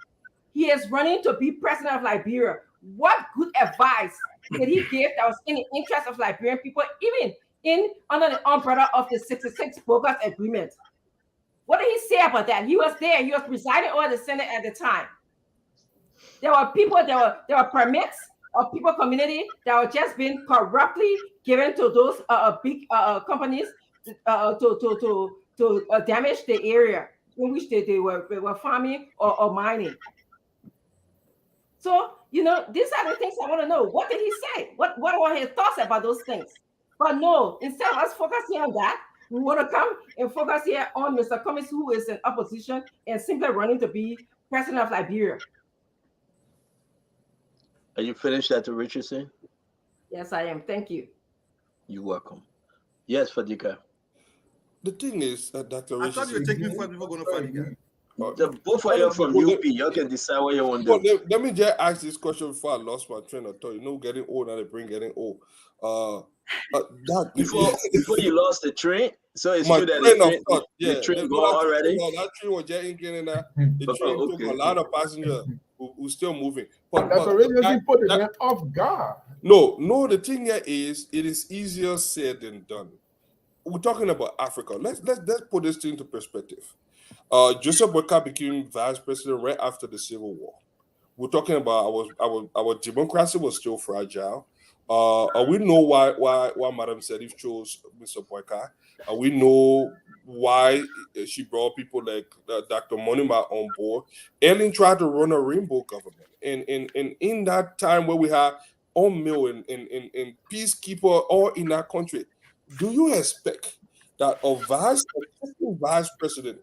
He is running to be president of Liberia. What good advice did he give that was in the interest of Liberian people, even under the umbrella of the 66 bogus agreement? What did he say about that? He was there. He was presiding over the Senate at the time. There were people. There were permits of people community that were just being corruptly given to those big companies to damage the area in which they were farming or mining. So, these are the things I want to know. What did he say? What were his thoughts about those things? But no, instead of us focusing on that, We want to come and focus here on Mr. Cummings, who is in opposition and simply running to be president of Liberia. Are you finished, Dr. Richardson? Yes, I am. Thank you. You're welcome. Yes, Fadika. The thing is, Dr. I thought you were Richardson, taking before people going to Fadiga. Both of you from UP. You can decide what you want to do. Let me just ask this question before I lost my train of thought. You know, getting old, now they bring getting old. Before you lost the train, so it's my true that train of thought, the train gone already. That train was just in getting there. The train took a lot of passengers who still moving. That's already put it off guard. No. The thing here is, it is easier said than done. We're talking about Africa. Let's put this thing into perspective. Joseph Boakai became vice president right after the Civil War. We're talking about our democracy was still fragile. We know why Madam Sedif chose Mr. Boakai. We know why she brought people like Dr. Monima on board. Ellen tried to run a rainbow government, and in that time where we had UNMIL and peacekeeper all in that country, do you expect that a vice president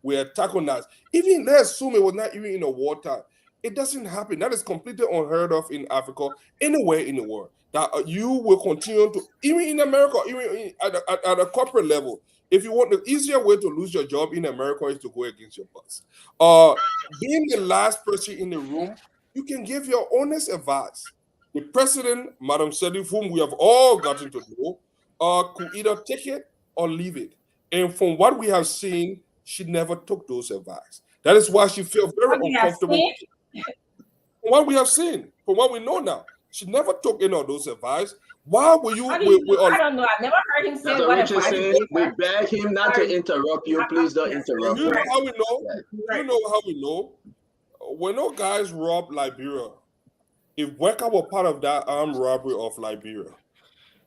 will attack on us? Even let's assume it was not even in a wartime. It doesn't happen. That is completely unheard of in Africa, anywhere in the world. That you will continue to, even in America, even at a corporate level. If you want, the easier way to lose your job in America is to go against your boss. Being the last person in the room, you can give your honest advice. The president, Madam Sedif, whom we have all gotten to know, could either take it or leave it. And from what we have seen, she never took those advice. That is why she feels very uncomfortable. From what we have seen, from what we know now, she never took any of those advice. Why were you? I don't know. I never heard him say what advice. We beg him not to interrupt you. Please don't interrupt. You know how we know? You know how we know? When those guys robbed Liberia, if Boakai were part of that armed robbery of Liberia,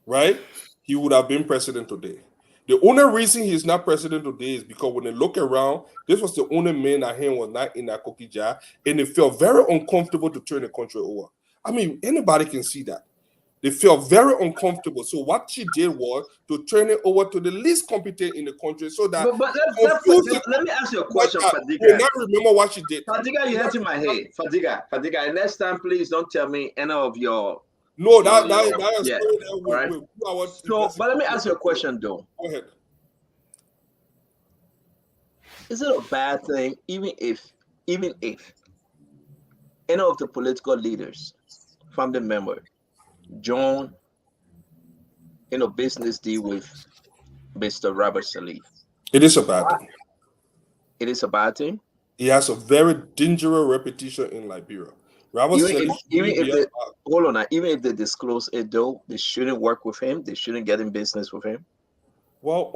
right, he would have been president today. The only reason he's not president today is because when they look around, this was the only man that hand was not in that cookie jar, and they felt very uncomfortable to turn the country over. I mean, anybody can see that. They felt very uncomfortable. So what she did was to turn it over to the least competent in the country, so that. But let me ask you a question, Fadiga. I not remember what she did. Fadiga, you're hurting my head. Fadiga, and next time, please don't tell me any of your. No, that is yeah. Right. So, but let me ask you a question, though. Go ahead. Is it a bad thing, even if any of the political leaders, family member, join in a business deal with Mr. Robert Salif? It is a bad thing. It is a bad thing? He has a very dangerous reputation in Liberia. Even if they disclose it, though, they shouldn't work with him. They shouldn't get in business with him. Well,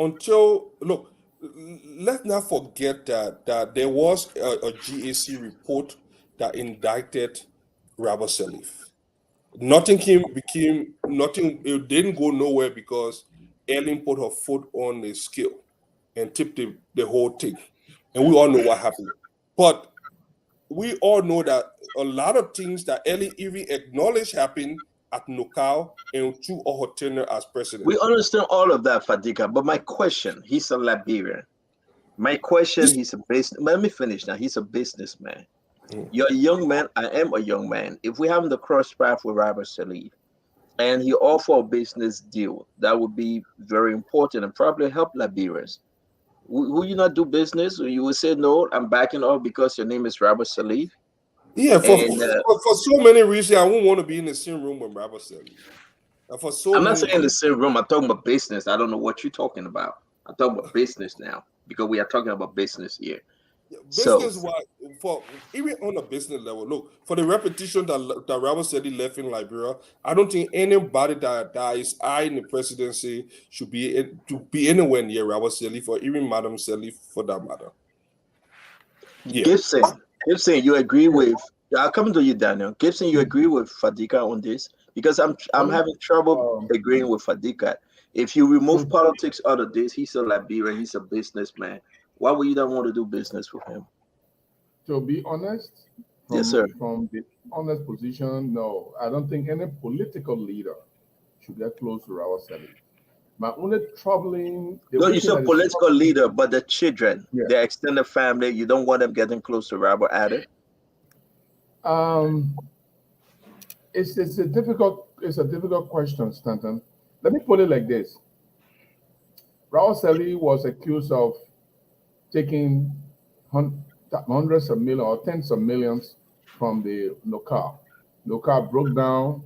let's not forget that there was a GAC report that indicted Robert Salif. Nothing. It didn't go nowhere because Ellen put her foot on the scale and tipped the whole thing, and we all know what happened. But we all know that a lot of things that Ellie even acknowledged happened at Nukau and through her tenure as president. We understand all of that, Fadiga. But my question, he's a Liberian. My question, let me finish now. He's a businessman. You're a young man. I am a young man. If we have the cross path with Robert Salif and he offer a business deal, that would be very important and probably help Liberians. Will you not do business? Or you will say, no, I'm backing off because your name is Robert Salif? Yeah, for so many reasons, I wouldn't want to be in the same room with Robert Salif. I'm not saying the same room. I'm talking about business. I don't know what you're talking about. I'm talking about business now because we are talking about business here. For even on a business level, look, for the repetition that Robert Salif left in Liberia, I don't think anybody that is high in the presidency should be anywhere near Robert Salif or even Madam Salif for that matter. Yeah. Gibson, you agree with? I'll come to you, Daniel. Gibson, you agree with Fadiga on this? Because I'm having trouble agreeing with Fadiga. If you remove politics out of this, he's a Liberian, he's a businessman. Why would you not want to do business with him? To be honest, yes, sir. From the honest position, no, I don't think any political leader should get close to Robert Salif. My only troubling, the No, only you thing said that is political troubling, leader, but the children, yeah. their extended family, you don't want them getting close to Robert Adder. It's a difficult question, Stanton. Let me put it like this: Raul Seli was accused of taking hundreds of millions or tens of millions from the Nokar. Nokar broke down.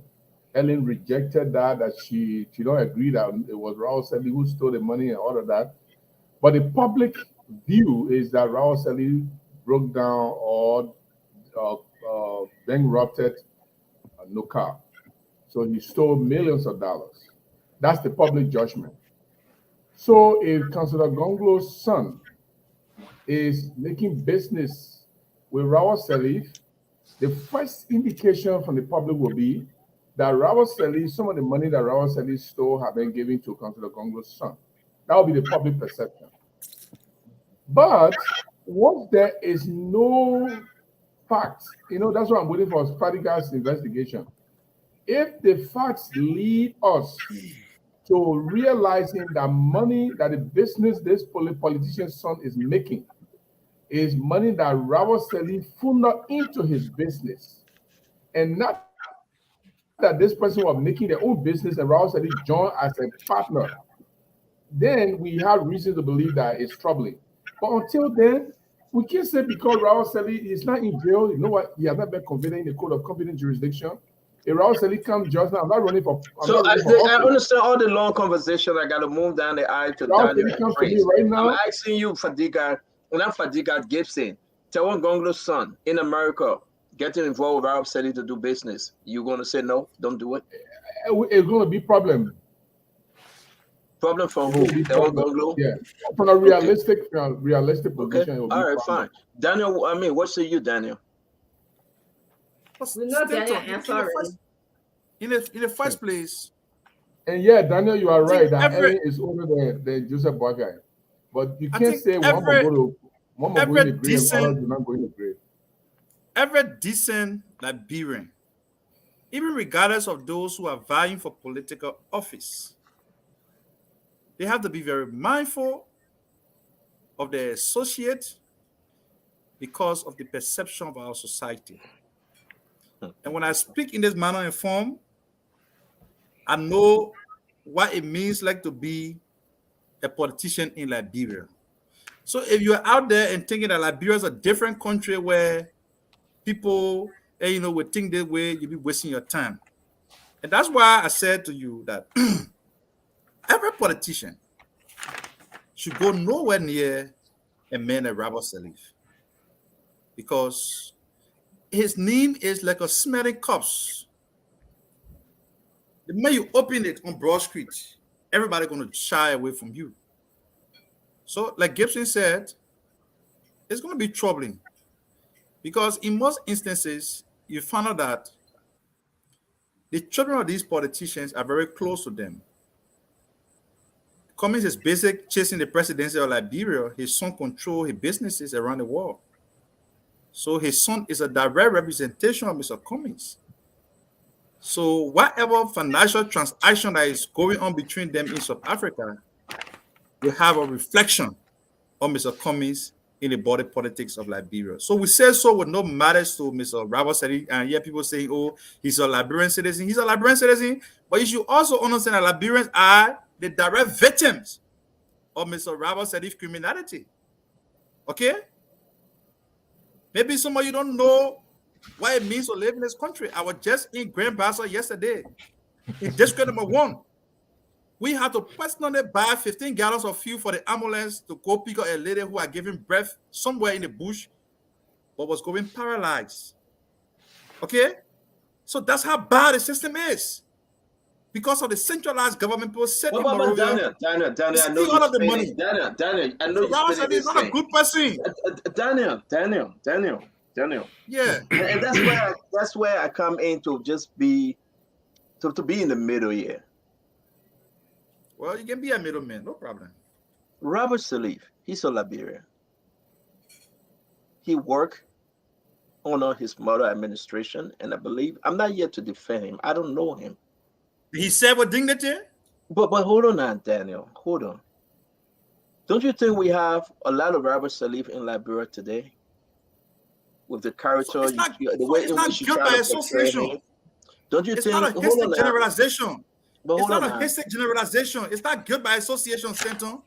Ellen rejected that she don't agree that it was Raul Seli who stole the money and all of that. But the public view is that Raul Seli broke down or bankrupted Nokar. So he stole millions of dollars. That's the public judgment. So if Councillor Gonglo's son is making business with Rawa Salif, the first indication from the public will be that Rawa Salif, some of the money that Rawa Salif stole have been given to Councillor Gonglo's son. That will be the public perception. But once there is no facts, that's what I'm waiting for Fadiga's investigation. If the facts lead us to realizing that money that the business this politician's son is making is money that Rawa Seli funded into his business, and not that this person was making their own business and Rawa Seli joined as a partner, then we have reason to believe that it's troubling. But until then, we can't say because Rawa Seli is not in jail, you know what, he has not been convicted in the code of competent jurisdiction. If Raul Seli comes judgment, I'm not running for. I understand all the long conversation. I got to move down the aisle to Raul Daniel Seli comes to Prince. me right now. I'm asking you, Fadiga, not Fadiga Gibson, Tawan Gonglo's son in America getting involved with Raul Seli to do business. You going to say no? Don't do it? It's going to be problem. Problem for who? Tawan Gonglo? Yeah. From a realistic position. Okay. All right, fine. Daniel, what say you, Daniel? We know Daniel answer already. In the first place. And yeah, Daniel, you are right. That Ellen is older than Joseph Boakai. But you can't say one more going to grave and others do not go in the grave. Every decent Liberian, even regardless of those who are vying for political office, they have to be very mindful of their associate because of the perception of our society. And when I speak in this manner and form, I know what it means like to be a politician in Liberia. So if you're out there and thinking that Liberia is a different country where people, would think that way, you'll be wasting your time. And that's why I said to you that every politician should go nowhere near a man like Robert Salif, because his name is like a smelling corpse. The moment you open it on Broad Street, everybody's going to shy away from you. So, like Gibson said, it's going to be troubling, because in most instances, you find out that the children of these politicians are very close to them. Cummings is basically chasing the presidency of Liberia. His son controls his businesses around the world. So his son is a direct representation of Mr. Cummings. So whatever financial transaction that is going on between them in South Africa will have a reflection on Mr. Cummings in the body politics of Liberia. So we say so with no matters to Mr. Robert Sedi, and yet people saying, oh, he's a Liberian citizen. He's a Liberian citizen, but you should also understand that Liberians are the direct victims of Mr. Robert Sedi's criminality. Okay? Maybe some of you don't know what it means to live in this country. I was just in Grand Bassa yesterday, in district number 1. We had to personally buy 15 gallons of fuel for the ambulance to go pick up a lady who had given birth somewhere in the bush, but was going paralyzed. Okay? So that's how bad the system is. Because of the centralized government people set in Monrovia. Daniel, I know all of the money. Daniel, I know you're is not a good person. Daniel. Yeah. And that's where I come in to just be to be in the middle here. Well, you can be a middleman, no problem. Robert Salif, he's a Liberian. He worked under his mother administration, and I believe I'm not here to defend him. I don't know him. He served with dignity? But hold on now, Daniel. Hold on. Don't you think we have a lot of Robert Salif in Liberia today? With the character, the way It's in not which you guilt try by to portray association. him. Don't you It's not think? a Hold hasty on now. generalization. But It's hold on not a now. hasty generalization. It's not guilt by association, Stanton.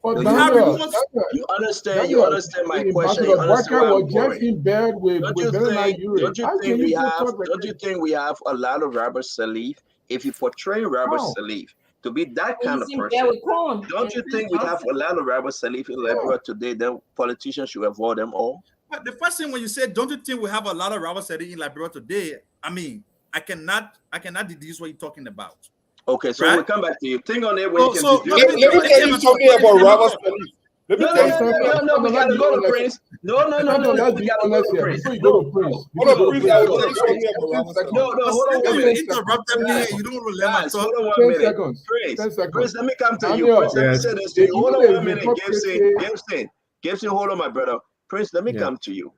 But No, We have Daniel, removed. you understand. You Daniel, understand my question. Ambassador You understand Barker where I'm was just going. in bed with Don't you Benani think? Ure. Don't you How think can you we still have? talk like Don't you this? think we have a lot of Robert Salif? If you portray Robert How? Salif to be that kind of He's in there person, with corn. don't you think we have a lot of Robert Salif in Liberia today? Then politicians should avoid them all. But the first thing when you say, don't you think we have a lot of Robert Sedi in Liberia today? I mean, I cannot deduce what you're talking about. Okay, so Right? we'll come back to you. Think on it when you can So deduce. Let me tell you something about Robert Salif. Let me No, tell you. no, we gotta go to Prince. No, Let's we be gotta go honest to here. Prince. Before you go to Prince, Hold on, Prince. I will tell you something about Robert Salif. No, hold on Because one you minute. interrupted me and you don't want to let my Guys, talk. hold on 10 one minute. seconds. 10 Prince, seconds. let me come to you. Daniel, Prince, let me Yes. say this to you. Hold on there's one minute. hypocrisy. Gibson, hold on, my brother. Prince, let me Yeah. come to you.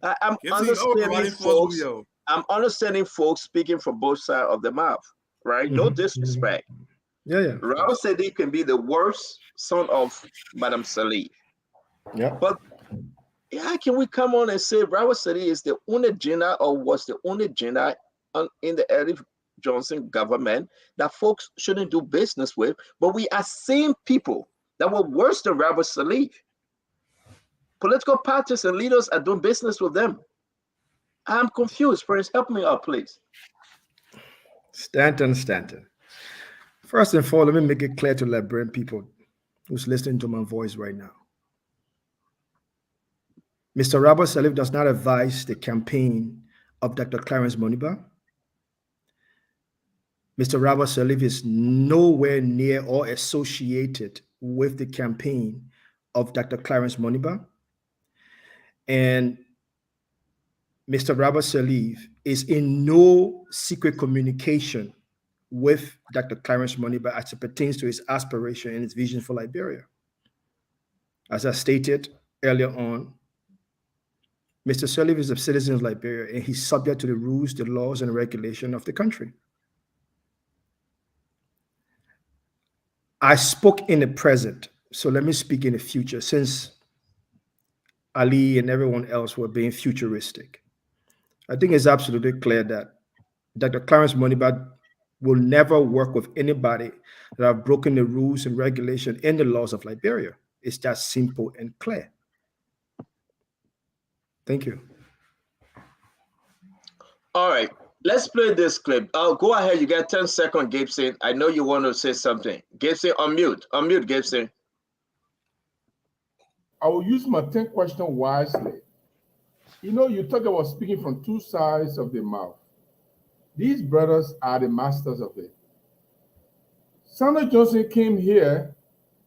I'm Gibson, you always providing understanding false folks. video. I'm understanding folks speaking from both sides of the mouth, right? No disrespect. Yeah. Robert Sadiq can be the worst son of Madame Salih. Yeah. But how can we come on and say Robert Sadiq is the only gender or was the only gender in the Eric Johnson government that folks shouldn't do business with? But we are seeing people that were worse than Robert Salih. Political parties and leaders are doing business with them. I'm confused. Prince, help me out, please. Stanton. First and foremost, let me make it clear to Liberian people who's listening to my voice right now. Mr. Robert Salif does not advise the campaign of Dr. Clarence Moniba. Mr. Robert Salif is nowhere near or associated with the campaign of Dr. Clarence Moniba. And Mr. Robert Salif is in no secret communication with Dr. Clarence Moniba as it pertains to his aspiration and his vision for Liberia. As I stated earlier on, Mr. Salif is a citizen of Liberia and he's subject to the rules, the laws, and regulation of the country. I spoke in the present, so let me speak in the future since Ali and everyone else were being futuristic. I think it's absolutely clear that Dr. Clarence Moniba will never work with anybody that have broken the rules and regulation and the laws of Liberia. It's that simple and clear. Thank you. All right, let's play this clip. Go ahead. You got 10 seconds, Gibson. I know you want to say something. Gibson, unmute. Unmute, Gibson. I will use my 10 question wisely. You know, you talk about speaking from two sides of the mouth. These brothers are the masters of it. Sandra Johnson came here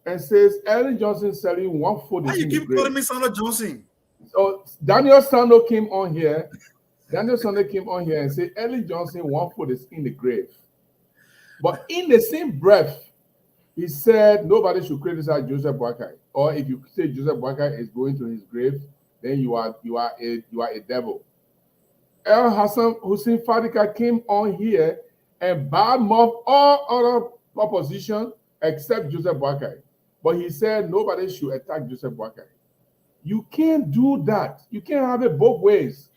and says Ellen Johnson selling 1 foot. Why you keep calling me Sandra Johnson? So Daniel Sando came on here. And said Ellen Johnson 1 foot is in the grave. But in the same breath, he said nobody should criticize Joseph Boakai. Or if you say Joseph Boakai is going to his grave, then you are a devil. El Hassan Hussein Fadika came on here and badmouthed all other opposition except Joseph Boakai. But he said nobody should attack Joseph Boakai. You can't do that. You can't have it both ways.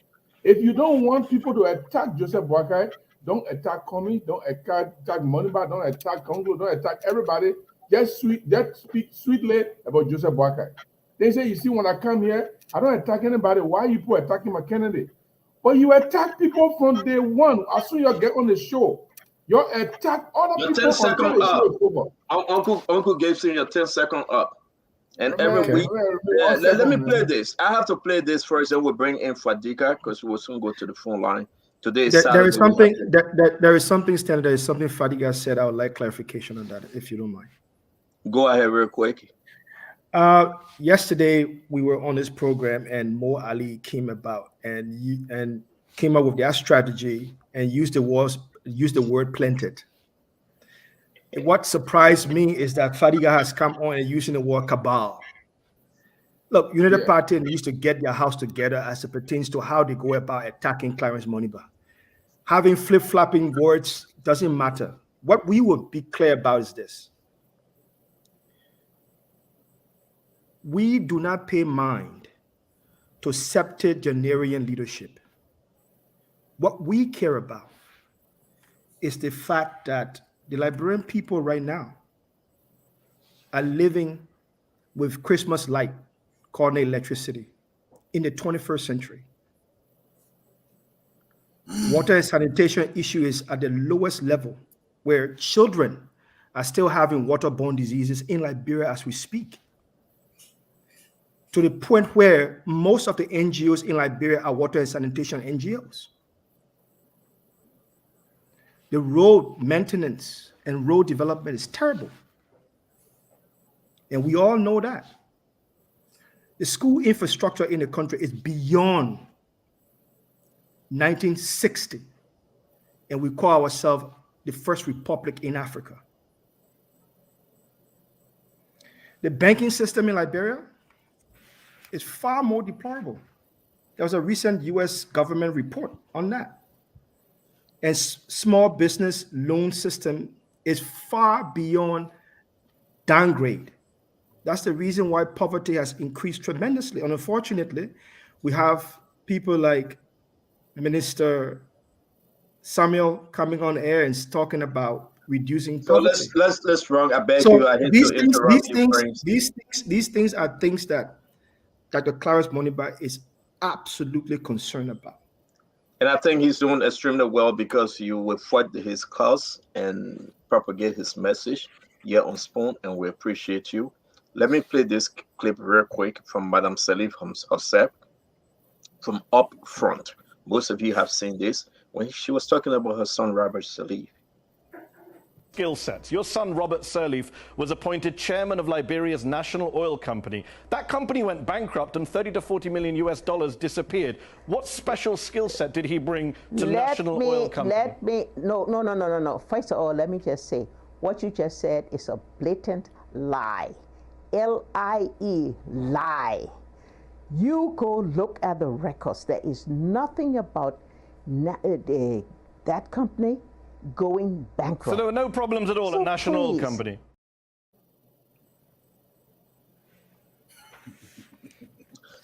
If you don't want people to attack Joseph Boakai, don't attack Komi, don't attack Moniba, don't attack Congo, don't attack everybody. Just speak sweetly about Joseph Boakai. They say, you see, when I come here, I don't attack anybody. Why you people attacking my candidate? But you attack people from day one. As soon as you get on the show, you attack other Your people 10 seconds until the up. show is over. Uncle Gibson, your 10 seconds up. And Man, every week, let me play man. this. I have to play this first, then we'll bring in Fadika because we'll soon go to the phone line. Today is There is Saturday. something standard. There is something Fadiga said. I would like clarification on that, if you don't mind. Go ahead real quick. Yesterday we were on this program and Mo Ali came about and came up with their strategy and used the word planted. What surprised me is that Fadiga has come on and using the word cabal. Look, United Party needs to get their house together as it pertains to how they go about attacking Clarence Moniba. Having flip-flopping words doesn't matter. What we would be clear about is this. We do not pay mind to septuagenarian leadership. What we care about is the fact that the Liberian people right now are living with Christmas light called electricity in the 21st century. Water and sanitation issue is at the lowest level, where children are still having waterborne diseases in Liberia as we speak, to the point where most of the NGOs in Liberia are water and sanitation NGOs. The road maintenance and road development is terrible. And we all know that. The school infrastructure in the country is beyond 1960. And we call ourselves the first republic in Africa. The banking system in Liberia is far more deplorable. There was a recent US government report on that. And small business loan system is far beyond downgrade. That's the reason why poverty has increased tremendously. And unfortunately, we have people like Minister Samuel coming on air and talking about reducing poverty. So let's run. I beg you. I hate to interrupt you. These things are things that Dr. Clarence Moniba is absolutely concerned about. And I think he's doing extremely well because you will fight his cause and propagate his message here on Spoon, and we appreciate you. Let me play this clip real quick from Madam Salif herself from up front. Most of you have seen this when she was talking about her son, Robert Salif. Skill sets. Your son, Robert Sirleaf, was appointed chairman of Liberia's national oil company. That company went bankrupt and 30 to 40 million US dollars disappeared. What special skill set did he bring to national oil company? No. First of all, let me just say, what you just said is a blatant lie. L-I-E, lie. You go look at the records. There is nothing about that company going bankrupt. So there were no problems at all at National Oil Company?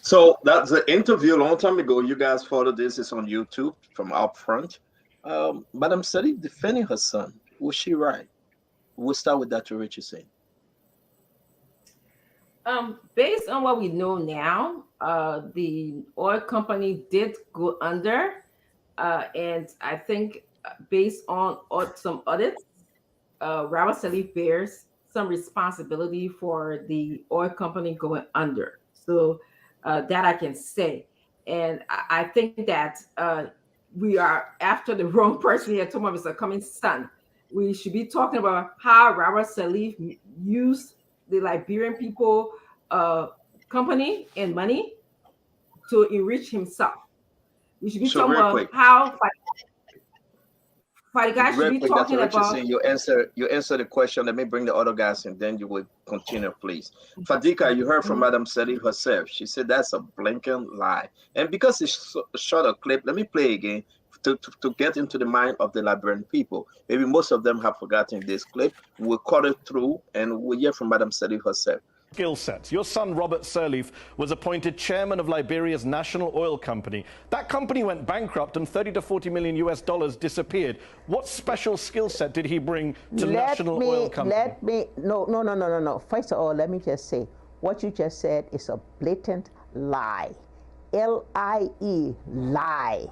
So that's the interview a long time ago. You guys followed this. It's on YouTube from up front. Madam Salif defending her son. Was she right? We'll start with Dr. Richardson. Based on what we know now, the oil company did go under, and I think based on some audits, Robert Salif bears some responsibility for the oil company going under. So that I can say. And I think that we are after the wrong person here. Talking about Mr. Cummings' son. We should be talking about how Robert Salif used the Liberian people company and money to enrich himself. We should be talking about how guys should be talking about. You answer the question. Let me bring the other guys and then you will continue, please. Fadika, you heard from Madam Salif herself. She said that's a blatant lie. And because it's a shorter clip, let me play again to get into the mind of the Liberian people. Maybe most of them have forgotten this clip. We'll cut it through and we'll hear from Madam Salif herself. Skill sets. Your son, Robert Sirleaf, was appointed chairman of Liberia's national oil company. That company went bankrupt and 30 to 40 million US dollars disappeared. What special skill set did he bring to national oil company? No. First of all, let me just say, what you just said is a blatant lie. L-I-E, lie.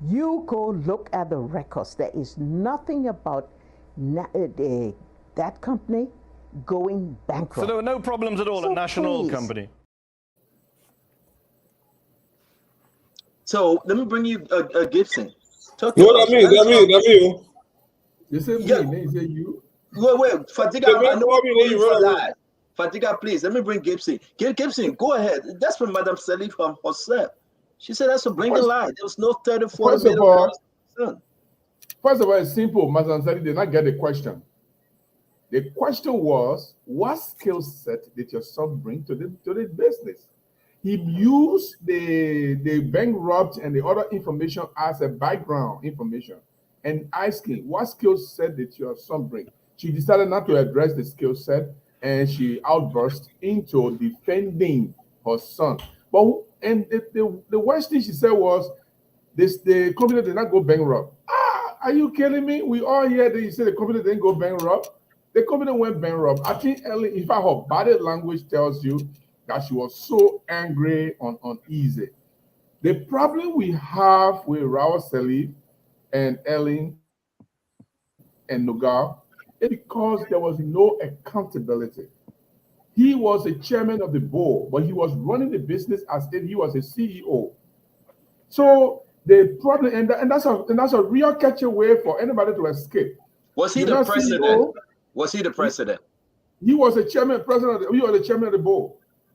You go look at the records. There is nothing about that company going bankrupt. So there were no problems at all at National Oil Company? So let me bring you Gibson. What I mean. You say me, you say you. Wait, Fatiga, I know you live. Fatiga, please, let me bring Gibson. Gibson, go ahead. That's from Madam Salif herself. She said that's a blatant lie. There was no 34 million. First of all, it's simple. Madam Salif did not get the question. The question was, what skill set did your son bring to the business? He used the bankrupt and the other information as a background information and asking, what skill set did your son bring? She decided not to address the skill set, and she outburst into defending her son. And the worst thing she said was, the company did not go bankrupt. Are you kidding me? We all hear that you say the company didn't go bankrupt. The company went bankrupt. I think Ellen, in fact, her body language tells you that she was so angry and uneasy. The problem we have with Raul Salif and Ellen and Nogar is because there was no accountability. He was a chairman of the board, but he was running the business as if he was a CEO. So the problem, and that's a real catchaway for anybody to escape. Was he the president? CEO, was he the president? He was a chairman, president. He was the chairman of the board.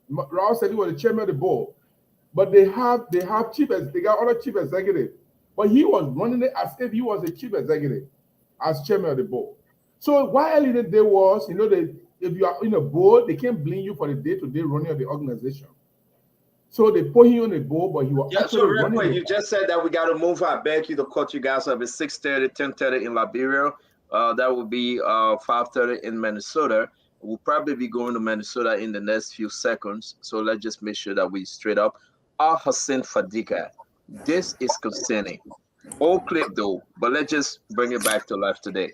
Raul said he was the chairman of the board. But they got other chief executive. But he was running it as if he was a chief executive, as chairman of the board. So what Ellie did was, if you are in a board, they can't blame you for the day-to-day running of the organization. So they put him on the board, but he was so real quick, you just said that we got to move. I beg you to cut you guys up. It's 6:30, 10:30 in Liberia. That will be 5:30 in Minnesota. We'll probably be going to Minnesota in the next few seconds. So let's just make sure that we straight up. Hassan Fadika, this is concerning. Old clip though, but let's just bring it back to life today.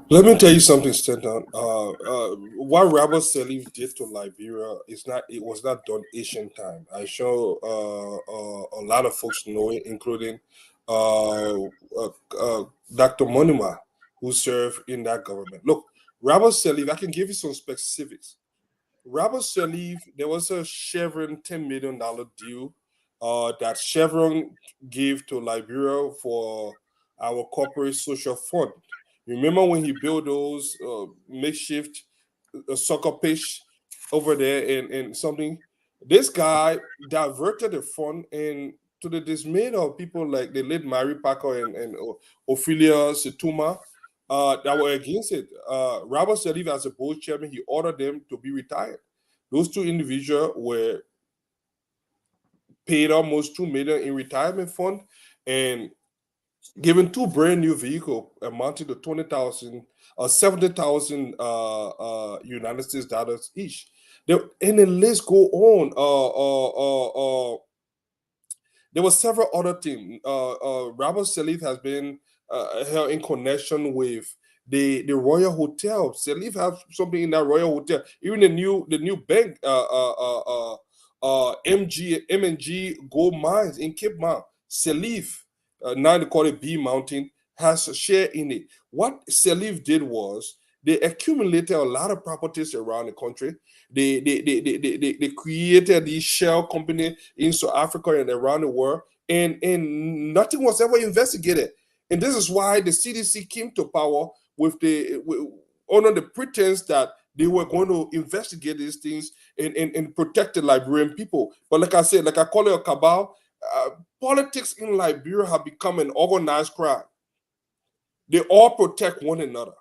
Let me tell you something, Stanton. What Robert Salif did to Liberia it was not done Asian time. I sure a lot of folks know it, including Dr. Monima, who served in that government. Look, Robert Salif, I can give you some specifics. Robert Salif, there was a Chevron $10 million deal that Chevron gave to Liberia for our corporate social fund. Remember when he built those makeshift soccer pitch over there and something? This guy diverted the fund, and to the dismay of people like the late Mary Parker and Ophelia Situma that were against it. Robert Salif, as a board chairman, he ordered them to be retired. Those two individuals were paid almost $2 million in retirement fund and given two brand new vehicles amounting to $70,000 United States dollars each. And the list go on. There were several other things. Robert Salif has been held in connection with the Royal Hotel. Salif has something in that Royal Hotel. Even the new bank, M&G Gold Mines in Cape Mount. Salif, now they call it B Mountain, has a share in it. What Salif did was they accumulated a lot of properties around the country. They created these shell company in South Africa and around the world, and nothing was ever investigated. And this is why the CDC came to power under the pretense that they were going to investigate these things and protect the Liberian people. But like I said, like I call it a cabal, politics in Liberia have become an organized crime. They all protect one another.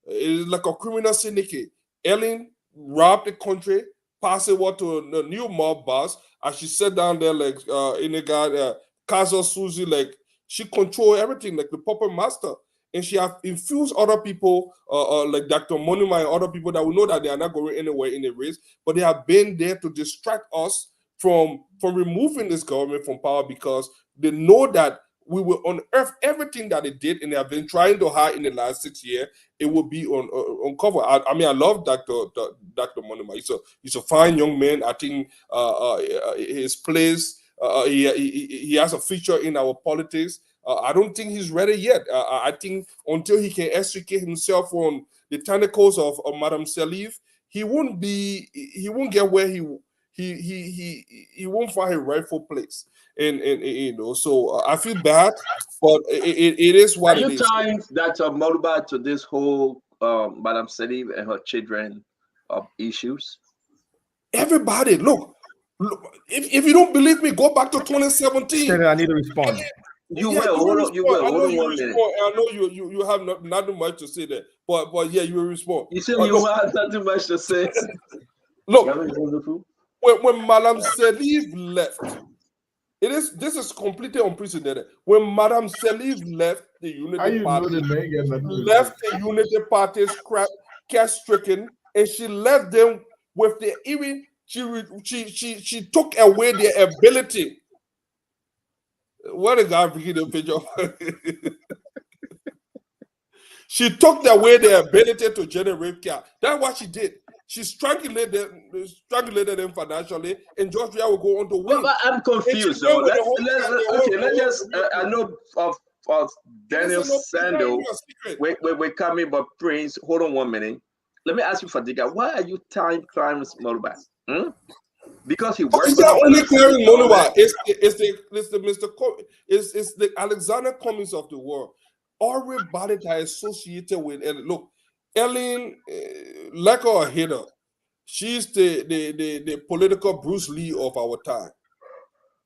It is like a criminal syndicate. Ellen robbed the country, passed it to the new mob boss, and she sat down there like in the guy, Casa Susie, like she controlled everything, like the puppet master. And she have infused other people, like Dr. Monima and other people that we know that they are not going anywhere in the race, but they have been there to distract us from removing this government from power because they know that we will unearth everything that they did and they have been trying to hide in the last 6 years. It will be uncovered. I mean, I love Dr. Monima. He's a fine young man. I think his place, he has a future in our politics. I don't think he's ready yet. I think until he can extricate himself from the tentacles of Madame Salif, he won't get where he won't find his rightful place. And so I feel bad, but it is what it is. Are you tying Dr. Moluba to this whole Madame Salif and her children issues? Everybody, look, if you don't believe me, go back to 2017. I need to respond. You will. Hold on. I know you have nothing much to say there, but yeah, you will respond. You said you have nothing much to say. Look, when Madame Salif left, This is completely unprecedented. When Madame Salif left the How Unity you know Party, the man get nothing to left the Unity Party cash-stricken, and she left them with the even she took away their ability. What a guy bringing the picture. She took away their ability to generate cash. That's what she did. She strangulated them financially, and Georgia will go on to win. But I'm confused. So let's just. I know of Daniel Sando. We're coming, but Prince. Hold on 1 minute. Let me ask you, Fadiga, why are you tying Clarence Moluba? Because he works. It's not only Clarence Moluba. It's the Alexander Cummings of the world. Everybody that is associated with Ellen. Look, Ellen, like her or hate her, she's the political Bruce Lee of our time.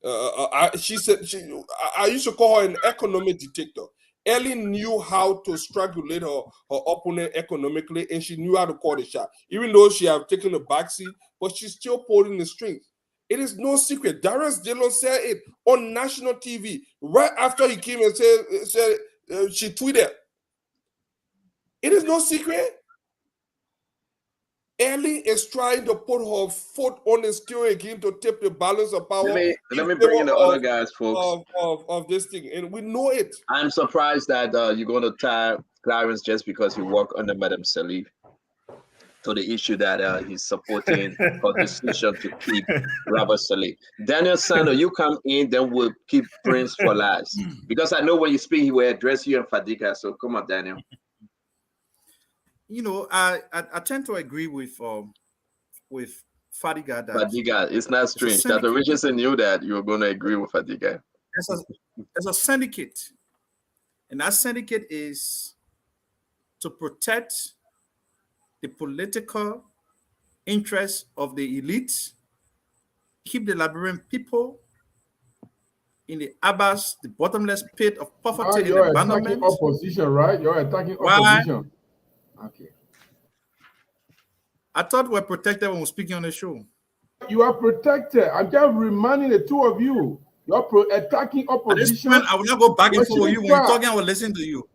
I used to call her an economic dictator. Ellen knew how to strangulate her opponent economically, and she knew how to call the shot. Even though she have taken a backseat, but she's still pulling the strings. It is no secret. Darius Dillon said it on national TV right after he came and said she tweeted. It is no secret. Ellie is trying to put her foot on the scale again to tip the balance of power. Let me bring in the other guys, folks. Of this thing, and we know it. I'm surprised that you're going to tie Clarence just because he worked under Madame Salif to the issue that he's supporting her decision to keep Robert Salif. Daniel Sando, you come in, then we'll keep Prince for last. Because I know when you speak, he will address you and Fadiga. So come on, Daniel. You know, I tend to agree with Fadiga. Fadiga, it's not strange. That Richardson knew that you were going to agree with Fadiga. There's a syndicate, and that syndicate is to protect the political interests of the elites, keep the Liberian people in the abyss, the bottomless pit of poverty and abandonment. Attacking opposition, right? You're attacking opposition. Okay. I thought we were protected when we were speaking on the show. You are protected. I'm just reminding the two of you. You're attacking opposition. At this point, I will not go back and forth with you. When you're talking, I will listen to you.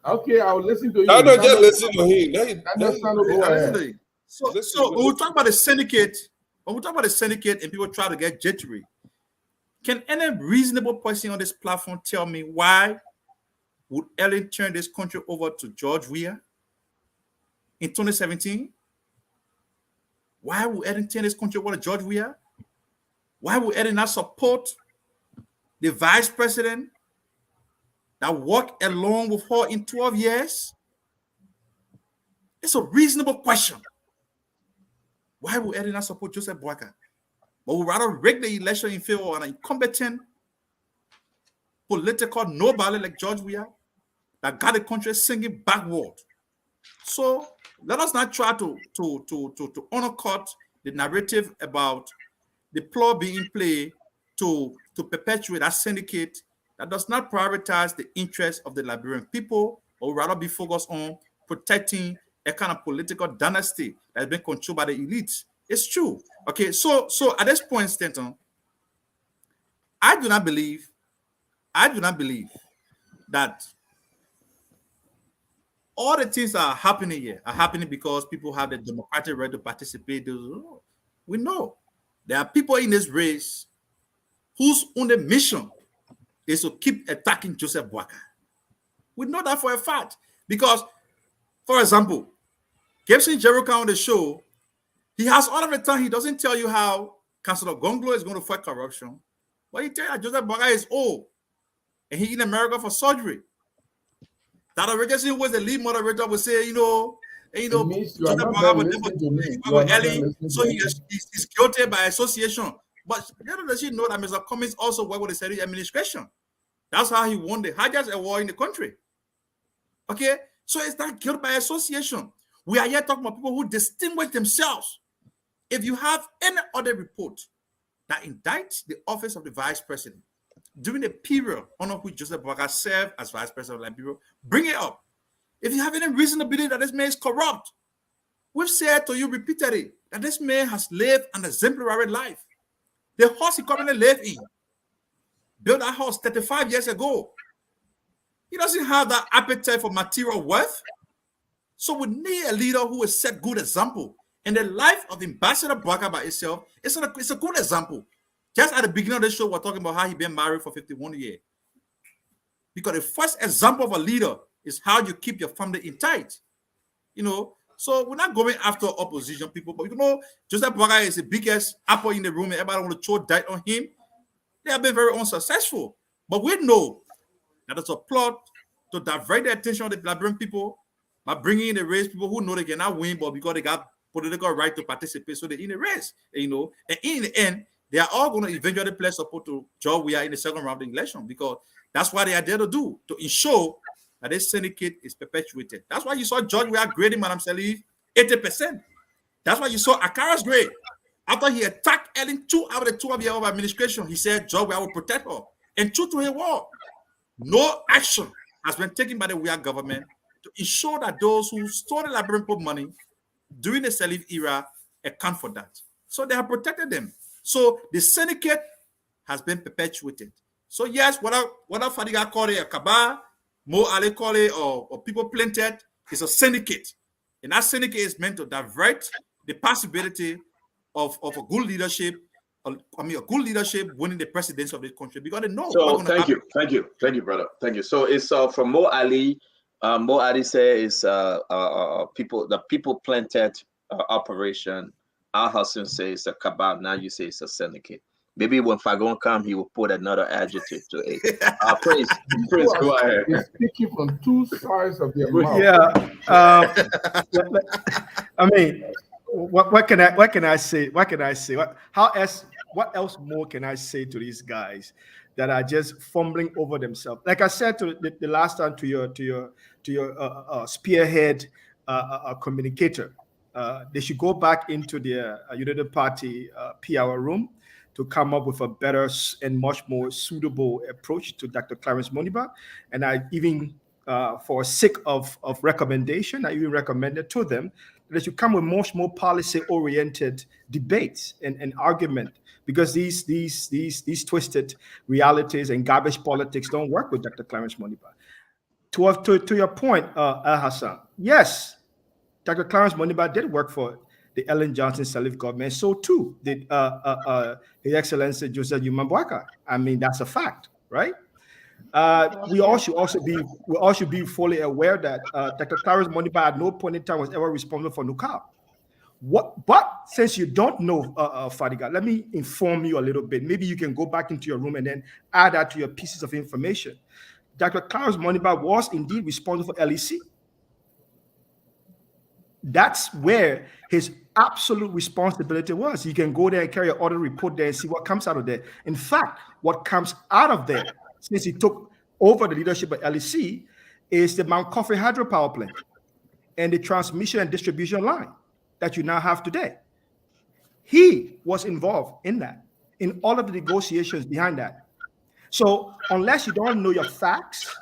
Okay, I will listen to you. I don't just listen to him. So when we talk about the syndicate, and people try to get jittery, can any reasonable person on this platform tell me why would Ellen turn this country over to George Weah in 2017? Why would Ellen turn this country over to George Weah? Why would Ellen not support the vice president that worked along with her in 12 years? It's a reasonable question. Why would Ellen not support Joseph Boakai? But would rather rig the election in favor of an incompetent political nobody like George Weah that got the country singing backward. So let us not try to undercut the narrative about the plot being played to perpetuate that syndicate that does not prioritize the interests of the Liberian people, or rather be focused on protecting a kind of political dynasty that has been controlled by the elites. It's true. Okay, so at this point, Stanton, I do not believe that all the things that are happening here are happening because people have the democratic right to participate. We know there are people in this race whose only mission is to keep attacking Joseph Boakai. We know that for a fact. Because, for example, Gibson Jericho on the show, he has all of the time, he doesn't tell you how Councilor Gonglo is going to fight corruption, but he tells you that Joseph Boakai is old and he's in America for surgery. That Richardson was the lead moderator would say, Joseph Boakai would never so he's guilty by association. But little does she know that Mr. Cummings also worked with the Senate administration. That's how he won the highest award in the country. Okay? So it's not guilt by association. We are here talking about people who distinguish themselves. If you have any other report that indicts the office of the vice president during the period under which Joseph Boakai served as vice president of Liberia, bring it up. If you have any reason to believe that this man is corrupt, we've said to you repeatedly that this man has lived an exemplary life. The horse he currently lives in built that house 35 years ago. He doesn't have that appetite for material wealth. So we need a leader who will set good example. And the life of Ambassador Bwaka by itself it's a good example. Just at the beginning of the show, we're talking about how he been married for 51 years. Because the first example of a leader is how you keep your family in tight. So we're not going after opposition people, but Joseph Bwaka is the biggest apple in the room, and everybody want to throw dirt on him. They have been very unsuccessful. But we know that it's a plot to divert the attention of the Liberian people by bringing in the race people who know they cannot win, but because they got political right to participate, so they're in the race. And in the end, they are all going to eventually play support to George Weah in the second round of the election, because that's what they are there to do, to ensure that this syndicate is perpetuated. That's why you saw George Weah grading Madam Salif 80%. That's why you saw Akara's grade. After he attacked Ellen 2 out of the 12 years of administration, he said George Weah will protect her. And true to his word, no action has been taken by the Weah government to ensure that those who stole the Liberian people money during the Salif era account for that. So they have protected them. So the syndicate has been perpetuated. So yes, whether Fadiga call it a cabal, Mo Ali call it or people planted, it's a syndicate. And that syndicate is meant to divert the possibility of a good leadership, a good leadership winning the presidency of the country, because they know. So thank you, brother. Thank you. So it's from Mo Ali. Mo Ali says the people planted operation. Al Hassan says a cabal. Now you say it's a syndicate. Maybe when Fagon comes, he will put another adjective to it. Prince, go ahead. He's speaking from two sides of their mouth. Yeah. I mean, what can I say? What else more can I say to these guys that are just fumbling over themselves? Like I said to the last time to your spearhead communicator, they should go back into their United Party PR room to come up with a better and much more suitable approach to Dr. Clarence Moniba. And I even, for sake of recommendation, I even recommended to them that they should come with much more policy-oriented debates and argument, because these twisted realities and garbage politics don't work with Dr. Clarence Moniba. To your point, Al Hassan, yes, Dr. Clarence Moniba did work for the Ellen Johnson Sirleaf government. So too did His Excellency Joseph Bwaka. I mean, that's a fact, right? We all should be fully aware that Dr. Clarence Moniba at no point in time was ever responsible for NUCAL. But since you don't know, Fadiga, let me inform you a little bit. Maybe you can go back into your room and then add that to your pieces of information. Dr. Clarence Moniba was indeed responsible for LEC. That's where his absolute responsibility was. You can go there and carry an audit report there and see what comes out of there. In fact, what comes out of there, since he took over the leadership at LEC, is the Mount Coffee hydropower plant and the transmission and distribution line that you now have today. He was involved in that, in all of the negotiations behind that. So unless you don't know your facts,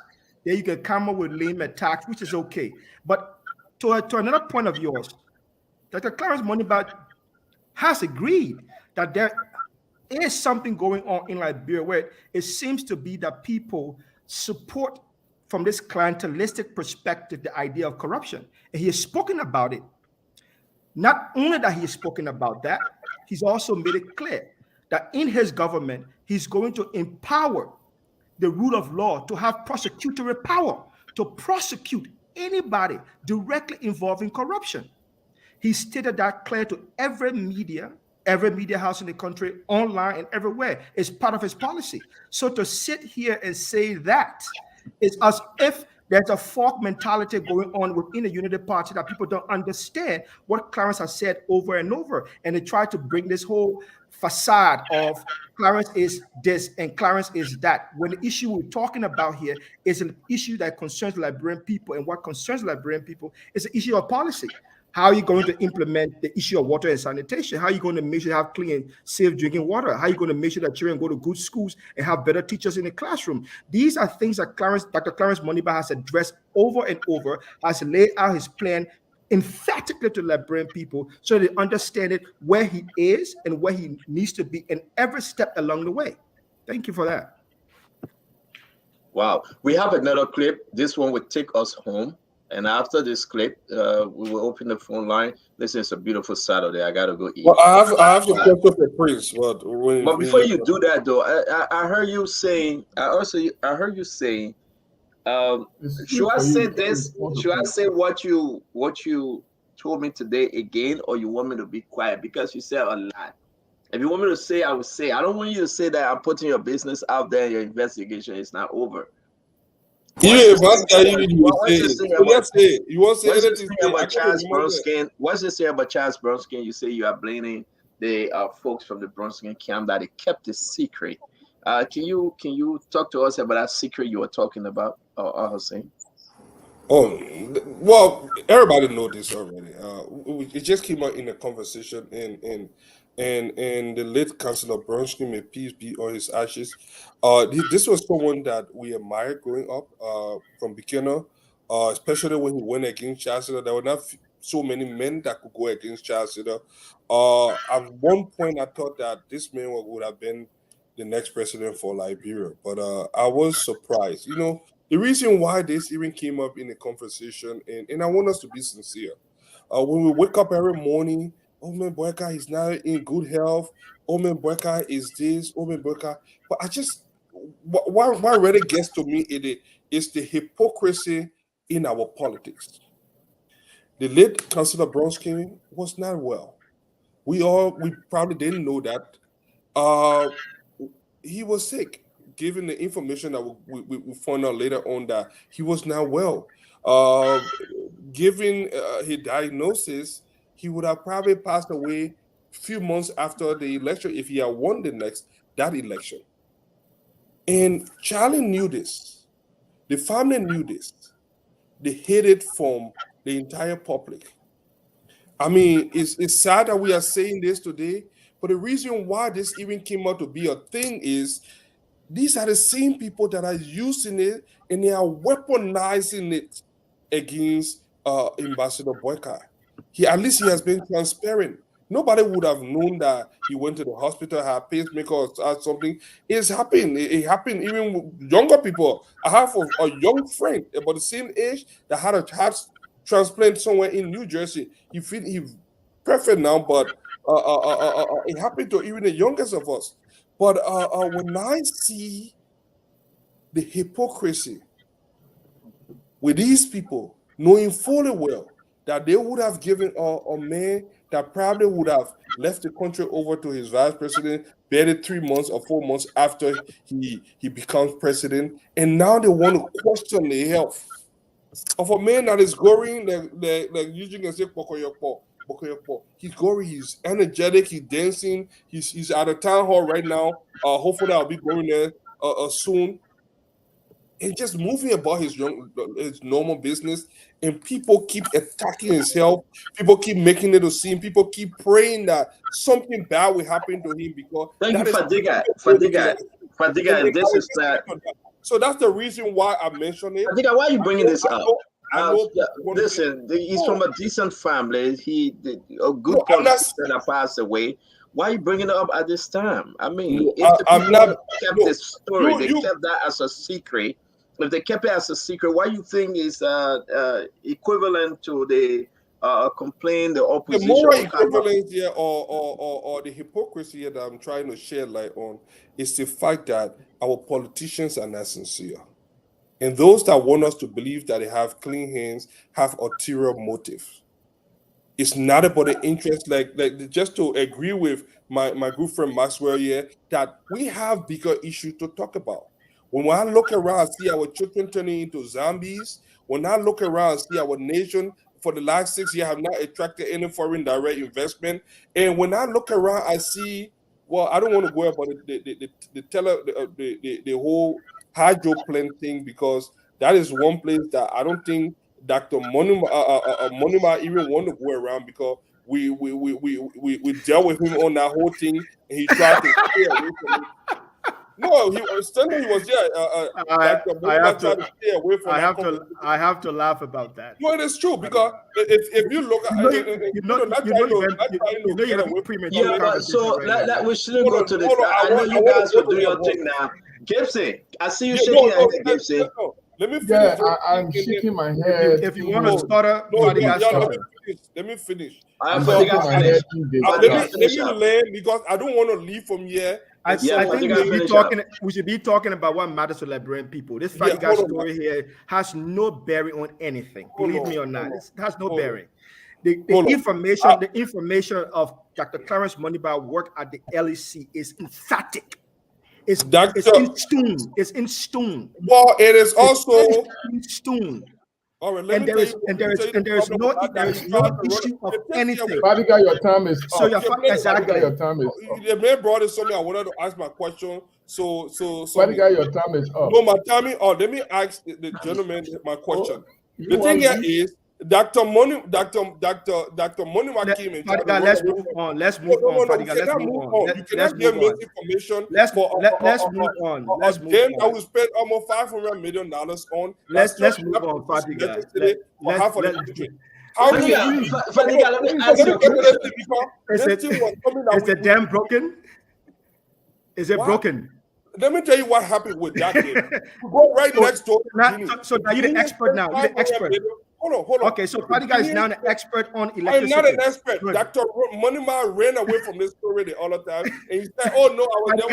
then you can come up with lame attacks, which is okay. But to another point of yours, Dr. Clarence Moniba has agreed that there is something going on in Liberia where it seems to be that people support, from this clientelistic perspective, the idea of corruption. And he has spoken about it. Not only that he has spoken about that, he's also made it clear that in his government, he's going to empower the rule of law to have prosecutorial power to prosecute anybody directly involved in corruption. He stated that clear to every media house in the country, online and everywhere. It's part of his policy. So to sit here and say that is as if there's a fork mentality going on within the Unity Party that people don't understand what Clarence has said over and over. And they try to bring this whole facade of Clarence is this and Clarence is that, when the issue we're talking about here is an issue that concerns Liberian people. And what concerns Liberian people is the issue of policy. How are you going to implement the issue of water and sanitation? How are you going to make sure you have clean and safe drinking water? How are you going to make sure that children go to good schools and have better teachers in the classroom? These are things that Dr. Clarence Moniba has addressed over and over, has laid out his plan emphatically to Liberian people so they understand it, where he is and where he needs to be in every step along the way. Thank you for that. Wow. We have another clip. This one will take us home. And after this clip, we will open the phone line. Listen, it's a beautiful Saturday. I gotta go eat. Well, I have to catch up with Prince, But before you do that, though, I heard you saying. I heard you saying. It's Should good I for you say to this? respond to Should I people. say what you told me today again, or you want me to be quiet because you said a lot? If you want me to say, I will say. I don't want you to say that I'm putting your business out there. Your investigation is not over. What's Yeah, this but thing guy about? you will What's say this it. thing So about? let's say you want to say What's this anything, thing say I about can't Charles remember. Bronskin? What's this thing about Charles Bronskin? You say you are blaming the folks from the Bronskin camp that they kept a secret. Can you talk to us about that secret you were talking about, Hussein? Oh, well, everybody know this already. It just came out in a conversation, and the late Councillor Bronski, may peace be on his ashes. This was someone that we admired growing up, from beginner, especially when he went against Chancellor. There were not so many men that could go against Chancellor. At one point, I thought that this man would have been the next president for Liberia, but I was surprised. The reason why this even came up in the conversation, and I want us to be sincere. When we wake up every morning, oh man, Boyka is not in good health. Oh man, Boyka is this. Oh man, Boyka. But I just, what really gets to me is the hypocrisy in our politics. The late Councillor Bronsky was not well. We probably didn't know that. Uh, he was sick. Given the information that we found out later on that he was not well, uh, given his diagnosis, he would have probably passed away a few months after the election if he had won that election. And Charlie knew this. The family knew this. They hid it from the entire public. I mean, it's sad that we are saying this today, but the reason why this even came out to be a thing is these are the same people that are using it and they are weaponizing it against Ambassador Boyka. At least he has been transparent. Nobody would have known that he went to the hospital, had a pacemaker or something. It's happened. It happened even with younger people. I have a young friend about the same age that had a heart transplant somewhere in New Jersey. He's perfect now, but it happened to even the youngest of us. But when I see the hypocrisy with these people, knowing fully well that they would have given a man that probably would have left the country over to his vice president barely 3 months or 4 months after he becomes president, and now they want to question the health of a man that is going like using and say Pokoyoko. He's going, he's energetic, he's dancing, he's at a town hall right now. Hopefully I'll be going there soon. And just moving about his normal business, and people keep attacking his health. People keep making it a scene. People keep praying that something bad will happen to him because Thank you, that is Fadiga. Fadiga. Fadiga, and this is So that's the reason why I mentioned it. Fadiga. Why are you bringing this up? I know. Listen, he's from a decent family. A good No, politician that passed away. Why are you bringing it up at this time? I mean, No, if the I'm people not. kept No, this story, they you- kept that as a secret. If they kept it as a secret, why you think is equivalent to the complaint the the opposition moral will come up? equivalence here, or the hypocrisy here that I'm trying to shed light on, is the fact that our politicians are not sincere. And those that want us to believe that they have clean hands have ulterior motives. It's not about the interest, like just to agree with my good friend Maxwell here, that we have bigger issues to talk about. When I look around and see our children turning into zombies, when I look around and see our nation for the last 6 years have not attracted any foreign direct investment, and when I look around, I see, well, I don't want to go about the whole hydro plant thing, because that is one place that I don't think Dr. Monima even want to go around, because we dealt with him on that whole thing and he tried to stay away from it. No, he was standing. He was there. Dr. Monima tried to stay away from that conversation. I have to laugh about that. No, it is true because if you look at yeah, but so we shouldn't go to this. I know you guys will do your thing now. Gibson, I see you shaking your head, Gibson. Let me finish. Yeah, I'm shaking my head. If you want to stutter, let me finish. Let me learn because I don't want to leave from here. I think we should be talking about what matters to Liberian people. This Fadiga story here has no bearing on anything. Believe me or not, it has no bearing. The information of Dr. Clarence Moniba work at the LEC is emphatic. It's in stone. Well, it is also in stone. All right, and there is no issue of anything. Fadiga, your time is up. So exactly. Your time is up. The man brought in something I wanted to ask my question. So Fadiga, your time is up. No, my timing. Let me ask the gentleman my question. The thing here is Dr. Monima came in. Fadiga, let's move on. Let's move on. Fadiga, let's move on. You cannot give misinformation. Let's move on. Let's move on. I will spend almost $500 million on. Let's move on, Fadiga. Fadiga, let me ask you a question. Is the dam broken? Is it broken? Let me tell you what happened with that. Go right next door. So now you're the expert now. You're the expert. Hold on. Okay, so Fadiga is now an expert on electricity. I'm not an expert. Dr. Monima ran away from this story all the time. And he said, oh, no, I was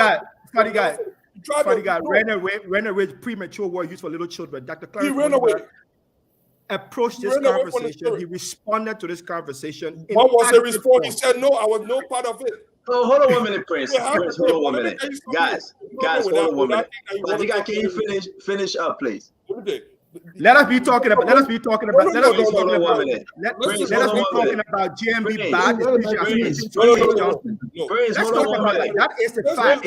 Fadiga ran away with premature word used for little children. Dr. Clarence ran away. Approached this conversation. He responded to this conversation. What was the response? He said, no, I was no part of it. Oh, hold on 1 minute, Prince. Hold on 1 minute. Guys, hold on 1 minute. Fadiga, can you finish up, please? Let us be talking about GMB bad decision. Let's talk about that. That is the fact.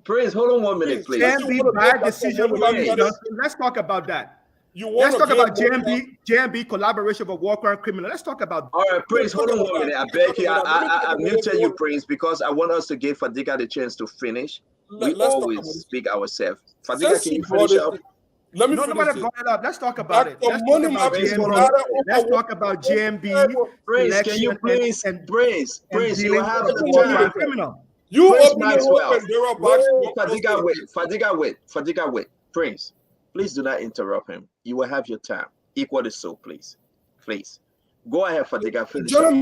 Prince, hold on 1 minute, please. GMB bad decision. Let's talk about that. Let's talk about JMB collaboration with war crime criminal. Let's talk about. All right, Prince, hold on 1 minute. I beg you. I muted you, Prince, because I want us to give Fadiga the chance to finish. We always speak ourselves. Fadiga, can you finish up? Let's talk about it. Let's talk about GMB. Prince, can you please? Prince, you have the criminal. You Prince Maxwell. Fadiga, wait. Prince, please do not interrupt him. You will have your time. Equally so, please. Please. Go ahead, Fadiga. Finish up.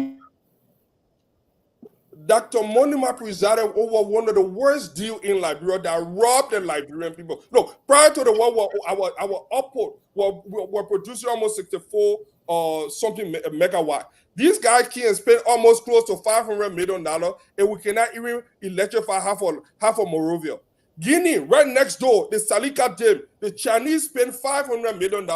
Dr. Monima presided over one of the worst deals in Liberia that robbed the Liberian people. Look, prior to the war, our output were producing almost 64 something megawatt. These guys can spend almost close to $500 million, and we cannot even electrify half of Monrovia. Guinea, right next door, the Salika Dam, the Chinese spent $500 million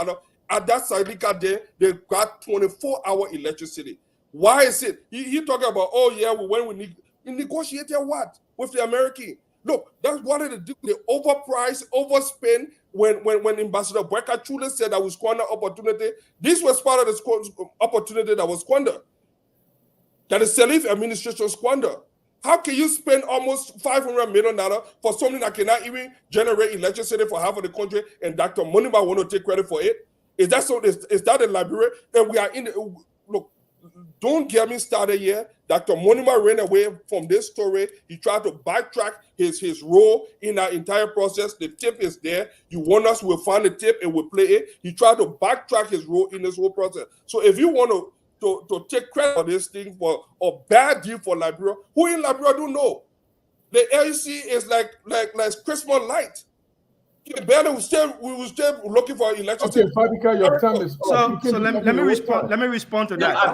at that Salika Dam. They got 24-hour electricity. Why is it? He talking about, oh yeah, when we negotiated what with the American? Look, that's what they do. They overprice, overspend. When Ambassador Brecker truly said that we squander opportunity, this was part of the opportunity that was squandered. That the Salif administration squandered. How can you spend almost $500 million for something that cannot even generate electricity for half of the country, and Dr. Monima want to take credit for it? Is that so? Is that in Liberia? And we are in the, look. Don't get me started here. Dr. Monima ran away from this story. He tried to backtrack his role in that entire process. The tip is there. You want us, we'll find the tip and we'll play it. He tried to backtrack his role in this whole process. So if you want to take credit for this thing, for a bad deal for Liberia, who in Liberia don't know? The LEC is like Christmas light. We were still looking for electricity. Okay, Fadiga, your time is up. So let me respond. Let me respond to that. I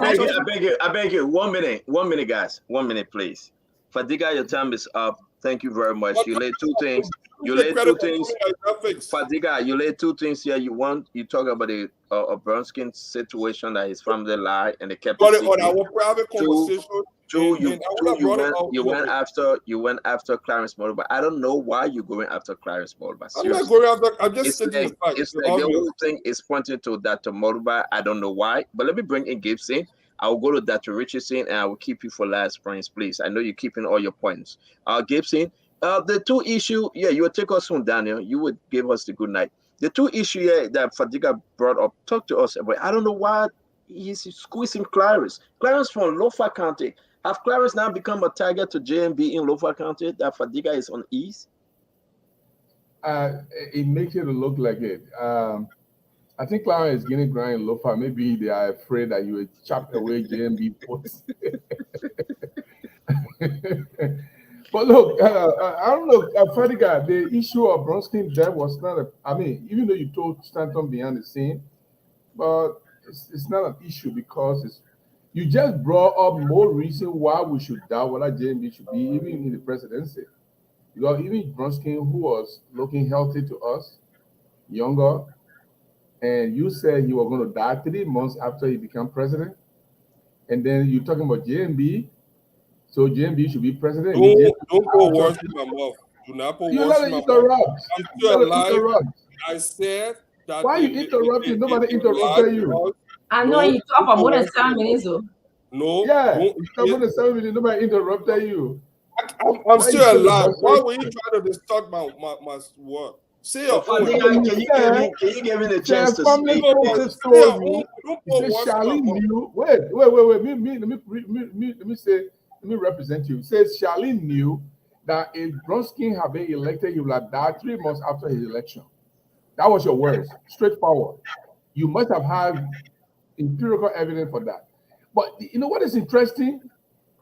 beg you. 1 minute, guys. 1 minute, please. Fadiga, your time is up. Thank you very much. You laid two things. Fadiga, you laid two things here. You talk about a Brunskin situation that his family lied and they kept it on our private conversation. You went after Clarence Moliba. I don't know why you're going after Clarence Moliba. I'm not going after. I'm just stating the fact. It's like the whole thing is pointing to Dr. Moliba. I don't know why, but let me bring in Gibson. I will go to Dr. Richardson and I will keep you for last, Prince, please. I know you're keeping all your points. Gibson, The two issue, yeah, you would take us home, Daniel. You would give us the good night. The two issue here that Fadiga brought up, talk to us about. I don't know why he's squeezing Clarence. Clarence from Lofa County. Have Clarence now become a target to JMB in Lofa County that Fadiga is on ease? It makes it look like it. I think Clarence is getting ground in Lofa. Maybe they are afraid that you will chop away JMB votes. But look, I don't know, Fadiga, the issue of Bronski's death was not I mean, even though you told Stanton behind the scene, but it's not an issue because you just brought up more reason why we should doubt whether JMB should be even in the presidency. Because even Bronski, who was looking healthy to us, younger, and you said he was going to die 3 months after he became president, and then you're talking about JMB. So JMB should be president. Don't go worse in my mouth. Do not put words in my mouth. I'm still alive. I said that. Why you interrupting? Nobody interrupted you. I know you talk for more than 7 minutes, though. No. Yeah, you talk more than 7 minutes. Nobody interrupted you. I'm still alive. Why were you trying to distort my word? Say your own. Can you give me the chance to speak? Charlene knew. Wait. Let me represent you. It says Charlene knew that if Bronski had been elected, he would have died 3 months after his election. That was your words, straightforward. You must have had empirical evidence for that. But you know what is interesting?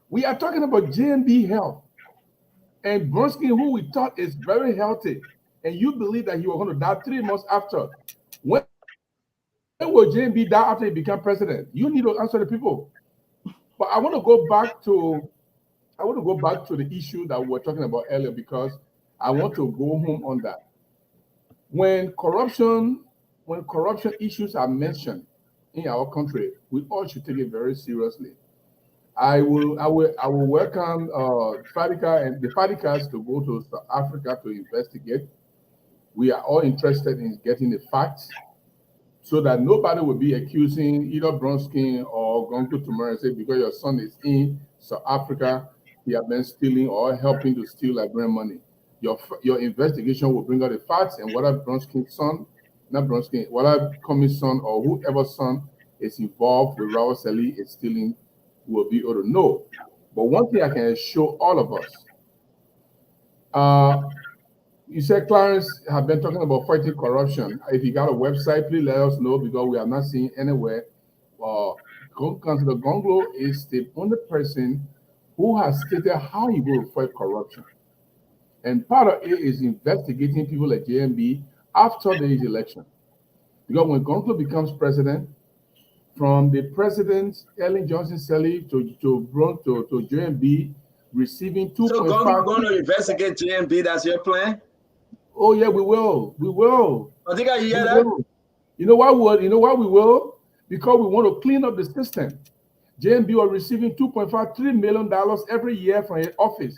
We are talking about JMB health. And Bronski, who we thought is very healthy, and you believe that he was going to die 3 months after. When will JMB die after he became president? You need to answer the people. But I want to go back to the issue that we were talking about earlier because I want to go home on that. When corruption issues are mentioned in our country, we all should take it very seriously. I will welcome Fadiga and the Fadigas to go to South Africa to investigate. We are all interested in getting the facts so that nobody will be accusing either Bronski or Gonko tomorrow and say because your son is in South Africa, he has been stealing or helping to steal Liberian money. Your investigation will bring out the facts, and whether Bronski's son, not Bronski, whether Comey's son or whoever's son is involved with Raul Seli is stealing, will be able to know. But one thing I can assure all of us, you said Clarence have been talking about fighting corruption. If you got a website, please let us know because we are not seeing anywhere. Councillor Gonglo is the only person who has stated how he will fight corruption. And part of it is investigating people at JMB after the election. Because when Gonglo becomes president, from the president, Ellen Johnson Sirleaf, to JMB, receiving 2.5. So Gonglo going to investigate JMB, that's your plan? Oh yeah, we will. I think I hear that. You know why we will? Because we want to clean up the system. JMB are receiving $2.53 million every year from his office.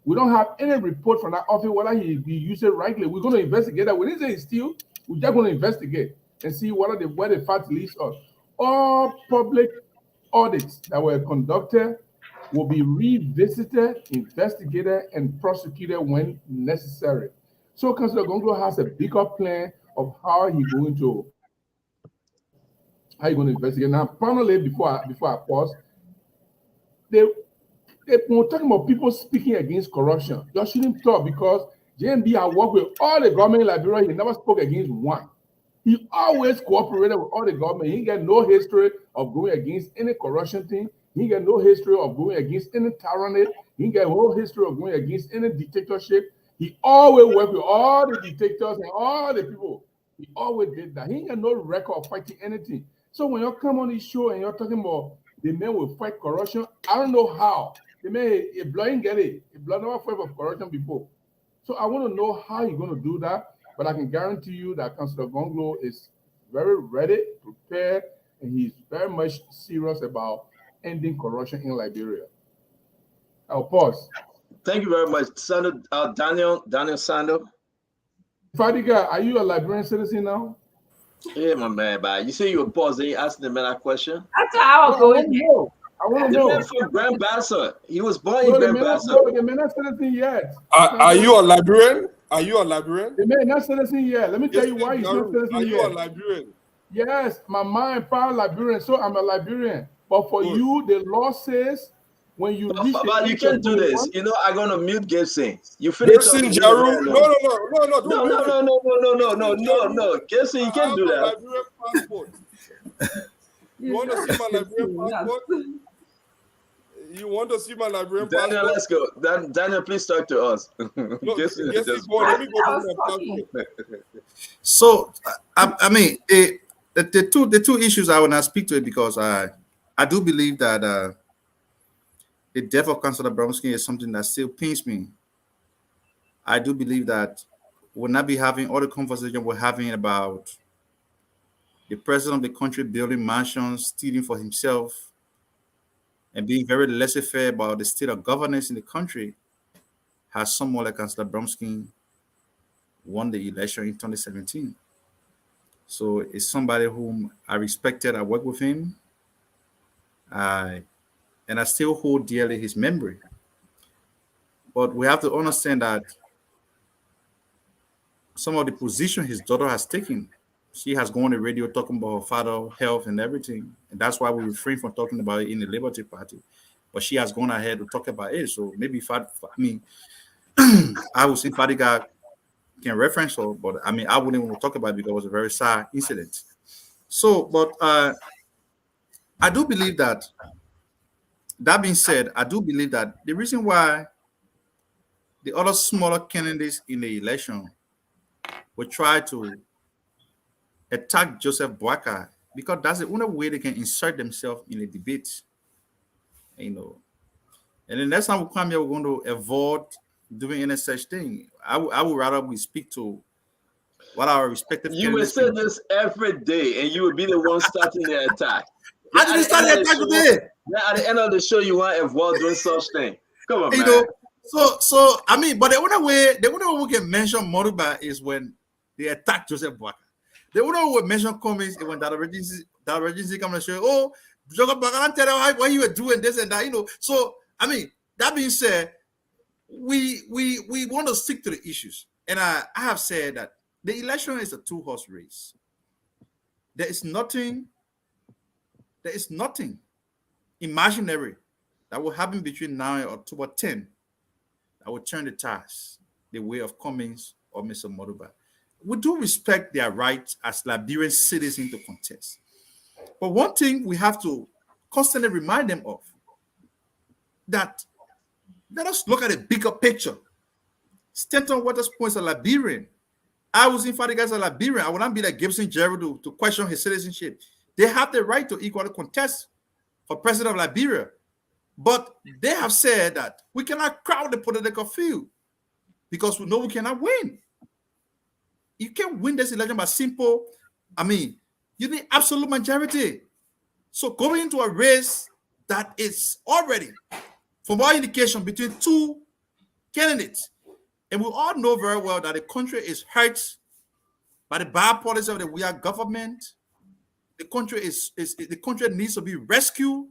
We don't have any report from that office whether he used it rightly. We're going to investigate that. When he says steal, we're just going to investigate and see where the fact leads us. All public audits that were conducted will be revisited, investigated, and prosecuted when necessary. So Councillor Gonglo has a bigger plan of how he's going to investigate. Now, finally, before I pause, when we're talking about people speaking against corruption, you shouldn't talk because JMB has worked with all the government in Liberia. He never spoke against one. He always cooperated with all the government. He got no history of going against any corruption thing. He got no history of going against any tyranny. He got no history of going against any dictatorship. He always worked with all the dictators and all the people. He always did that. He ain't got no record of fighting anything. So when you come on this show and you're talking about the man will fight corruption, I don't know how. The man, a blood ain't get it. A blood never fought for corruption before. So I want to know how you're going to do that. But I can guarantee you that Councillor Gonglo is very ready, prepared, and he's very much serious about ending corruption in Liberia. I'll pause. Thank you very much, Sando, Daniel Sando. Fadiga, are you a Liberian citizen now? Yeah, my man, but you say you were pausing, you asked the man that question. That's how I was going. I want to The man know. from Grand Bassa. He was born in No, Grand Bassa. they may not say anything yet. Are you a Liberian? Are you a Liberian? They may not say anything yet. Let me tell you why he's not saying Are anything you a yet. Liberian? Yes, my mom and pa Liberian, so I'm a Liberian. But for Good. you, the law says when you reach the But you age of can't do this. 21, You know, I'm gonna mute Gibson. You finish Gibson talking. Jaru. No, No, Gibson, you I can't have do a that. Liberian passport. You want to see my Liberian passport? You want to see my Liberian Daniel, passport? let's go. Daniel, please talk to us. No, Gibson yes, just- go on. Let me go to my passport. So I mean the two issues I will not speak to it because I do believe that the death of Councillor Bromsky is something that still pains me. I do believe that we'll not be having all the conversation we're having about the president of the country building mansions, stealing for himself, and being very laissez-faire about the state of governance in the country, has someone like Councillor Bromsky won the election in 2017. So it's somebody whom I respected. I worked with him. And I still hold dearly his memory. But we have to understand that some of the position his daughter has taken, she has gone on the radio talking about her father's health and everything. And that's why we refrain from talking about it in the Liberty Party. But she has gone ahead to talk about it. So maybe I would say Fadiga can reference her, but I mean, I wouldn't want to talk about it because it was a very sad incident. So, but I do believe that, that being said, I do believe that the reason why the other smaller candidates in the election will try to attack Joseph Boakai, because that's the only way they can insert themselves in the debate, you know. And the next time we come here, we're going to avoid doing any such thing. I would rather we speak to what our respective You would candidates say can do. this every day, and you would be the one starting the attack. I didn't start the attack today. At the end of the show, you want to avoid doing such thing. Come on, You man. know, so I mean, but the only way we can mention Moruba is when they attack Joseph Boakai. The only way we mention Cummings is when that regency come and say, oh, Joseph Boakai, tell them why you were doing this and that, you know. So I mean, that being said, we want to stick to the issues. And I have said that the election is a two-horse race. There is nothing imaginary that will happen between now and October 10 that will turn the tides the way of Cummings or Mr. Moruba. We do respect their rights as Liberian citizens to contest. But one thing we have to constantly remind them of, that let us look at a bigger picture. Stanton Waterspoon is a Liberian. I was in Fadiga as a Liberian. I would not be like Gibson Gerald to question his citizenship. They have the right to equally contest for president of Liberia. But they have said that we cannot crowd the political field because we know we cannot win. You can't win this election by simple, you need absolute majority. So going into a race that is already, from our indication, between two candidates, and we all know very well that the country is hurt by the bad policy of the weird government. The country the country needs to be rescued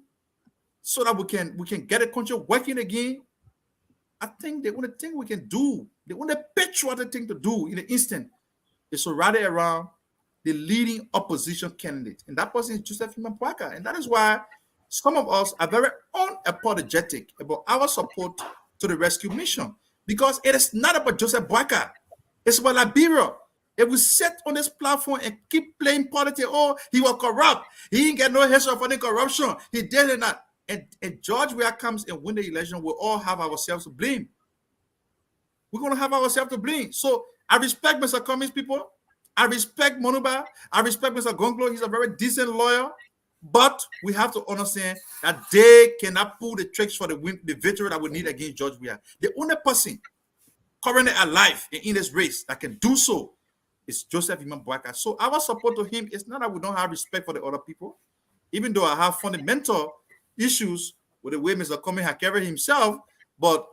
so that we can get the country working again. I think the only thing we can do, the only patriotic thing to do in the instant, is to rally around the leading opposition candidate, and that person is Joseph Boakai. And that is why some of us are very unapologetic about our support to the rescue mission, because it is not about Joseph Boakai. It's about Liberia. If we sit on this platform and keep playing politics, oh, he was corrupt, he didn't get no history of any corruption, he did it not. And George Weah comes and win the election, we'll all have ourselves to blame. We're going to have ourselves to blame. So I respect Mr. Cummings, people. I respect Monuba. I respect Mr. Gonglo. He's a very decent lawyer. But we have to understand that they cannot pull the tricks for the victory that we need against George Weah. The only person currently alive in this race that can do so is Joseph Boakai. So our support to him is not that we don't have respect for the other people, even though I have fundamental issues with the way Mr. Cummings has carried himself. But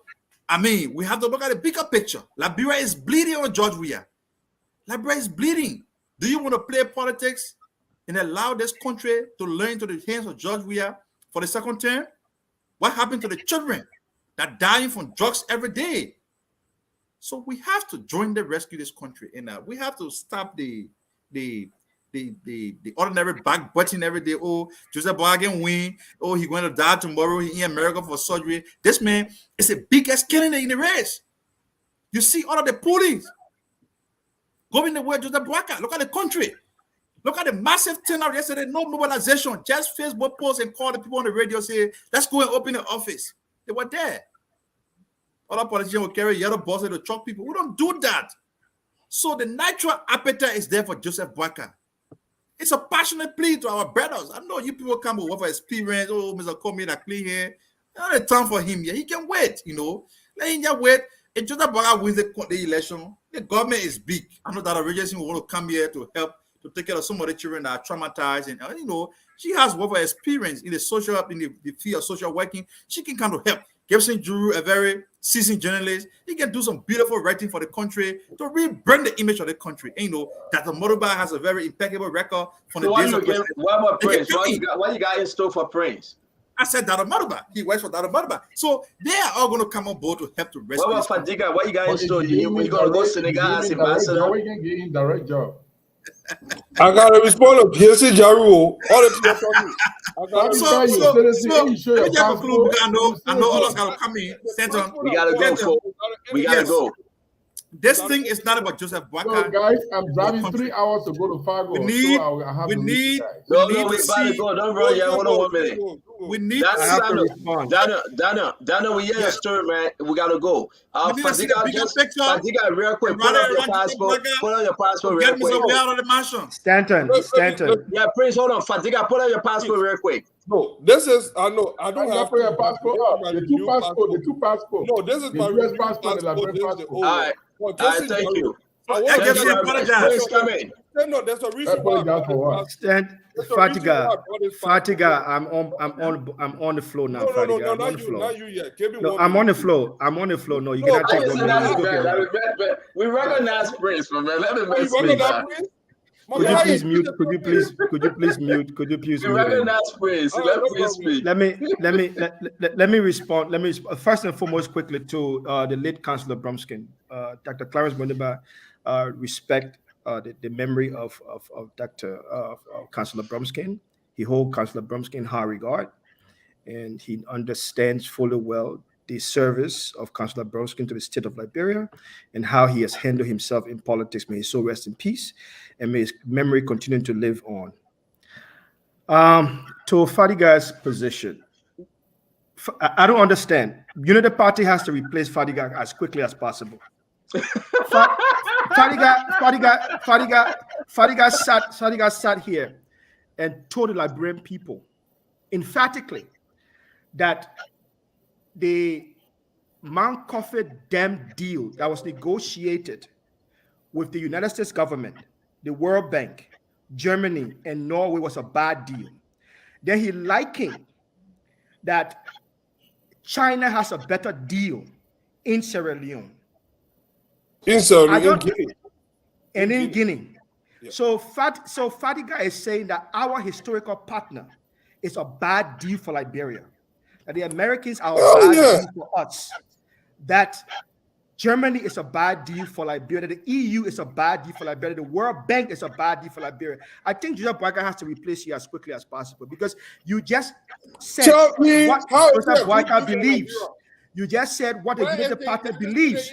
we have to look at the bigger picture. Liberia is bleeding on George Weah. Liberia is bleeding. Do you want to play politics and allow this country to learn to the hands of George Weah for the second term? What happened to the children that are dying from drugs every day? So we have to join the rescue this country, and we have to stop the ordinary backbiting every day. Oh, Joseph Boagen win. Oh, he's going to die tomorrow. He in America for surgery. This man is the biggest killing in the race. You see all of the police going the way Joseph Boaken. Look at the country. Look at the massive turnout yesterday. No mobilization. Just Facebook posts and call the people on the radio, say, let's go and open the office. They were there. Other politicians will carry yellow buses to truck people. We don't do that. So the natural appetite is there for Joseph Boaken. It's a passionate plea to our brothers. I know you people come with for experience. Oh, Mr. Comey, that clean here. Not a time for him here. He can wait, Let him just wait. If Joseph Boaken wins the election, the government is big. I know that agency will want to come here to help to take care of some of the children that are traumatized. And, she has work experience in the field of social working. She can come to help. Gibson Drew, a very seasoned journalist, he can do some beautiful writing for the country to really bring the image of the country. And that the Motoba has a very impeccable record from the days of what about Prince? What you got in store for Prince? I said Dada Motoba. He works for Dada Motoba. So they are all going to come on board to help to rescue. What about Fadiga? What you got in store? You going to go to Senegal as ambassador? We can get him direct job. I gotta respond to PSC Jaru. All the people I know all of us gotta come in. Stanton. We gotta go. We gotta go. This thing is not about Joseph Boaken. So guys, I'm driving 3 hours to go to Fargo. We need No, we about to go. Don't run. Yeah, hold on 1 minute. We need Dana, we hear your story, man. We gotta go. Fadiga, real quick. Put on your passport. Put on your passport real quick. Stanton. Yeah, Prince, hold on. Fadiga, put on your passport real quick. No, this is I know. I don't have to your passport. The two passports. No, this is my US passport. All right. Thank you. Apologize. Come in. No, there's a reason why. Fatiga, I'm on the floor now. No, not you yet. No, I'm on the floor. No, you cannot take 1 minute. We recognize Prince, man. Let him speak. Could you please mute? Could you please mute? We recognize Prince. Let Prince speak. Let me respond. First and foremost, quickly to the late Councillor Bromskin. Dr. Clarence Boniba, respect the memory of Dr. Councillor Bromskin. He holds Councillor Bromskin in high regard, and he understands fully well the service of Councillor Bromskin to the state of Liberia and how he has handled himself in politics. May his soul rest in peace, and may his memory continue to live on. To Fadiga's position, I don't understand. The party has to replace Fadiga as quickly as possible. Fadiga sat here and told the Liberian people emphatically that the Mount Coffee Dam deal that was negotiated with the United States government, the World Bank, Germany, and Norway was a bad deal. Then he likened that China has a better deal in Sierra Leone. In Guinea. Yeah. So Fadiga is saying that our historical partner is a bad deal for Liberia. That the Americans are a bad deal for us. That Germany is a bad deal for Liberia. The EU is a bad deal for Liberia. The World Bank is a bad deal for Liberia. I think Joseph Boaken has to replace you as quickly as possible, because you just said what Joseph Boaken believes. You just said what the United Party believes,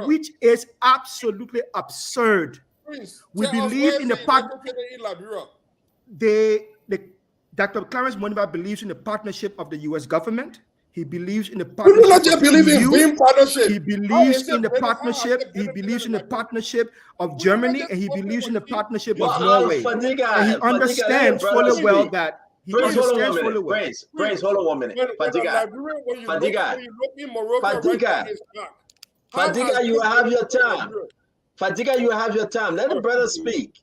which is absolutely absurd. We believe in the partnership. Dr. Clarence Boniba believes in the partnership of the U.S. government. He believes in the partnership. He believes in the partnership. He believes in the partnership of Germany, and he believes in the partnership of Norway. And he understands fully well that. Praise, hold on 1 minute. Praise, hold on 1 minute. Fadiga, you have your time. Fadiga, you have your time. Let the brother speak.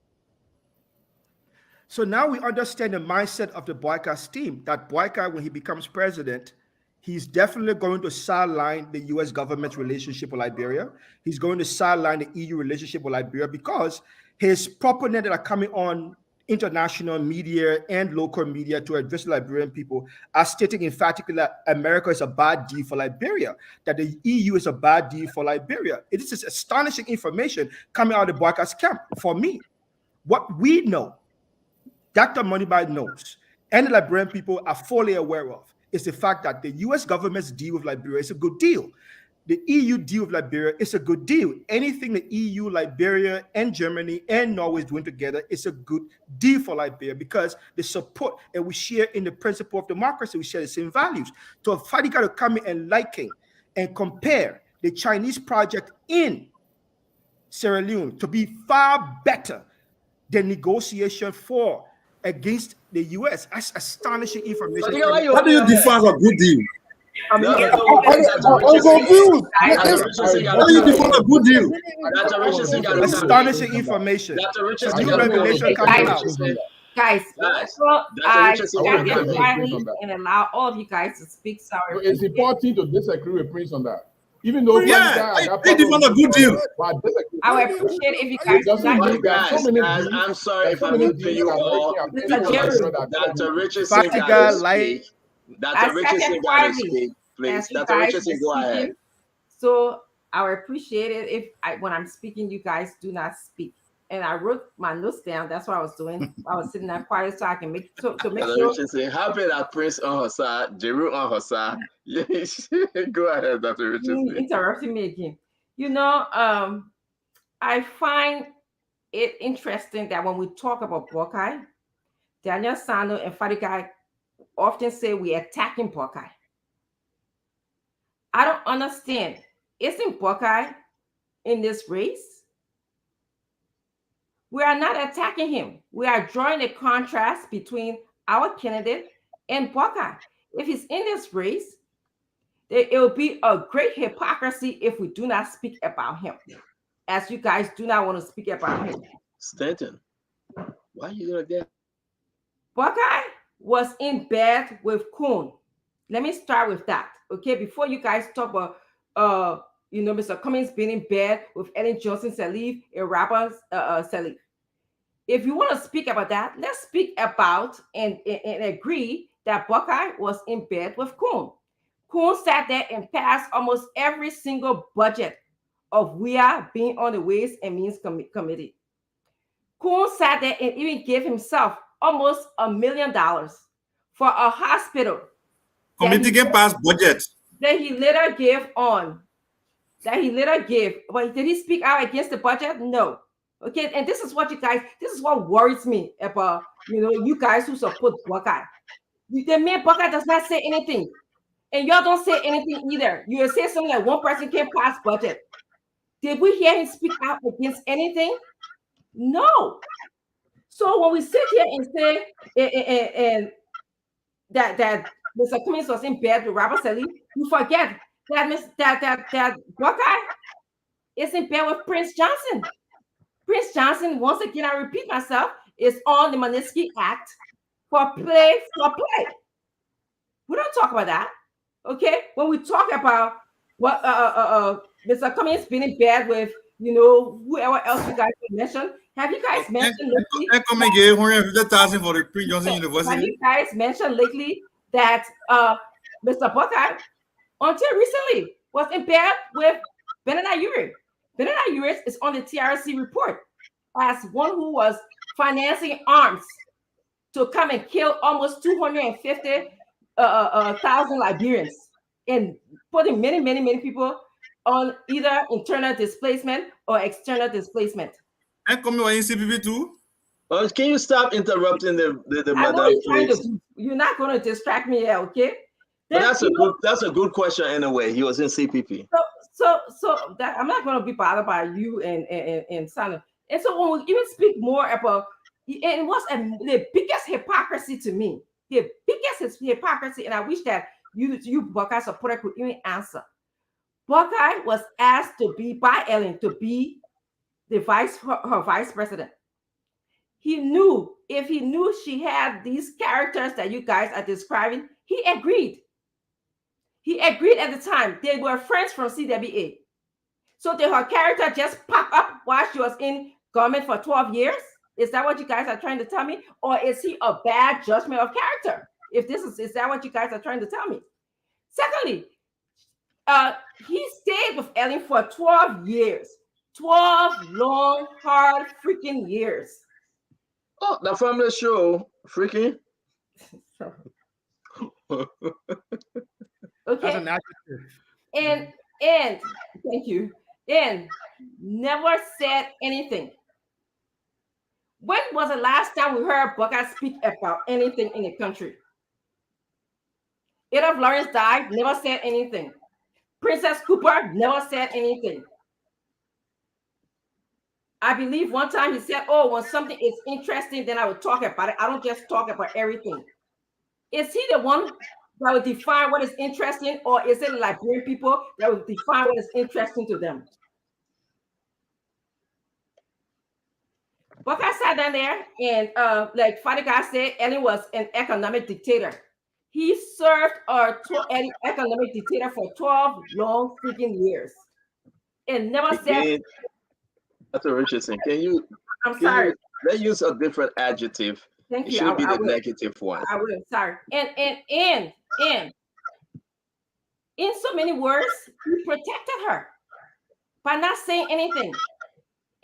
So now we understand the mindset of the Boaken's team, that Boaken, when he becomes president, he's definitely going to sideline the U.S. government's relationship with Liberia. He's going to sideline the EU relationship with Liberia, because his proponents that are coming on international media and local media to address Liberian people are stating emphatically that America is a bad deal for Liberia, that the EU is a bad deal for Liberia. It is just astonishing information coming out of the Boyka's camp for me. What we know, Dr. Moneyby knows, and the Liberian people are fully aware of, is the fact that the US government's deal with Liberia is a good deal. The EU deal with Liberia is a good deal. Anything the EU, Liberia, and Germany and Norway is doing together is a good deal for Liberia because they support and we share in the principle of democracy. We share the same values. So if Fadi got to come in and liken and compare the Chinese project in Sierra Leone to be far better than negotiation for against the US, that's astonishing information. What do you define as a good deal? I'm confused. How do you define a good deal? Astonishing information. New revelation coming out. Guys, so I stand quietly and allow all of you guys to speak. Sorry. It's important to disagree with Prince on that. Even though I define a good deal. I would appreciate if you guys guys, I'm sorry if I'm losing you all. Dr. Richardson Dr. Richardson got to speak, please. Dr. Richardson, go ahead. So I would appreciate it if when I'm speaking, you guys do not speak. And I wrote my notes down. That's what I was doing. I was sitting there quiet so I can make to make Dr. sure. Richardson, happy that Prince on her side, Jeru on her side. Yes. Go ahead, Dr. Richardson. Interrupting me again. You know, I find it interesting that when we talk about Buckeye, Daniel Sano and Fadiga often say we're attacking Buckeye. I don't understand. Isn't Buckeye in this race? We are not attacking him. We are drawing a contrast between our candidate and Buckeye. If he's in this race, it will be a great hypocrisy if we do not speak about him, as you guys do not want to speak about him. Stanton, why are you doing that? Buckeye was in bed with Kuhn. Let me start with that, okay? Before you guys talk about, Mr. Cummings being in bed with Ellen Johnson Sirleaf, a rapper Sirleaf. If you want to speak about that, let's speak about and agree that Buckeye was in bed with Kuhn. Kuhn sat there and passed almost every single budget of we are being on the Ways and Means Committee. Kuhn sat there and even gave himself almost $1 million for a hospital. Committee can pass budget. That he later gave on. But did he speak out against the budget? No. Okay, and this is what worries me about, you guys who support Buckeye. The man Buckeye does not say anything. And y'all don't say anything either. You say something like one person can't pass budget. Did we hear him speak out against anything? No. So when we sit here and say that Mr. Cummings was in bed with Robert Sirleaf, you forget that Buckeye is in bed with Prince Johnson. Prince Johnson, once again, I repeat myself, is on the Magnitsky Act for play. We don't talk about that, okay? When we talk about what Mr. Cummings being in bed with, whoever else you guys mentioned, have you guys mentioned lately? Have you guys mentioned lately that Mr. Buckeye, until recently, was in bed with Benedict Uri? Benedict Uri is on the TRC report as one who was financing arms to come and kill almost 250,000 Liberians and putting many, many, many people on either internal displacement or external displacement. And come in CPP too? Can you stop interrupting the madam, please? You're not going to distract me here, okay? But that's a good question anyway. He was in CPP. So that I'm not going to be bothered by you and Sana. And so when we even speak more about, it was the biggest hypocrisy to me. The biggest hypocrisy, and I wish that you Buckeye supporter could even answer. Buckeye was asked to be by Ellen to be her vice president. He knew, if he knew she had these characters that you guys are describing, he agreed. He agreed at the time. They were friends from CWA. So did her character just pop up while she was in government for 12 years? Is that what you guys are trying to tell me? Or is he a bad judgment of character? If this is that what you guys are trying to tell me? Secondly, he stayed with Ellen for 12 years. 12 long, hard freaking years. Oh, the family show, freaking. Okay. That's an adjective. And thank you. And never said anything. When was the last time we heard Buckeye speak about anything in the country? Adolph Lawrence died, never said anything. Princess Cooper never said anything. I believe one time he said, oh, when something is interesting, then I will talk about it. I don't just talk about everything. Is he the one that will define what is interesting, or is it the Liberian people that will define what is interesting to them? Buckeye sat down there, and like Father God said, Ellen was an economic dictator. He served an economic dictator for 12 long freaking years, and never said. Dr. Richardson, can you? I'm sorry. Let's use a different adjective. Thank you. It should be the negative one. I will. Sorry. And in so many words, he protected her by not saying anything.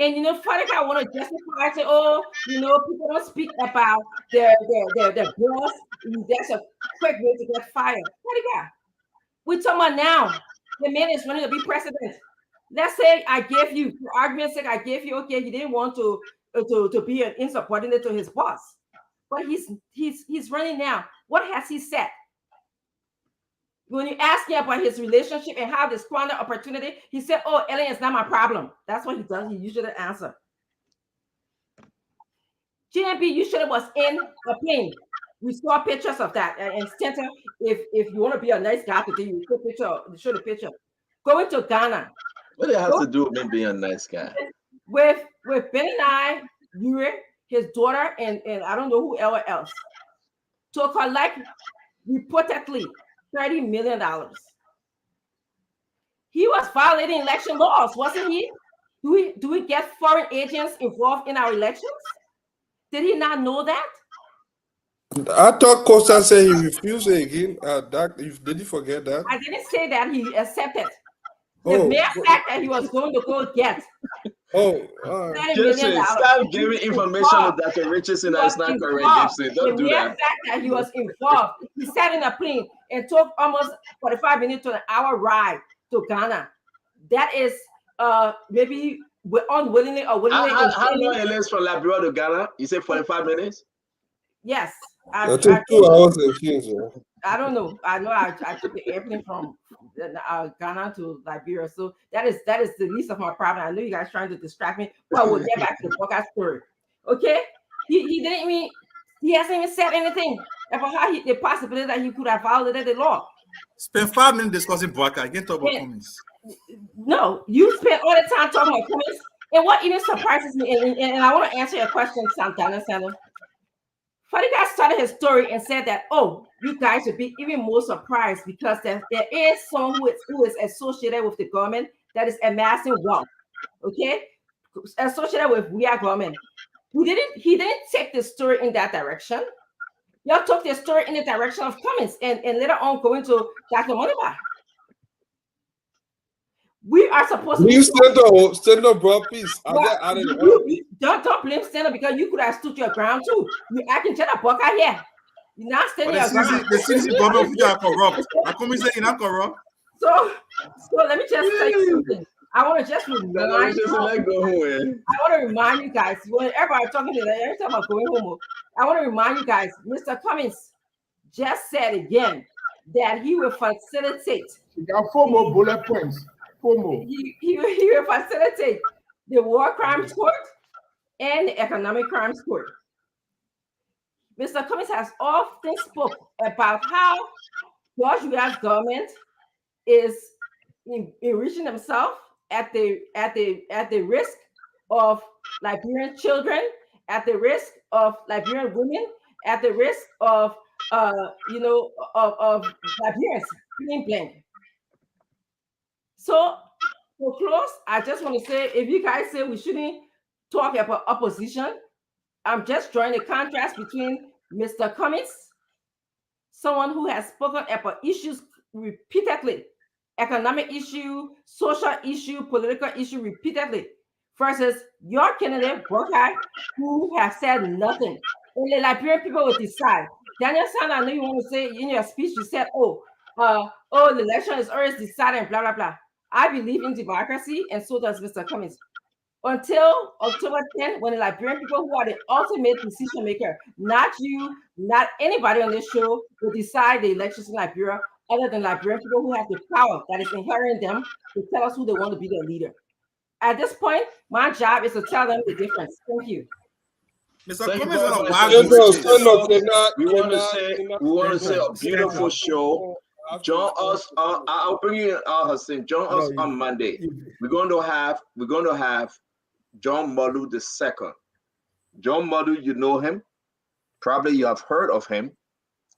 And you know, Father God want to justify, say, oh, you know, people don't speak about their boss. That's a quick way to get fired. Father God, we're talking about now. The man is running to be president. Let's say I gave you, for argument's sake, I gave you, okay, he didn't want to be an insubordinate to his boss, but he's running now. What has he said? When you ask him about his relationship and how they squander opportunity, he said, oh, Ellen is not my problem. That's what he does. He usually answer. GMP usually was in a plane. We saw pictures of that. And Stanton, if you want to be a nice guy today, you show the picture. Going to Ghana. What do you have to do with me being a nice guy? With Ben and I, Yuri, his daughter, and I don't know who else, to collect reportedly $30 million. He was violating election laws, wasn't he? Do we get foreign agents involved in our elections? Did he not know that? I thought Costa said he refused it again. Did you forget that? I didn't say that he accepted. The mere fact that he was going to go get. Gibson, stop giving information to Dr. Richardson that's not correct, Gibson. Don't do that. The mere fact that he was involved, he sat in a plane and took almost 45 minutes to an hour ride to Ghana. That is maybe unwillingly or willingly. How long it is from Liberia to Ghana? You say 45 minutes? Yes. I took 2 hours and change. I don't know. I know I took the airplane from Ghana to Liberia, so that is the least of my problem. I know you guys trying to distract me, but we'll get back to the podcast story. Okay, he hasn't even said anything about how the possibility that he could have violated the law. Spend 5 minutes discussing Boaka. Again, talk about comments. No, you spend all the time talking about comments. And what even surprises me, and I want to answer your question, Santana Sanders. Father God started his story and said that, oh, you guys would be even more surprised because there is someone who is associated with the government that is amassing wealth, okay? Associated with we are government. He didn't take the story in that direction. Y'all took the story in the direction of comments and later on going to Dr. Moniba. We are supposed to be stand up, bro, please. Don't blame stand up because you could have stood your ground too. You acting just a buck out here. You're not standing your ground. The CC government are corrupt. I come and say you're not corrupt. So let me just tell you something. I want to just remind you. I want to remind you guys, whenever I'm talking to them, every time I'm going home, I want to remind you guys, Mr. Cummings just said again that he will facilitate. You got 4 more bullet points. 4 more. He will facilitate the War Crimes Court and the Economic Crimes Court. Mr. Cummings has often spoke about how George Weah's government is enriching themselves at the risk of Liberian children, at the risk of Liberian women, at the risk of of Liberians being blamed. So to close, I just want to say, if you guys say we shouldn't talk about opposition, I'm just drawing a contrast between Mr. Cummings, someone who has spoken about issues repeatedly, economic issue, social issue, political issue repeatedly, versus your candidate, Burkhardt, who has said nothing. And the Liberian people will decide. Daniel Sanders, I know you want to say in your speech, you said, the election is already decided, blah, blah, blah. I believe in democracy, and so does Mr. Cummings. Until October 10th, when the Liberian people who are the ultimate decision maker, not you, not anybody on this show, will decide the elections in Liberia, other than Liberian people who have the power that is inherent in them to tell us who they want to be their leader. At this point, my job is to tell them the difference. Thank you. Mr. Thank you Cummings very on a much. wild Thank goose you. chase. We want to say a beautiful show. Join us. I'll bring you in Hassan. Join us on Monday. We're going to have John Malu II. John Malu, you know him. Probably you have heard of him.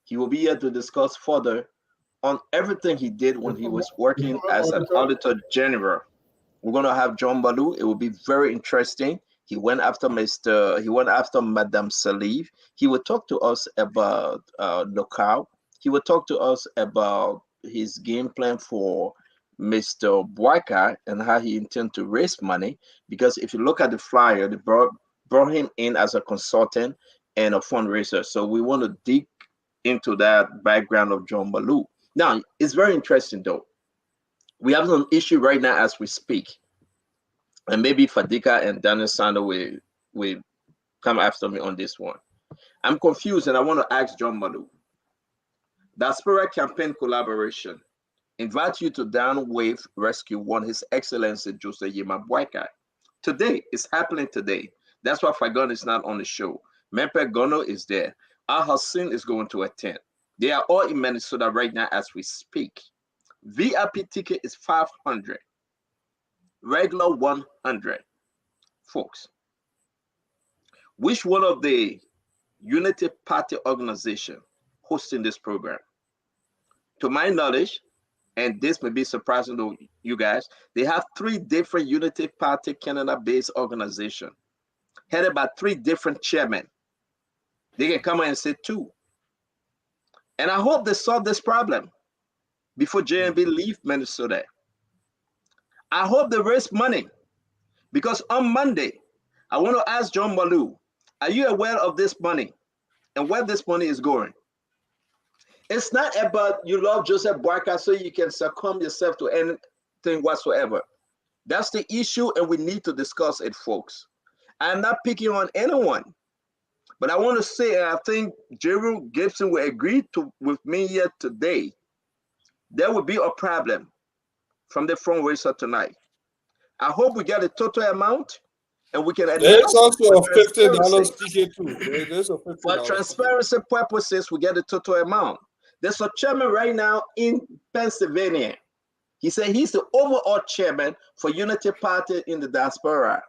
He will be here to discuss further on everything he did when he was working as an Auditor General. We're going to have John Malu. It will be very interesting. He went after Madame Salif. He will talk to us about Locale. He will talk to us about his game plan for Mr. Boyka and how he intends to raise money. Because if you look at the flyer, they brought him in as a consultant and a fundraiser. So we want to dig into that background of John Malu. Now, it's very interesting though. We have an issue right now as we speak. And maybe Fadika and Daniel Sander will come after me on this one. I'm confused and I want to ask John Malu. Diaspora campaign collaboration. Invite you to Downwave Rescue 1, His Excellency Joseph Yema Boyka. Today, it's happening today. That's why Fagon is not on the show. Mempe Gono is there. Al Hassan is going to attend. They are all in Minnesota right now as we speak. VIP ticket is $500. Regular 100. Folks, which one of the Unity Party organization hosting this program? To my knowledge, and this may be surprising to you guys, they have 3 different Unity Party Canada-based organizations headed by 3 different chairmen. They can come and say 2. And I hope they solve this problem before JMB leave Minnesota. I hope they raise money, because on Monday, I want to ask John Malu, are you aware of this money and where this money is going? It's not about you love Joseph Boyka so you can succumb yourself to anything whatsoever. That's the issue, and we need to discuss it, folks. I'm not picking on anyone, but I want to say, and I think Jerry Gibson will agree with me here today, there will be a problem from the fundraiser tonight. I hope we get a total amount and we can. There's also a $50 ticket too. There's a $50. For transparency purposes, we get a total amount. There's a chairman right now in Pennsylvania. He said he's the overall chairman for Unity Party in the diaspora.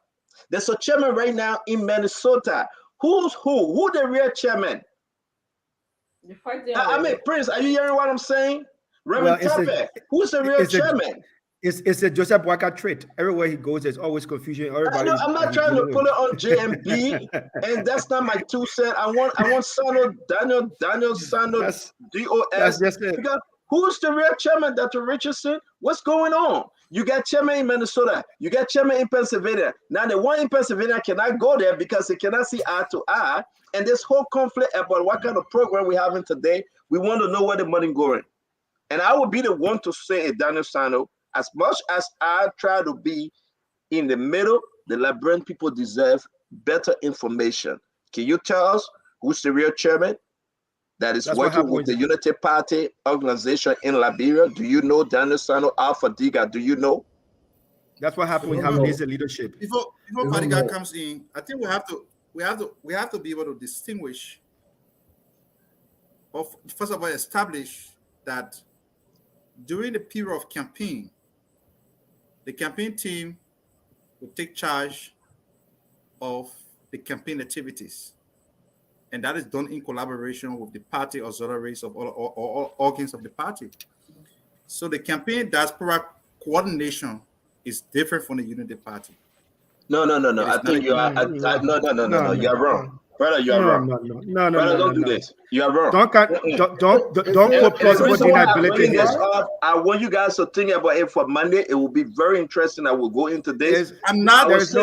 There's a chairman right now in Minnesota. Who's who? Who the real chairman? I mean, Prince, are you hearing what I'm saying? Reverend Tuppe, who's the real chairman? It's a Joseph Boyka trait. Everywhere he goes, there's always confusion. Everybody. I'm not trying to put it on JMB, and that's not my 2 cents. I want Sano, Daniel Sano, DOS. Because who's the real chairman, Dr. Richardson? What's going on? You got chairman in Minnesota. You got chairman in Pennsylvania. Now the one in Pennsylvania cannot go there because they cannot see eye to eye. And this whole conflict about what kind of program we're having today, we want to know where the money going. And I will be the one to say, Daniel Sano, as much as I try to be in the middle, the Liberian people deserve better information. Can you tell us who's the real chairman that is working with the Unity Party organization in Liberia? Do you know Daniel Sano, Alpha Diga? Do you know? That's what happened when you have lazy leadership. Before Fadiga comes in, I think we have to be able to distinguish, or first of all, establish that during the period of campaign, the campaign team will take charge of the campaign activities. And that is done in collaboration with the party auxiliaries of all organs of the party. So the campaign diaspora coordination is different from the Unity Party. No. I think you are. No. You're wrong. Brother, you are wrong. No, Brother, don't do this. You are wrong. Don't quote plausible The reason why I'm deniability bringing this here. up, I want you guys to think about it for Monday. It will be very interesting. I will go into this. There is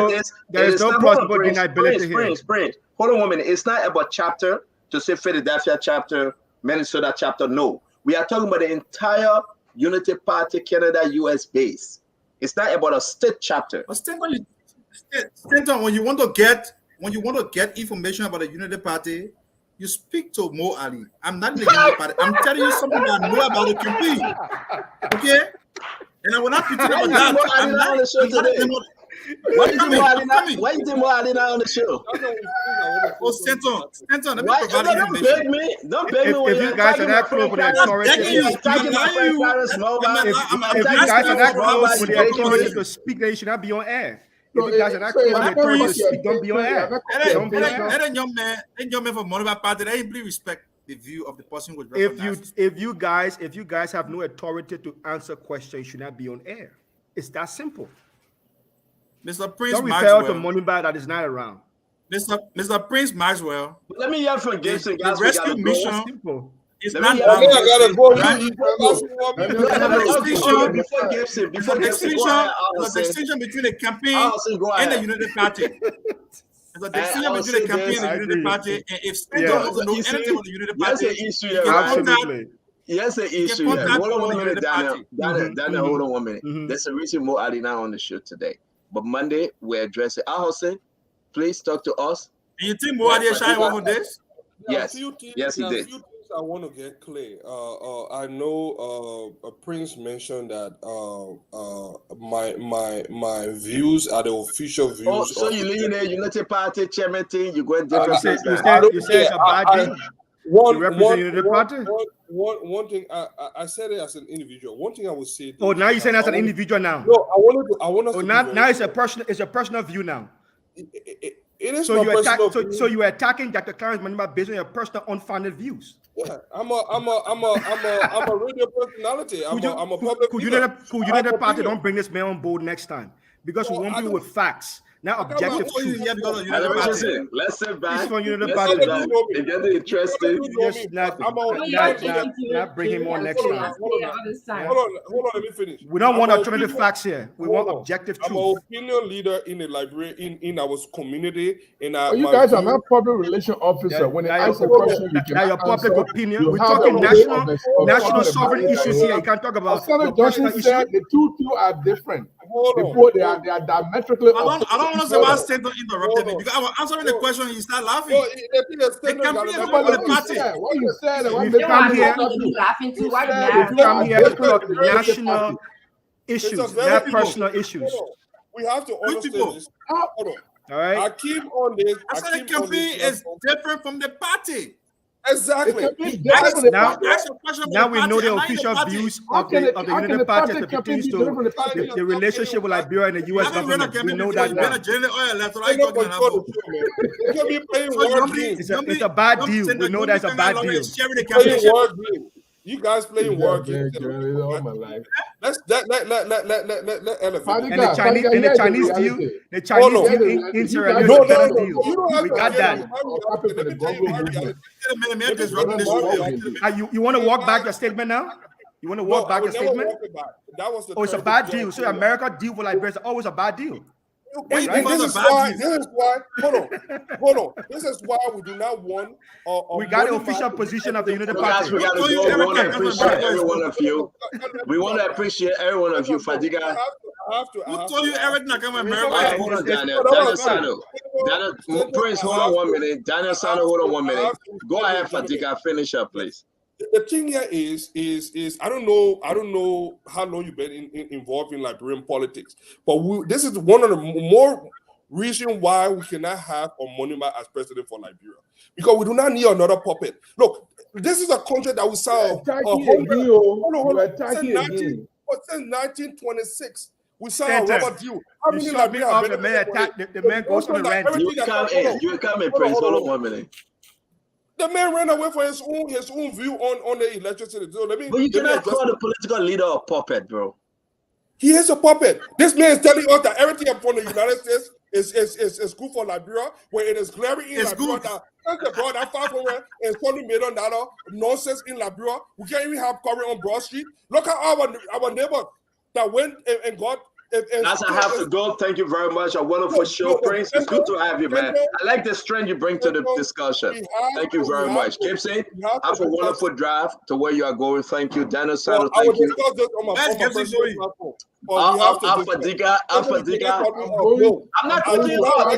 no plausible deniability here. Prince. Hold on 1 minute. It's not about chapter to say Philadelphia chapter, Minnesota chapter. No. We are talking about the entire Unity Party Canada US base. It's not about a state chapter. But Stanton, when you want to get information about the Unity Party, you speak to Mo Ali. I'm not in the Unity Party. I'm telling you something that I know about the campaign. Okay? And I will not pretend about that. I'm not on the show today. Why you think Mo Ali not on the show? Oh, Stanton, let me Why? provide Don't beg me. Don't beg me when If you guys are that close with the authority, If you guys are that close with the authority to speak, then you should not be on air. If you guys are that close with the authority to speak, don't be on air. Don't be on air. That young man from Monova Party, they simply respect the view of the person who recognizes. If you guys have no authority to answer questions, you should not be on air. It's that simple. Mr. Prince Don't refer Maxwell. to Monimba that is not around. Mr. Prince Maxwell. Let me hear from Gibson. The rescue mission is not I gotta go. The distinction between the campaign and the Unity Party. There's a distinction between the campaign and the Unity Party. And if Stanton doesn't know anything on the Unity Party, Absolutely. Yes, an issue. Hold on 1 minute, Daniel. Hold on 1 minute. There's a reason Mo Ali now on the show today. But Monday, we're addressing Hussein. Please talk to us. Do you think Mo Ali is shy over this? Yes. Yes, he did. I want to get clear. I know Prince mentioned that my views are the official views. Oh, so you leaving the Unity Party chairman thing? You going different? You said it's a bad thing. One thing I said it as an individual. One thing I would say. Oh, now you're saying as an individual now. No, I want us. Oh, now it's a personal view now. It is so my personal view. So you're attacking Dr. Clarence Manima based on your personal unfounded views. Yeah, I'm a radio personality. I'm a public. Could Unity Party don't bring this man on board next time? Because we want people with facts, not objective truth. Let's sit back. It's for Unity Let's Party. sit back. It gets interesting. Just not bring him on next time. Hold on, let me finish. We don't want alternative facts here. We want objective truth. I'm an opinion leader in the library in our community. You guys are not public relation officer. When they ask a question, you can your public opinion. We're talking national sovereign issues here. You can't talk about. Senator Johnson said the two are different. They are diametrically. I don't want to say why Stanton interrupted me because I was answering the question. He started laughing. The campaign is about the party. What you said? We come here. We come here to talk national issues, not personal issues. We have to understand this. Hold on. All right. I keep on this. I said the campaign is different from the party. Exactly. Now we know the official views of the Unity Party as it pertains to the relationship with Liberia and the U.S. government. We know that now. It's a bad deal. We know that's a bad deal. You guys playing war games. Let's elevate. And the Chinese deal, the Chinese deal in Sierra Leone is a better deal. We got that. You want to walk back your statement now? You want to walk back your statement? Oh, it's a bad deal. So America deal with Liberia is always a bad deal. This is why. Hold on. This is why we do not want. We got the official position of the Unity Party. We want to appreciate every one of you. We want to appreciate every one of you, Fadiga. Who told you Eric not coming America? Hold on, Daniel Sano. Prince, hold on 1 minute. Daniel Sano, hold on 1 minute. Go ahead, Fadiga. Finish up, please. The thing here is I don't know how long you've been involved in Liberian politics, but this is one of the more reason why we cannot have Monima as president for Liberia, because we do not need another puppet. Look, this is a country that we saw. Since 1926, we saw a rubber deal. How many Liberians? The man goes on the rant. You come in, Prince. Hold on 1 minute. The man ran away for his own view on the electricity. So but you cannot call the political leader a puppet, bro. He is a puppet. This man is telling us that everything from the United States is good for Liberia, where it is glaring in Liberia that thank the bro that $520 million nonsense in Liberia. We can't even have curry on Broad Street. Look at our neighbor that went and got. As I have to go, thank you very much. A wonderful show, Prince. It's good to have you, man. I like the strength you bring to the discussion. Thank you very much. Keep safe. Have a wonderful drive to where you are going. Thank you, Daniel Sano. Thank you. Alpha Diga. I'm not cutting you off.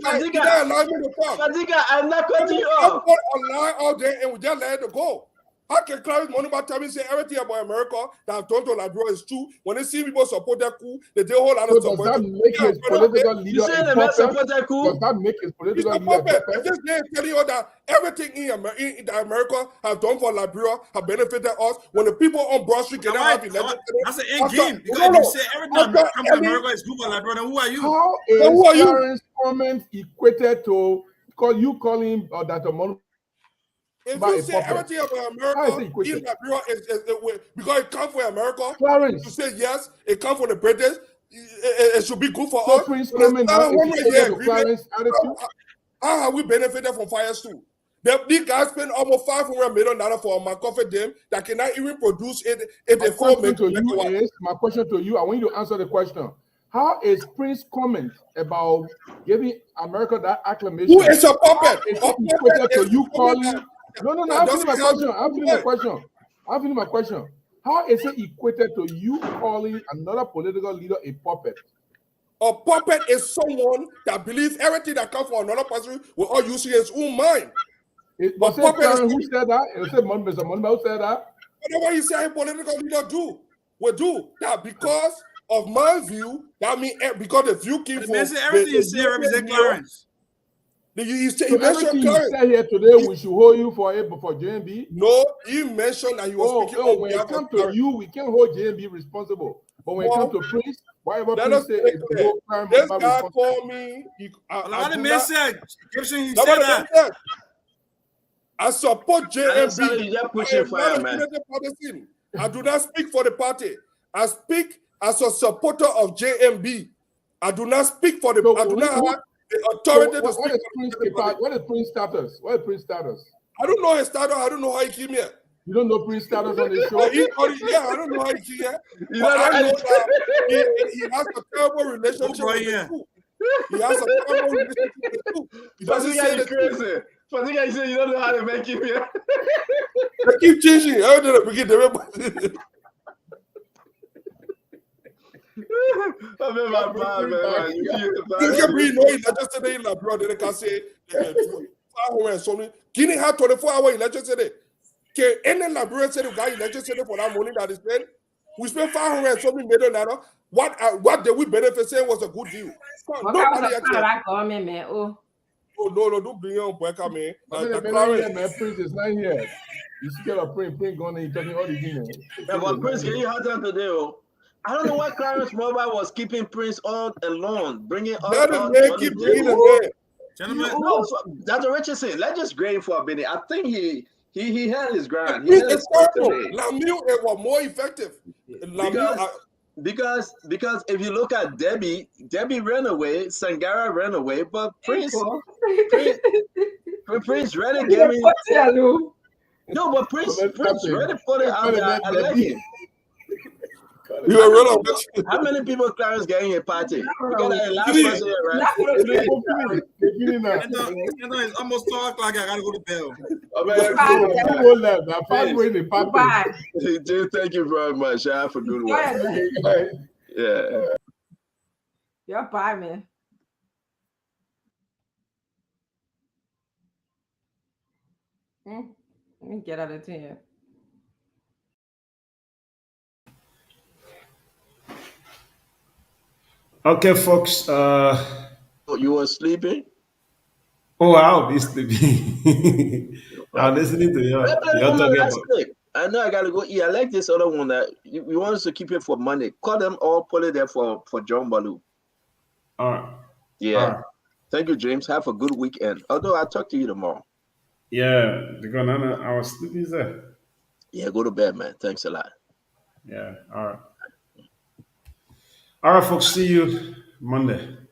Fadiga, I'm not cutting you off. Online all day and we just let it go. How can Clarence Monument tell me say everything about America that I've done to Liberia is true? When they see people support their coup, they do a whole lot of support. Does that make his political leader You say the man support their coup? Does that make his political leader I'm just telling you that everything in America have done for Liberia have benefited us. When the people on Broad Street cannot have elected, that's an end game. Because you say everything America is good for Liberia, then who are you? How is Clarence comment equated to you call him that a monument? If you say everything about America in Liberia is because it comes from America, Clarence, you say yes, it comes from the British, it should be good for us. Prince comment Clarence attitude. How have we benefited from fires too? These guys spend almost $500 million for a McCoffey dam that cannot even produce it. My question to you, I want you to answer the question. How is Prince comment about giving America that acclamation? Who is a puppet? To you calling? No. I'm asking my question. How is it equated to you calling another political leader a puppet? A puppet is someone that believes everything that comes from another person will all use his own mind. Was it Karen who said that? It was Mr. Monba who said that? Whatever he said, a political leader will do that because of my view. That means because the view came from everything you say represents Clarence. Everything you said here today, we should hold you for JNB. No, he mentioned that he was speaking. When it comes to you, we can't hold JNB responsible. But when it comes to Prince, whatever Prince say, this guy called me. The man said, Gibson, he said that. I support JNB. I do not speak for the party. I speak as a supporter of JNB. I do not speak for the. I do not have the authority to speak. What is Prince status? What is Prince status? I don't know his status. I don't know how he came here. You don't know Prince status on the show? I don't know how he came here. I know that he has a terrible relationship with the coup. He has a terrible relationship with the coup. He doesn't say the crazy. For the guy said you don't know how to make him here. They keep changing. I don't know the beginning. You can bring no electricity in Liberia. They can say Guinea had 24-hour electricity. Can any Liberian say they got electricity for that money that is spent? We spent $500 million. What did we benefit saying was a good deal? Nobody actually. Oh no, don't bring on Boyka, man. Prince is not here. You scared of Prince going and talking all the things. Yeah, but Prince, can you have them today? I don't know why Clarence Mobile was keeping Prince all alone, bringing all. Gentlemen, no, Dr. Richardson, let's just grade him for a minute. I think he held his ground. Lamieux was more effective. Because if you look at Debbie ran away, Sangara ran away, but Prince really gave me. No, but Prince really put it out there. I like him. How many people Clarence getting a party? We got a last person here, right? It's almost 12 o'clock. I gotta go to bed. Thank you very much. Have a good one. Yeah. You're bye, man. Let me get out of here. Okay, folks. You were sleeping? Oh, I'll be sleeping. I'm listening to you. I know I gotta go eat. I like this other one that you want us to keep it for Monday. Call them all, put it there for John Baloo. All right. Yeah. All right. Thank you, James. Have a good weekend. Although I'll talk to you tomorrow. Yeah, because I was sleeping there. Yeah, go to bed, man. Thanks a lot. Yeah. All right. All right, folks. See you Monday.